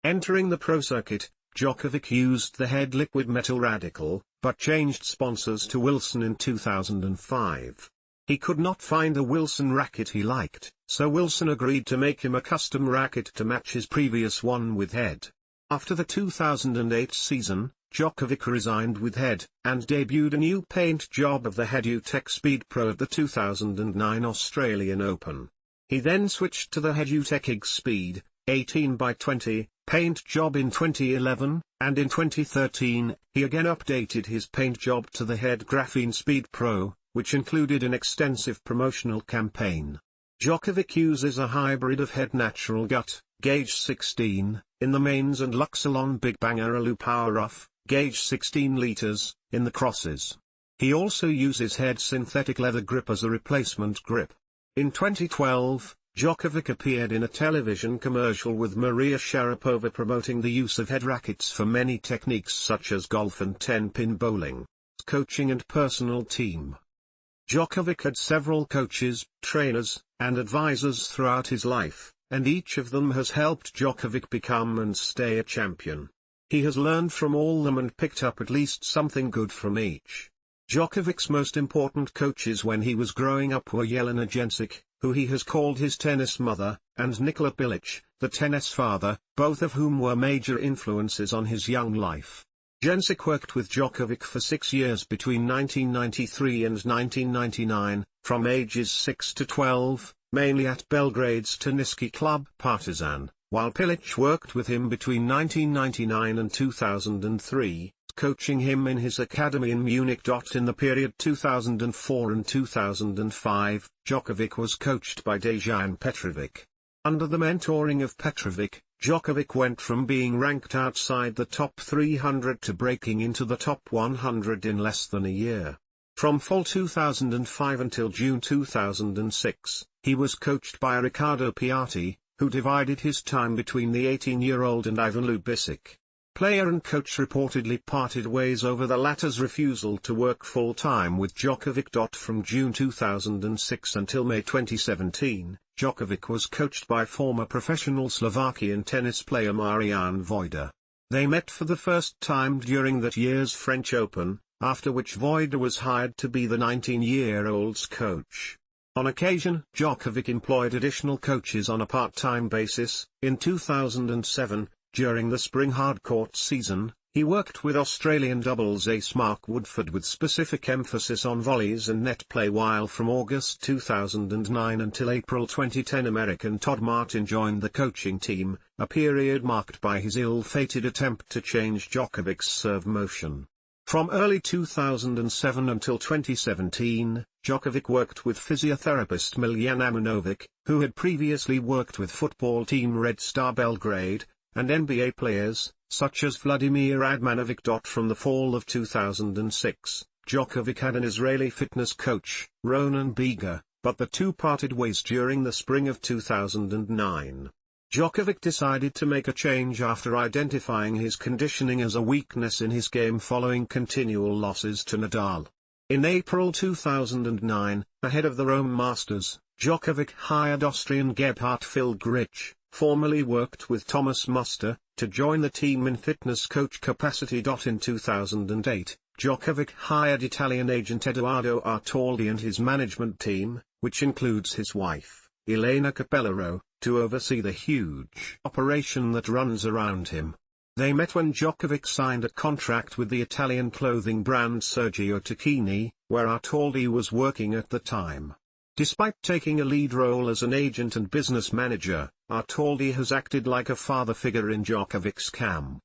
Entering the pro circuit, Djokovic used the head liquid metal Radical, but changed sponsors to Wilson in 2005. He could not find a Wilson racket he liked, so Wilson agreed to make him a custom racket to match his previous one with head. After the 2008 season, Djokovic resigned with head, and debuted a new paint job of the Hedutech Speed Pro at the 2009 Australian Open. He then switched to the Hedutech IG Speed 18x20 paint job in 2011, and in 2013, he again updated his paint job to the Head Graphene Speed Pro, which included an extensive promotional campaign. Djokovic uses a hybrid of Head Natural Gut, gauge 16, in the mains and Luxolon Big Banger Aloud Power Rough, gauge 16 liters, in the crosses. He also uses Head Synthetic Leather Grip as a replacement grip. In 2012, Djokovic appeared in a television commercial with Maria Sharapova promoting the use of head rackets for many techniques such as golf and 10-pin bowling, coaching and personal team. Djokovic had several coaches, trainers, and advisors throughout his life, and each of them has helped Djokovic become and stay a champion. He has learned from all of them and picked up at least something good from each. Djokovic's most important coaches when he was growing up were Jelena Jenčić, who he has called his tennis mother, and Nikola Bilic, the tennis father, both of whom were major influences on his young life. Jenčić worked with Djokovic for 6 years between 1993 and 1999, from ages 6 to 12, mainly at Belgrade's Teniski club Partizan, while Bilic worked with him between 1999 and 2003, coaching him in his academy in Munich. In the period 2004 and 2005, Djokovic was coached by Dejan Petrovic. Under the mentoring of Petrovic, Djokovic went from being ranked outside the top 300 to breaking into the top 100 in less than a year. From fall 2005 until June 2006, he was coached by Riccardo Piatti, who divided his time between the 18-year-old and Ivan Lubisic. Player and coach reportedly parted ways over the latter's refusal to work full-time with Djokovic. From June 2006 until May 2017, Djokovic was coached by former professional Slovakian tennis player Marian Vojta. They met for the first time during that year's French Open, after which Vojta was hired to be the 19-year-old's coach. On occasion, Djokovic employed additional coaches on a part-time basis. In 2007, during the spring hardcourt season, he worked with Australian doubles ace Mark Woodford with specific emphasis on volleys and net play, while from August 2009 until April 2010 American Todd Martin joined the coaching team, a period marked by his ill-fated attempt to change Djokovic's serve motion. From early 2007 until 2017, Djokovic worked with physiotherapist Miljan Amunovic, who had previously worked with football team Red Star Belgrade, and NBA players, such as Vladimir Admanovic. From the fall of 2006, Djokovic had an Israeli fitness coach, Ronan Biga, but the two parted ways during the spring of 2009. Djokovic decided to make a change after identifying his conditioning as a weakness in his game following continual losses to Nadal. In April 2009, ahead of the Rome Masters, Djokovic hired Austrian Gebhard Filgrich, formerly worked with Thomas Muster, to join the team in fitness coach capacity. In 2008, Djokovic hired Italian agent Edoardo Artoldi and his management team, which includes his wife, Elena Capellaro, to oversee the huge operation that runs around him. They met when Djokovic signed a contract with the Italian clothing brand Sergio Tacchini, where Artoldi was working at the time. Despite taking a lead role as an agent and business manager, Artoldi has acted like a father figure in Djokovic's camp.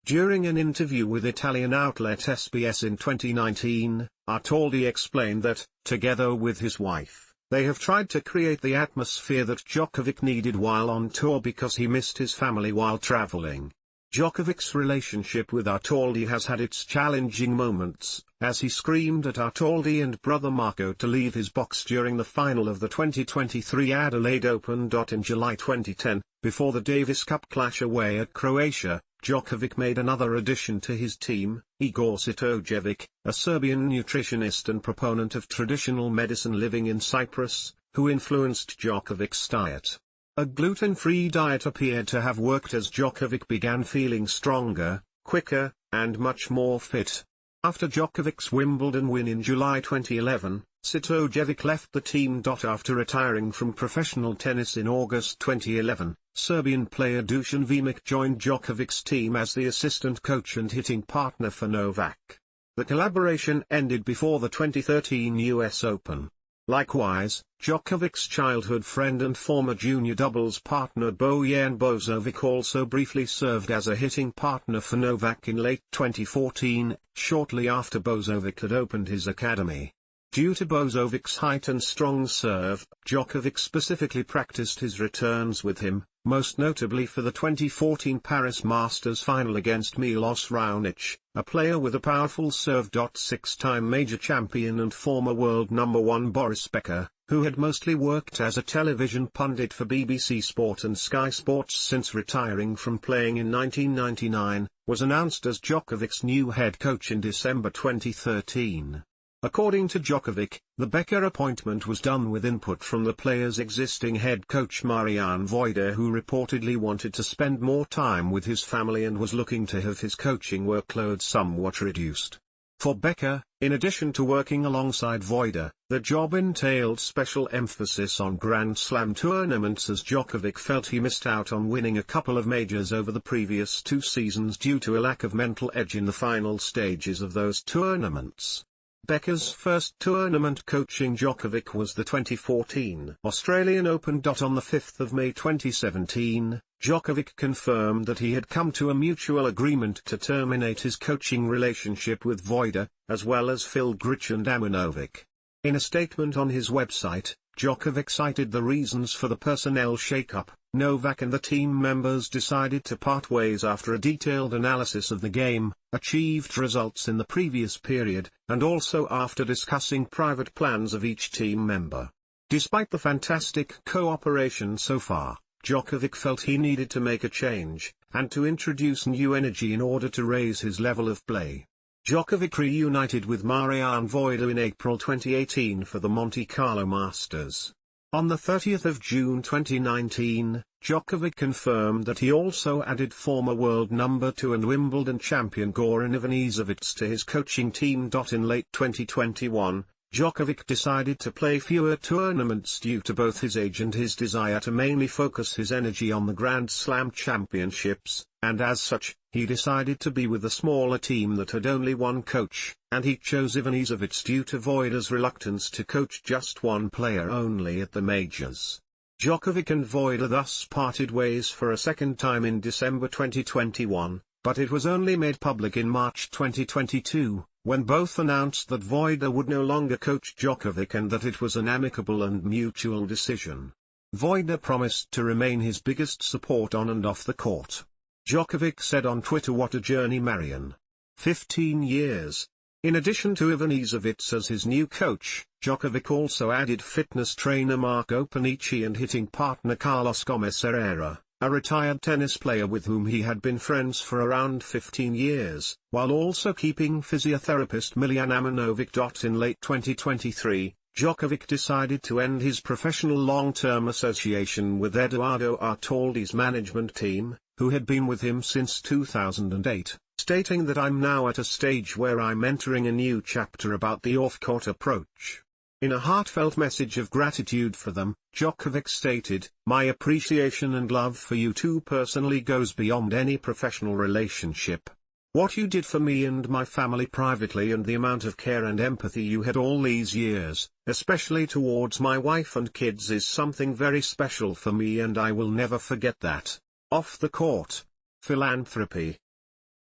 During an interview with Italian outlet SBS in 2019, Artoldi explained that, together with his wife, they have tried to create the atmosphere that Djokovic needed while on tour because he missed his family while traveling. Djokovic's relationship with Artoldi has had its challenging moments, as he screamed at Artoldi and brother Marco to leave his box during the final of the 2023 Adelaide Open. In July 2010, before the Davis Cup clash away at Croatia, Djokovic made another addition to his team, Igor Sitojevic, a Serbian nutritionist and proponent of traditional medicine living in Cyprus, who influenced Djokovic's diet. A gluten-free diet appeared to have worked as Djokovic began feeling stronger, quicker, and much more fit. After Djokovic's Wimbledon win in July 2011, Sitojevic left the team. After retiring from professional tennis in August 2011, Serbian player Dusan Vemic joined Djokovic's team as the assistant coach and hitting partner for Novak. The collaboration ended before the 2013 US Open. Likewise, Djokovic's childhood friend and former junior doubles partner Bojan Božović also briefly served as a hitting partner for Novak in late 2014, shortly after Božović had opened his academy. Due to Božovic's height and strong serve, Djokovic specifically practiced his returns with him, most notably for the 2014 Paris Masters final against Milos Raonic, a player with a powerful serve. Six-time major champion and former world number 1 Boris Becker, who had mostly worked as a television pundit for BBC Sport and Sky Sports since retiring from playing in 1999, was announced as Djokovic's new head coach in December 2013. According to Djokovic, the Becker appointment was done with input from the player's existing head coach Marian Vojta, who reportedly wanted to spend more time with his family and was looking to have his coaching workload somewhat reduced. For Becker, in addition to working alongside Vojta, the job entailed special emphasis on Grand Slam tournaments, as Djokovic felt he missed out on winning a couple of majors over the previous 2 seasons due to a lack of mental edge in the final stages of those tournaments. Becker's first tournament coaching Djokovic was the 2014 Australian Open. On the 5th of May 2017, Djokovic confirmed that he had come to a mutual agreement to terminate his coaching relationship with Vojta, as well as Phil Grich and Amanovic. In a statement on his website, Djokovic cited the reasons for the personnel shakeup. Novak and the team members decided to part ways after a detailed analysis of the game, achieved results in the previous period, and also after discussing private plans of each team member. Despite the fantastic cooperation so far, Djokovic felt he needed to make a change, and to introduce new energy in order to raise his level of play. Djokovic reunited with Marian Vojta in April 2018 for the Monte Carlo Masters. On the 30th of June 2019, Djokovic confirmed that he also added former world number 2 and Wimbledon champion Goran Ivanisevic to his coaching team. In late 2021, Djokovic decided to play fewer tournaments due to both his age and his desire to mainly focus his energy on the Grand Slam championships, and as such, he decided to be with a smaller team that had only one coach, and he chose Ivanisevic due to Vojta's reluctance to coach just one player only at the majors. Djokovic and Vojta thus parted ways for a second time in December 2021, but it was only made public in March 2022, when both announced that Vojta would no longer coach Djokovic and that it was an amicable and mutual decision. Vojta promised to remain his biggest support on and off the court. Djokovic said on Twitter, "What a journey, Marian. 15 years." In addition to Ivanisevic as his new coach, Djokovic also added fitness trainer Marco Panici and hitting partner Carlos Gomez Herrera, a retired tennis player with whom he had been friends for around 15 years, while also keeping physiotherapist Miljan Amanovic. In late 2023, Djokovic decided to end his professional long-term association with Eduardo Artoldi's management team, who had been with him since 2008, stating that "I'm now at a stage where I'm entering a new chapter about the off-court approach. In a heartfelt message of gratitude for them, Djokovic stated, "My appreciation and love for you too personally goes beyond any professional relationship. What you did for me and my family privately and the amount of care and empathy you had all these years, especially towards my wife and kids, is something very special for me and I will never forget that." Off the court. Philanthropy.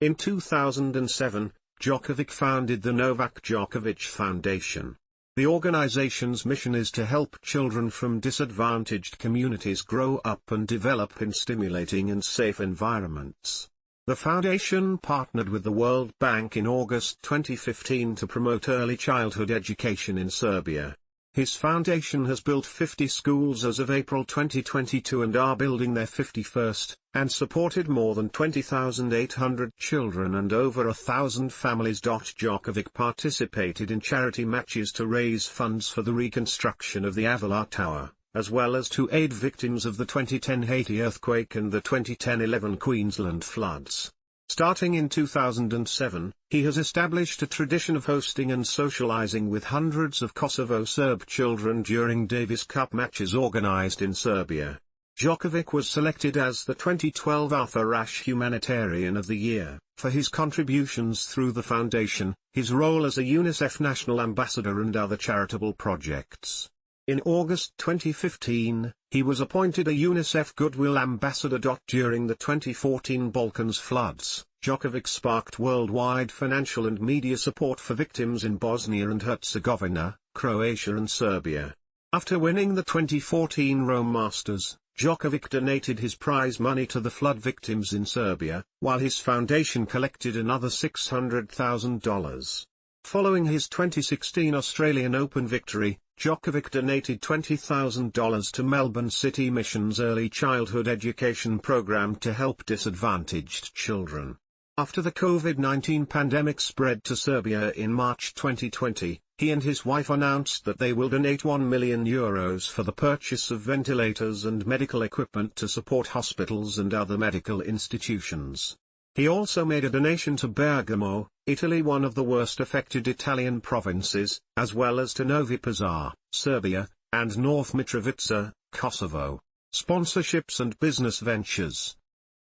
In 2007, Djokovic founded the Novak Djokovic Foundation. The organization's mission is to help children from disadvantaged communities grow up and develop in stimulating and safe environments. The foundation partnered with the World Bank in August 2015 to promote early childhood education in Serbia. His foundation has built 50 schools as of April 2022 and are building their 51st, and supported more than 20,800 children and over 1,000 families. Djokovic participated in charity matches to raise funds for the reconstruction of the Aloud Tower, as well as to aid victims of the 2010 Haiti earthquake and the 2010-11 Queensland floods. Starting in 2007, he has established a tradition of hosting and socializing with hundreds of Kosovo Serb children during Davis Cup matches organized in Serbia. Djokovic was selected as the 2012 Arthur Ashe Humanitarian of the Year, for his contributions through the foundation, his role as a UNICEF National Ambassador and other charitable projects. In August 2015, he was appointed a UNICEF Goodwill Ambassador. During the 2014 Balkans floods, Djokovic sparked worldwide financial and media support for victims in Bosnia and Herzegovina, Croatia and Serbia. After winning the 2014 Rome Masters, Djokovic donated his prize money to the flood victims in Serbia, while his foundation collected another $600,000. Following his 2016 Australian Open victory, Djokovic donated $20,000 to Melbourne City Mission's early childhood education program to help disadvantaged children. After the COVID-19 pandemic spread to Serbia in March 2020, he and his wife announced that they will donate €1 million for the purchase of ventilators and medical equipment to support hospitals and other medical institutions. He also made a donation to Bergamo, Italy, one of the worst affected Italian provinces, as well as to Novi Pazar, Serbia, and North Mitrovica, Kosovo. Sponsorships and business ventures.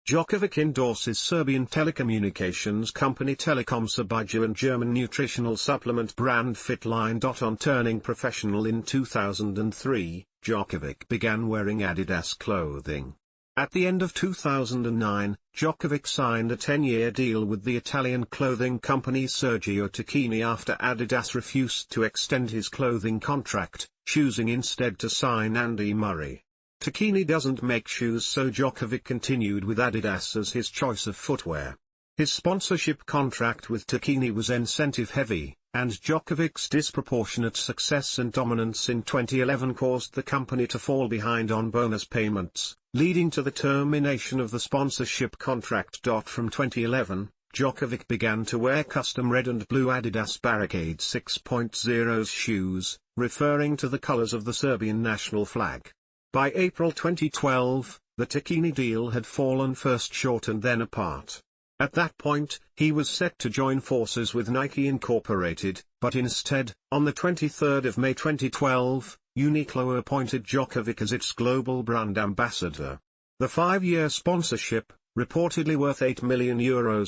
Djokovic endorses Serbian telecommunications company Telekom Srbija and German nutritional supplement brand Fitline. On turning professional in 2003, Djokovic began wearing Adidas clothing. At the end of 2009, Djokovic signed a 10-year deal with the Italian clothing company Sergio Tacchini after Adidas refused to extend his clothing contract, choosing instead to sign Andy Murray. Tacchini doesn't make shoes, so Djokovic continued with Adidas as his choice of footwear. His sponsorship contract with Tacchini was incentive-heavy, and Djokovic's disproportionate success and dominance in 2011 caused the company to fall behind on bonus payments, leading to the termination of the sponsorship contract. From 2011, Djokovic began to wear custom red and blue Adidas Barricade 6.0 shoes, referring to the colors of the Serbian national flag. By April 2012, the Tacchini deal had fallen first short and then apart. At that point, he was set to join forces with Nike Incorporated, but instead, on the 23rd of May 2012, Uniqlo appointed Djokovic as its global brand ambassador. The 5-year sponsorship, reportedly worth €8 million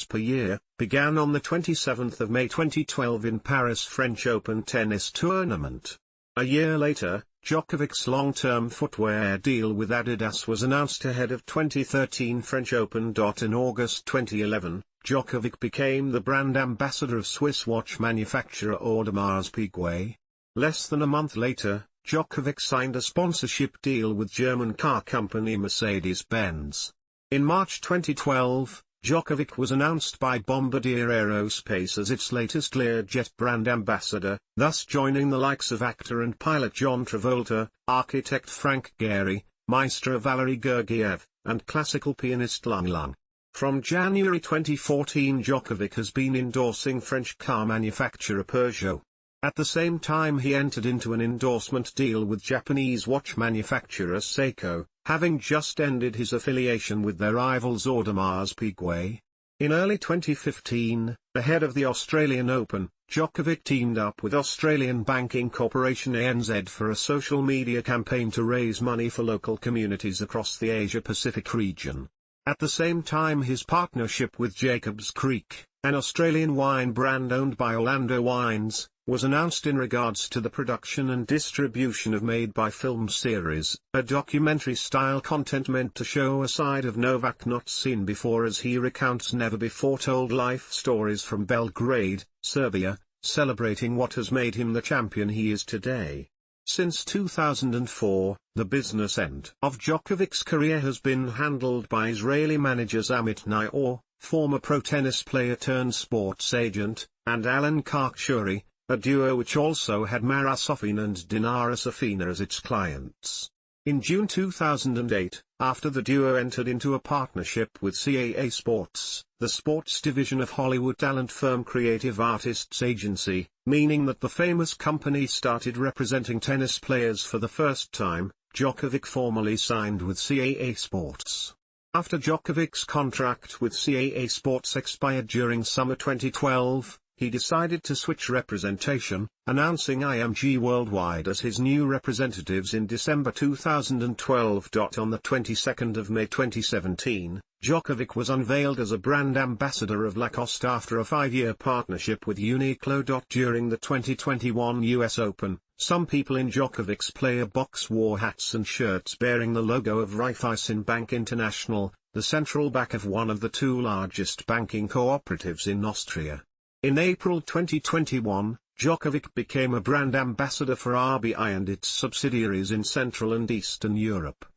per year, began on the 27th of May 2012 in Paris French Open tennis tournament. A year later, Djokovic's long-term footwear deal with Adidas was announced ahead of 2013 French Open. In August 2011, Djokovic became the brand ambassador of Swiss watch manufacturer Audemars Piguet. Less than a month later, Djokovic signed a sponsorship deal with German car company Mercedes-Benz. In March 2012, Djokovic was announced by Bombardier Aerospace as its latest Learjet brand ambassador, thus joining the likes of actor and pilot John Travolta, architect Frank Gehry, maestro Valery Gergiev, and classical pianist Lang Lang. From January 2014, Djokovic has been endorsing French car manufacturer Peugeot. At the same time, he entered into an endorsement deal with Japanese watch manufacturer Seiko, having just ended his affiliation with their rivals Audemars Piguet. In early 2015, Ahead of the Australian Open, Djokovic teamed up with Australian banking corporation ANZ for a social media campaign to raise money for local communities across the Asia-Pacific region. At the same time, his partnership with Jacobs Creek, an Australian wine brand owned by Orlando Wines, was announced in regards to the production and distribution of Made by Film series, a documentary-style content meant to show a side of Novak not seen before as he recounts never-before-told life stories from Belgrade, Serbia, celebrating what has made him the champion he is today. Since 2004, the business end of Djokovic's career has been handled by Israeli managers Amit Naor, former pro tennis player turned sports agent, and Alan Karkshuri, a duo which also had Mara Sofin and Dinara Safina as its clients. In June 2008, after the duo entered into a partnership with CAA Sports, the sports division of Hollywood talent firm Creative Artists Agency, meaning that the famous company started representing tennis players for the first time, Djokovic formally signed with CAA Sports. After Djokovic's contract with CAA Sports expired during summer 2012, he decided to switch representation, announcing IMG Worldwide as his new representatives in December 2012. On the 22nd of May 2017, Djokovic was unveiled as a brand ambassador of Lacoste after a 5-year partnership with Uniqlo. During the 2021 US Open, some people in Djokovic's player box wore hats and shirts bearing the logo of Raiffeisenbank International, the central bank of one of the two largest banking cooperatives in Austria. In April 2021, Djokovic became a brand ambassador for RBI and its subsidiaries in Central and Eastern Europe.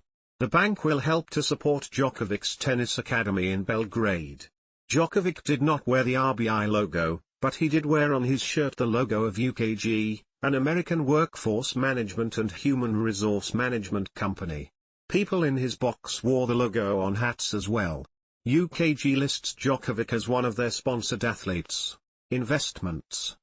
The bank will help to support Djokovic's tennis academy in Belgrade. Djokovic did not wear the RBI logo, but he did wear on his shirt the logo of UKG, an American workforce management and human resource management company. People in his box wore the logo on hats as well. UKG lists Djokovic as one of their sponsored athletes. Investments.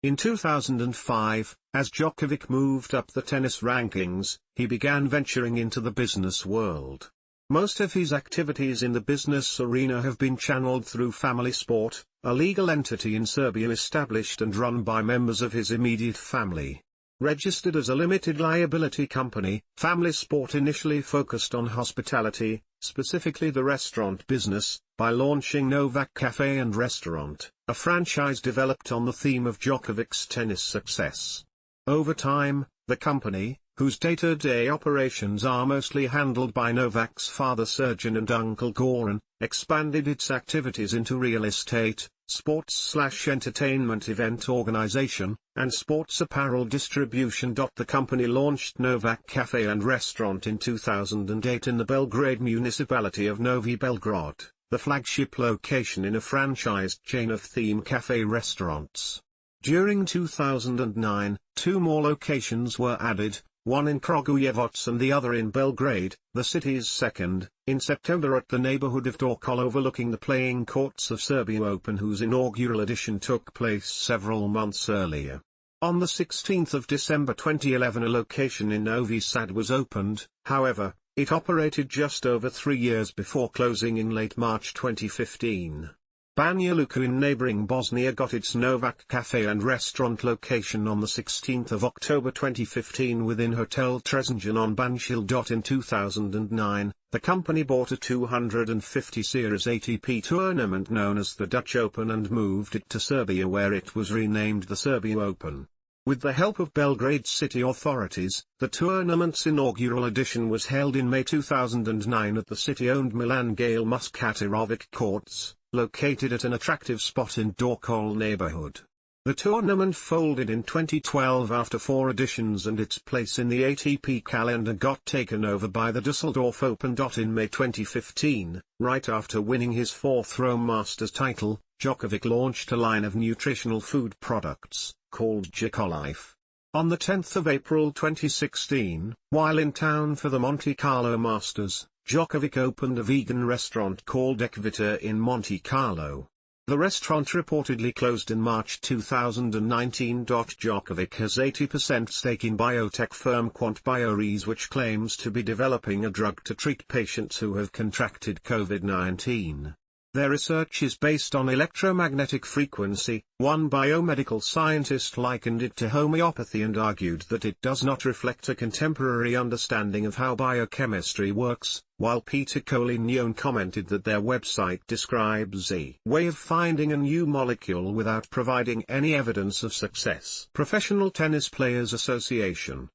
In 2005, as Djokovic moved up the tennis rankings, he began venturing into the business world. Most of his activities in the business arena have been channeled through Family Sport, a legal entity in Serbia established and run by members of his immediate family. Registered as a limited liability company, Family Sport initially focused on hospitality, specifically the restaurant business, by launching Novak Cafe and Restaurant, a franchise developed on the theme of Djokovic's tennis success. Over time, the company, whose day-to-day operations are mostly handled by Novak's father Sergen and uncle Goran, expanded its activities into real estate, sports/entertainment event organization, and sports apparel distribution. The company launched Novak Cafe and Restaurant in 2008 in the Belgrade municipality of Novi Belgrade, the flagship location in a franchised chain of theme cafe restaurants. During 2009, 2 more locations were added, one in Kragujevac and the other in Belgrade, the city's second, in September at the neighborhood of Torkol overlooking the playing courts of Serbia Open, whose inaugural edition took place several months earlier. On the 16th of December 2011 a location in Novi Sad was opened, however, it operated just over 3 years before closing in late March 2015. Banja Luka in neighboring Bosnia got its Novak Cafe and Restaurant location on the 16th of October 2015 within Hotel Tresenjan on Banjil. In 2009, the company bought a 250 series ATP tournament known as the Dutch Open and moved it to Serbia, where it was renamed the Serbia Open. With the help of Belgrade city authorities, the tournament's inaugural edition was held in May 2009 at the city-owned Milan Gale Muskatirovic Courts, located at an attractive spot in Dorkol neighborhood. The tournament folded in 2012 after 4 editions, and its place in the ATP calendar got taken over by the Düsseldorf Open. In May 2015, right after winning his 4th Rome Masters title, Djokovic launched a line of nutritional food products, called Djokolife. On the 10th of April 2016, while in town for the Monte Carlo Masters, Djokovic opened a vegan restaurant called Ekvita in Monte Carlo. The restaurant reportedly closed in March 2019. Djokovic has 80% stake in biotech firm Quant Biores, which claims to be developing a drug to treat patients who have contracted COVID-19. Their research is based on electromagnetic frequency. One biomedical scientist likened it to homeopathy and argued that it does not reflect a contemporary understanding of how biochemistry works, while Peter Collignon commented that their website describes a way of finding a new molecule without providing any evidence of success. Professional Tennis Players Association.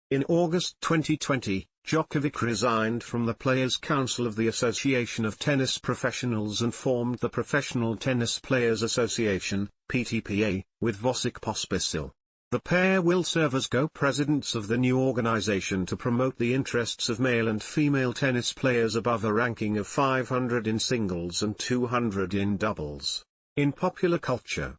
In August 2020, Djokovic resigned from the Players' Council of the Association of Tennis Professionals and formed the Professional Tennis Players Association, PTPA, with Vasek Pospisil. The pair will serve as co-presidents of the new organization to promote the interests of male and female tennis players above a ranking of 500 in singles and 200 in doubles. In popular culture.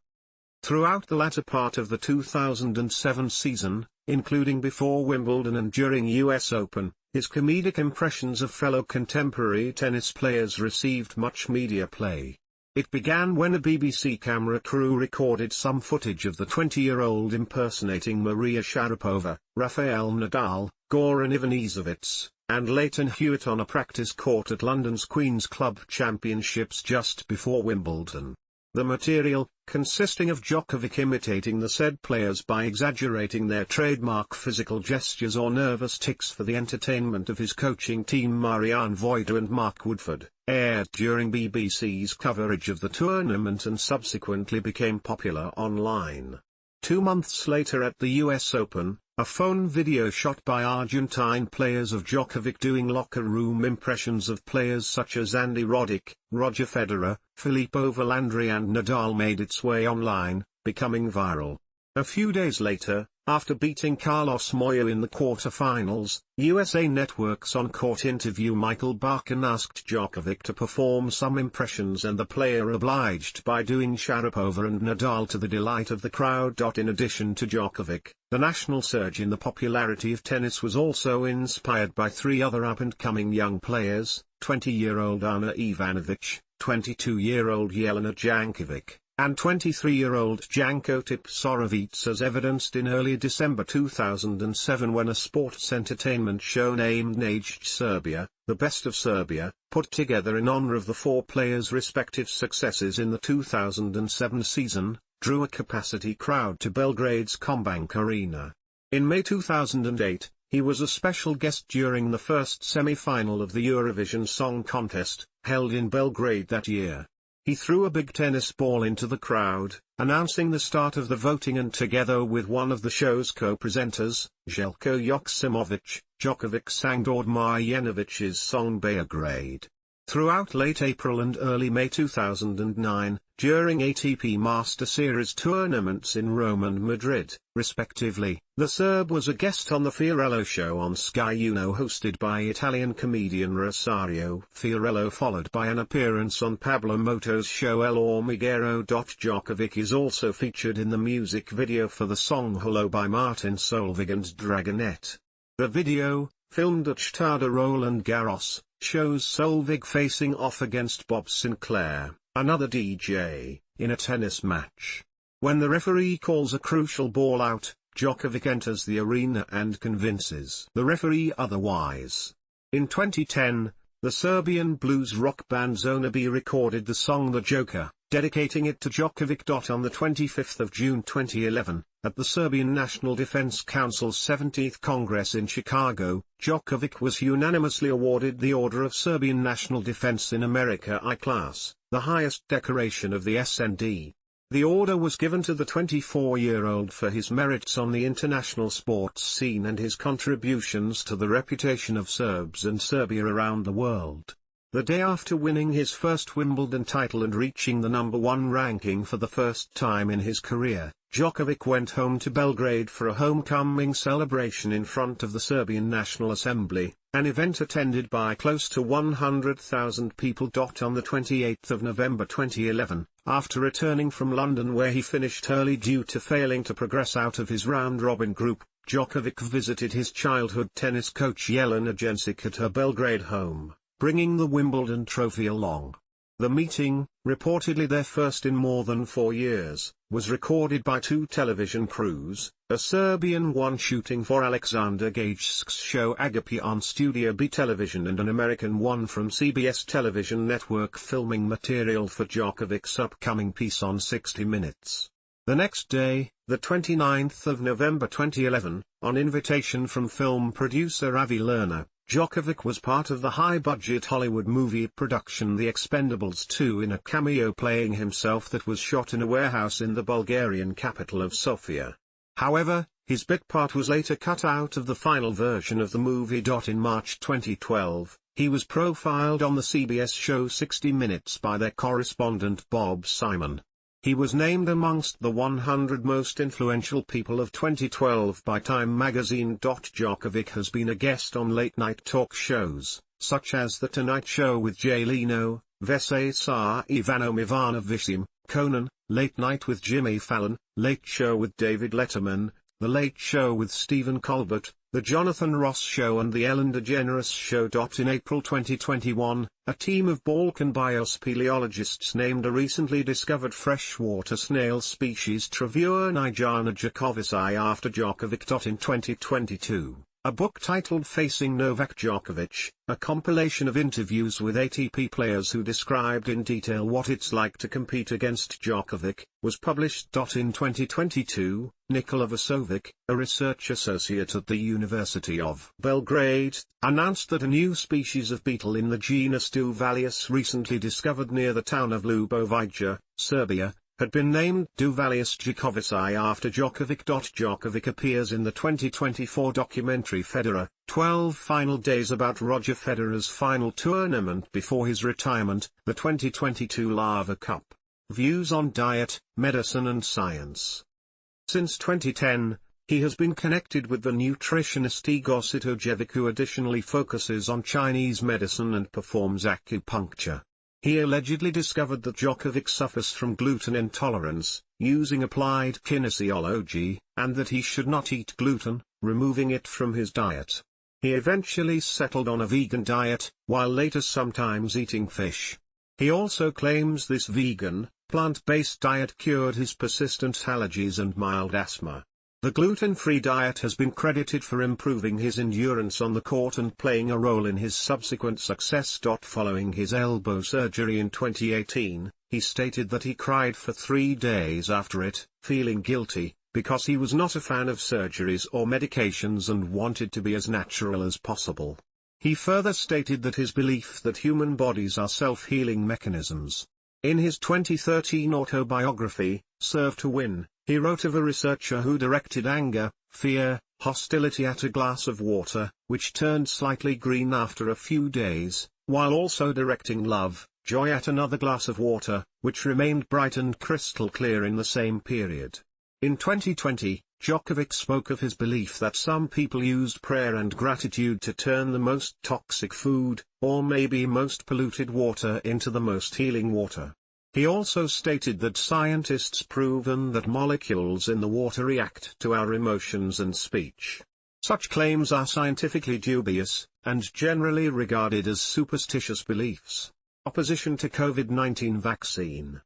Throughout the latter part of the 2007 season, including before Wimbledon and during US Open, his comedic impressions of fellow contemporary tennis players received much media play. It began when a BBC camera crew recorded some footage of the 20-year-old impersonating Maria Sharapova, Rafael Nadal, Goran Ivanisevic, and Leighton Hewitt on a practice court at London's Queen's Club Championships just before Wimbledon. The material, consisting of Djokovic imitating the said players by exaggerating their trademark physical gestures or nervous tics for the entertainment of his coaching team Marianne Voida and Mark Woodford, aired during BBC's coverage of the tournament and subsequently became popular online. 2 months later at the US Open, a phone video shot by Argentine players of Djokovic doing locker room impressions of players such as Andy Roddick, Roger Federer, Filippo Volandri and Nadal made its way online, becoming viral. A few days later, after beating Carlos Moya in the quarter-finals, USA Network's on-court interview Michael Barkan asked Djokovic to perform some impressions and the player obliged by doing Sharapova and Nadal to the delight of the crowd. In addition to Djokovic, the national surge in the popularity of tennis was also inspired by 3 other up-and-coming young players, 20-year-old Ana Ivanovic, 22-year-old Jelena Jankovic, and 23-year-old Janko Tipsarevic, as evidenced in early December 2007 when a sports entertainment show named Aged Serbia, The Best of Serbia, put together in honor of the 4 players' respective successes in the 2007 season, drew a capacity crowd to Belgrade's Combank Arena. In May 2008, he was a special guest during the first semi-final of the Eurovision Song Contest, held in Belgrade that year. He threw a big tennis ball into the crowd, announcing the start of the voting, and together with one of the show's co-presenters, Željko Joksimovic, Djokovic sang Đorđe Marjanovic's song Beograd. Throughout late April and early May 2009, during ATP Master Series tournaments in Rome and Madrid, respectively, the Serb was a guest on the Fiorello show on Sky Uno hosted by Italian comedian Rosario Fiorello, followed by an appearance on Pablo Moto's show El Hormiguero. Djokovic is also featured in the music video for the song Hello by Martin Solveig and Dragonette. The video, filmed at Stade Roland Garros, shows Solveig facing off against Bob Sinclair, another DJ, in a tennis match. When the referee calls a crucial ball out, Djokovic enters the arena and convinces the referee otherwise. In 2010, the Serbian blues rock band Zona B recorded the song The Joker, dedicating it to Djokovic. On the 25th of June 2011, at the Serbian National Defense Council's 17th Congress in Chicago, Djokovic was unanimously awarded the Order of Serbian National Defense in America I class, the highest decoration of the SND. The order was given to the 24-year-old for his merits on the international sports scene and his contributions to the reputation of Serbs and Serbia around the world. The day after winning his first Wimbledon title and reaching the #1 ranking for the first time in his career, Djokovic went home to Belgrade for a homecoming celebration in front of the Serbian National Assembly, an event attended by close to 100,000 people. On the 28th of November 2011, after returning from London where he finished early due to failing to progress out of his round-robin group, Djokovic visited his childhood tennis coach Jelena Jankovic at her Belgrade home, bringing the Wimbledon trophy along. The meeting, reportedly their first in more than 4 years, was recorded by 2 television crews, a Serbian one shooting for Alexander Gajsk's show Agapi on Studio B television and an American one from CBS television network filming material for Djokovic's upcoming piece on 60 Minutes. The next day, the 29th of November 2011, on invitation from film producer Avi Lerner, Djokovic was part of the high-budget Hollywood movie production The Expendables 2 in a cameo playing himself that was shot in a warehouse in the Bulgarian capital of Sofia. However, his bit part was later cut out of the final version of the movie. In March 2012, he was profiled on the CBS show 60 Minutes by their correspondent Bob Simon. He was named amongst the 100 most influential people of 2012 by Time magazine. Djokovic has been a guest on late-night talk shows, such as The Tonight Show with Jay Leno, Vese sa Ivanom Ivanovichim, Conan, Late Night with Jimmy Fallon, Late Show with David Letterman, The Late Show with Stephen Colbert, The Jonathan Ross Show and The Ellen DeGeneres Show. In April 2021, a team of Balkan biospeleologists named a recently discovered freshwater snail species Travuornigana djokovici after Djokovic. In 2022, a book titled Facing Novak Djokovic, a compilation of interviews with ATP players who described in detail what it's like to compete against Djokovic, was published. In 2022, Nikola Vasovic, a research associate at the University of Belgrade, announced that a new species of beetle in the genus Duvalius recently discovered near the town of Ljubovija, Serbia, had been named Duvalius djokovici after Djokovic. Djokovic appears in the 2024 documentary Federer, 12 Final Days about Roger Federer's final tournament before his retirement, the 2022 Lava Cup. Views on diet, medicine and science. Since 2010, he has been connected with the nutritionist Igor Sitojevic, who additionally focuses on Chinese medicine and performs acupuncture. He allegedly discovered that Djokovic suffers from gluten intolerance, using applied kinesiology, and that he should not eat gluten, removing it from his diet. He eventually settled on a vegan diet, while later sometimes eating fish. He also claims this vegan, plant-based diet cured his persistent allergies and mild asthma. The gluten-free diet has been credited for improving his endurance on the court and playing a role in his subsequent success. Following his elbow surgery in 2018, he stated that he cried for 3 days after it, feeling guilty, because he was not a fan of surgeries or medications and wanted to be as natural as possible. He further stated that his belief that human bodies are self-healing mechanisms. In his 2013 autobiography, Serve to Win, he wrote of a researcher who directed anger, fear, hostility at a glass of water, which turned slightly green after a few days, while also directing love, joy at another glass of water, which remained bright and crystal clear in the same period. In 2020, Djokovic spoke of his belief that some people used prayer and gratitude to turn the most toxic food, or maybe most polluted water into the most healing water. He also stated that scientists proven that molecules in the water react to our emotions and speech. Such claims are scientifically dubious, and generally regarded as superstitious beliefs. Opposition to COVID-19 vaccine.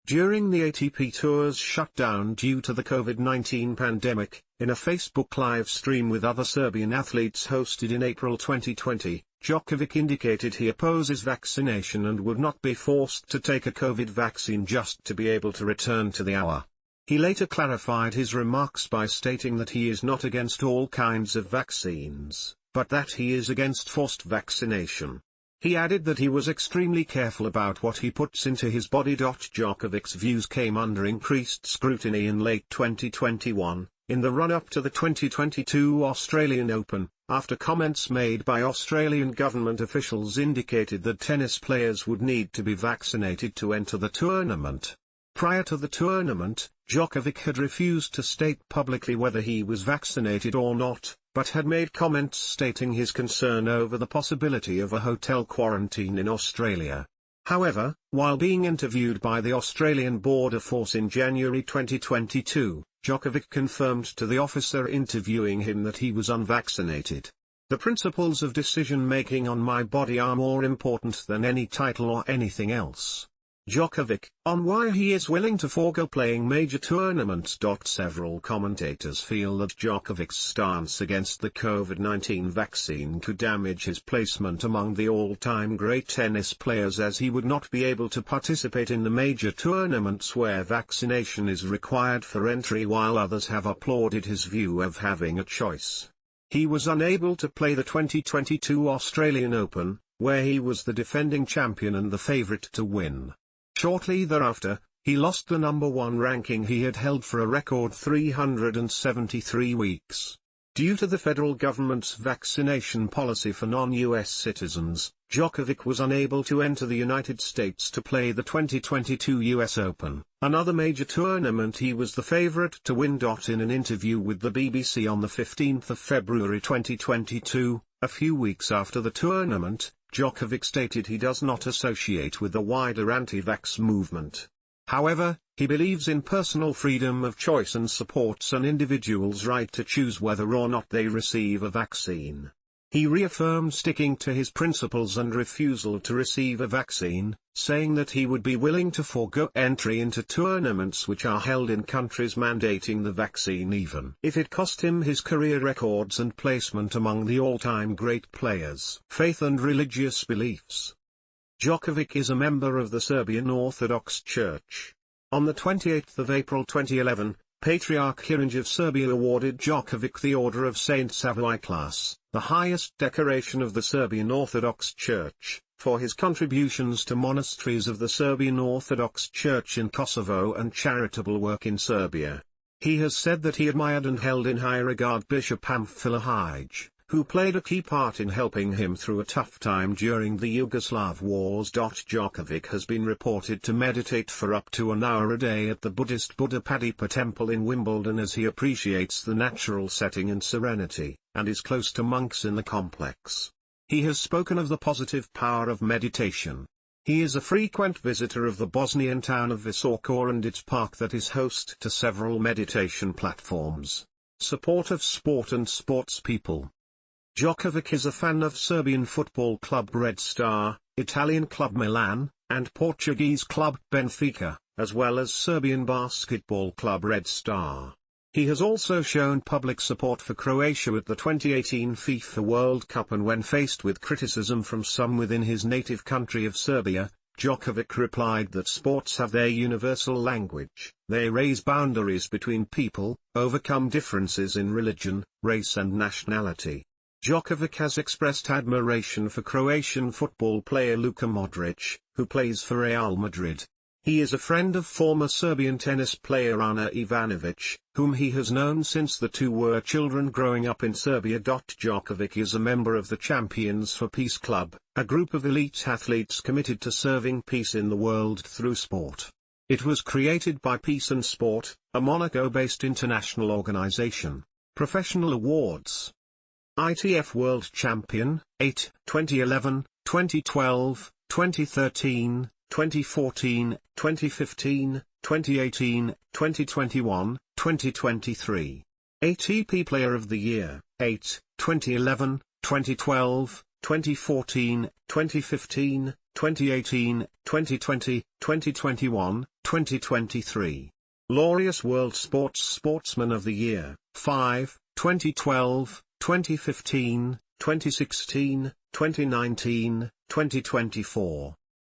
During the ATP Tour's shutdown due to the COVID-19 pandemic, in a Facebook live stream with other Serbian athletes hosted in April 2020, Djokovic indicated he opposes vaccination and would not be forced to take a COVID vaccine just to be able to return to the hour. He later clarified his remarks by stating that he is not against all kinds of vaccines, but that he is against forced vaccination. He added that he was extremely careful about what he puts into his body. Djokovic's views came under increased scrutiny in late 2021, in the run-up to the 2022 Australian Open, after comments made by Australian government officials indicated that tennis players would need to be vaccinated to enter the tournament. Prior to the tournament, Djokovic had refused to state publicly whether he was vaccinated or not, but had made comments stating his concern over the possibility of a hotel quarantine in Australia. However, while being interviewed by the Australian Border Force in January 2022, Djokovic confirmed to the officer interviewing him that he was unvaccinated. The principles of decision-making on my body are more important than any title or anything else. Djokovic, on why he is willing to forego playing major tournaments. Several commentators feel that Djokovic's stance against the COVID-19 vaccine could damage his placement among the all-time great tennis players, as he would not be able to participate in the major tournaments where vaccination is required for entry, while others have applauded his view of having a choice. He was unable to play the 2022 Australian Open, where he was the defending champion and the favourite to win. Shortly thereafter, he lost the #1 ranking he had held for a record 373 weeks. Due to the federal government's vaccination policy for non-US citizens, Djokovic was unable to enter the United States to play the 2022 US Open, another major tournament he was the favorite to win. In an interview with the BBC on the 15th of February 2022, a few weeks after the tournament, Djokovic stated he does not associate with the wider anti-vax movement. However, he believes in personal freedom of choice and supports an individual's right to choose whether or not they receive a vaccine. He reaffirmed sticking to his principles and refusal to receive a vaccine, saying that he would be willing to forego entry into tournaments which are held in countries mandating the vaccine, even if it cost him his career records and placement among the all-time great players. Faith and religious beliefs. Djokovic is a member of the Serbian Orthodox Church. On the 28th of April 2011, Patriarch Kirinj of Serbia awarded Djokovic the Order of Saint Savioiclas, the highest decoration of the Serbian Orthodox Church, for his contributions to monasteries of the Serbian Orthodox Church in Kosovo and charitable work in Serbia. He has said that he admired and held in high regard Bishop Pamphila Hij, who played a key part in helping him through a tough time during the Yugoslav wars. Djokovic has been reported to meditate for up to an hour a day at the Buddhist Buddha Padapa temple in Wimbledon, as he appreciates the natural setting and serenity, and is close to monks in the complex. He has spoken of the positive power of meditation. He is a frequent visitor of the Bosnian town of Visoko and its park that is host to several meditation platforms. Support of sport and sports people. Djokovic is a fan of Serbian football club Red Star, Italian club Milan, and Portuguese club Benfica, as well as Serbian basketball club Red Star. He has also shown public support for Croatia at the 2018 FIFA World Cup, and when faced with criticism from some within his native country of Serbia, Djokovic replied that sports have their universal language. They raise boundaries between people, overcome differences in religion, race and nationality. Djokovic has expressed admiration for Croatian football player Luka Modric, who plays for Real Madrid. He is a friend of former Serbian tennis player Ana Ivanovic, whom he has known since the two were children growing up in Serbia. Djokovic is a member of the Champions for Peace Club, a group of elite athletes committed to serving peace in the world through sport. It was created by Peace and Sport, a Monaco-based international organization. Professional awards. ITF World Champion, 8, 2011, 2012, 2013, 2014, 2015, 2018, 2021, 2023. ATP Player of the Year, 8, 2011, 2012, 2014, 2015, 2018, 2020, 2021, 2023. Laureus World Sportsman of the Year, 5, 2012, 2015, 2016, 2019, 2024.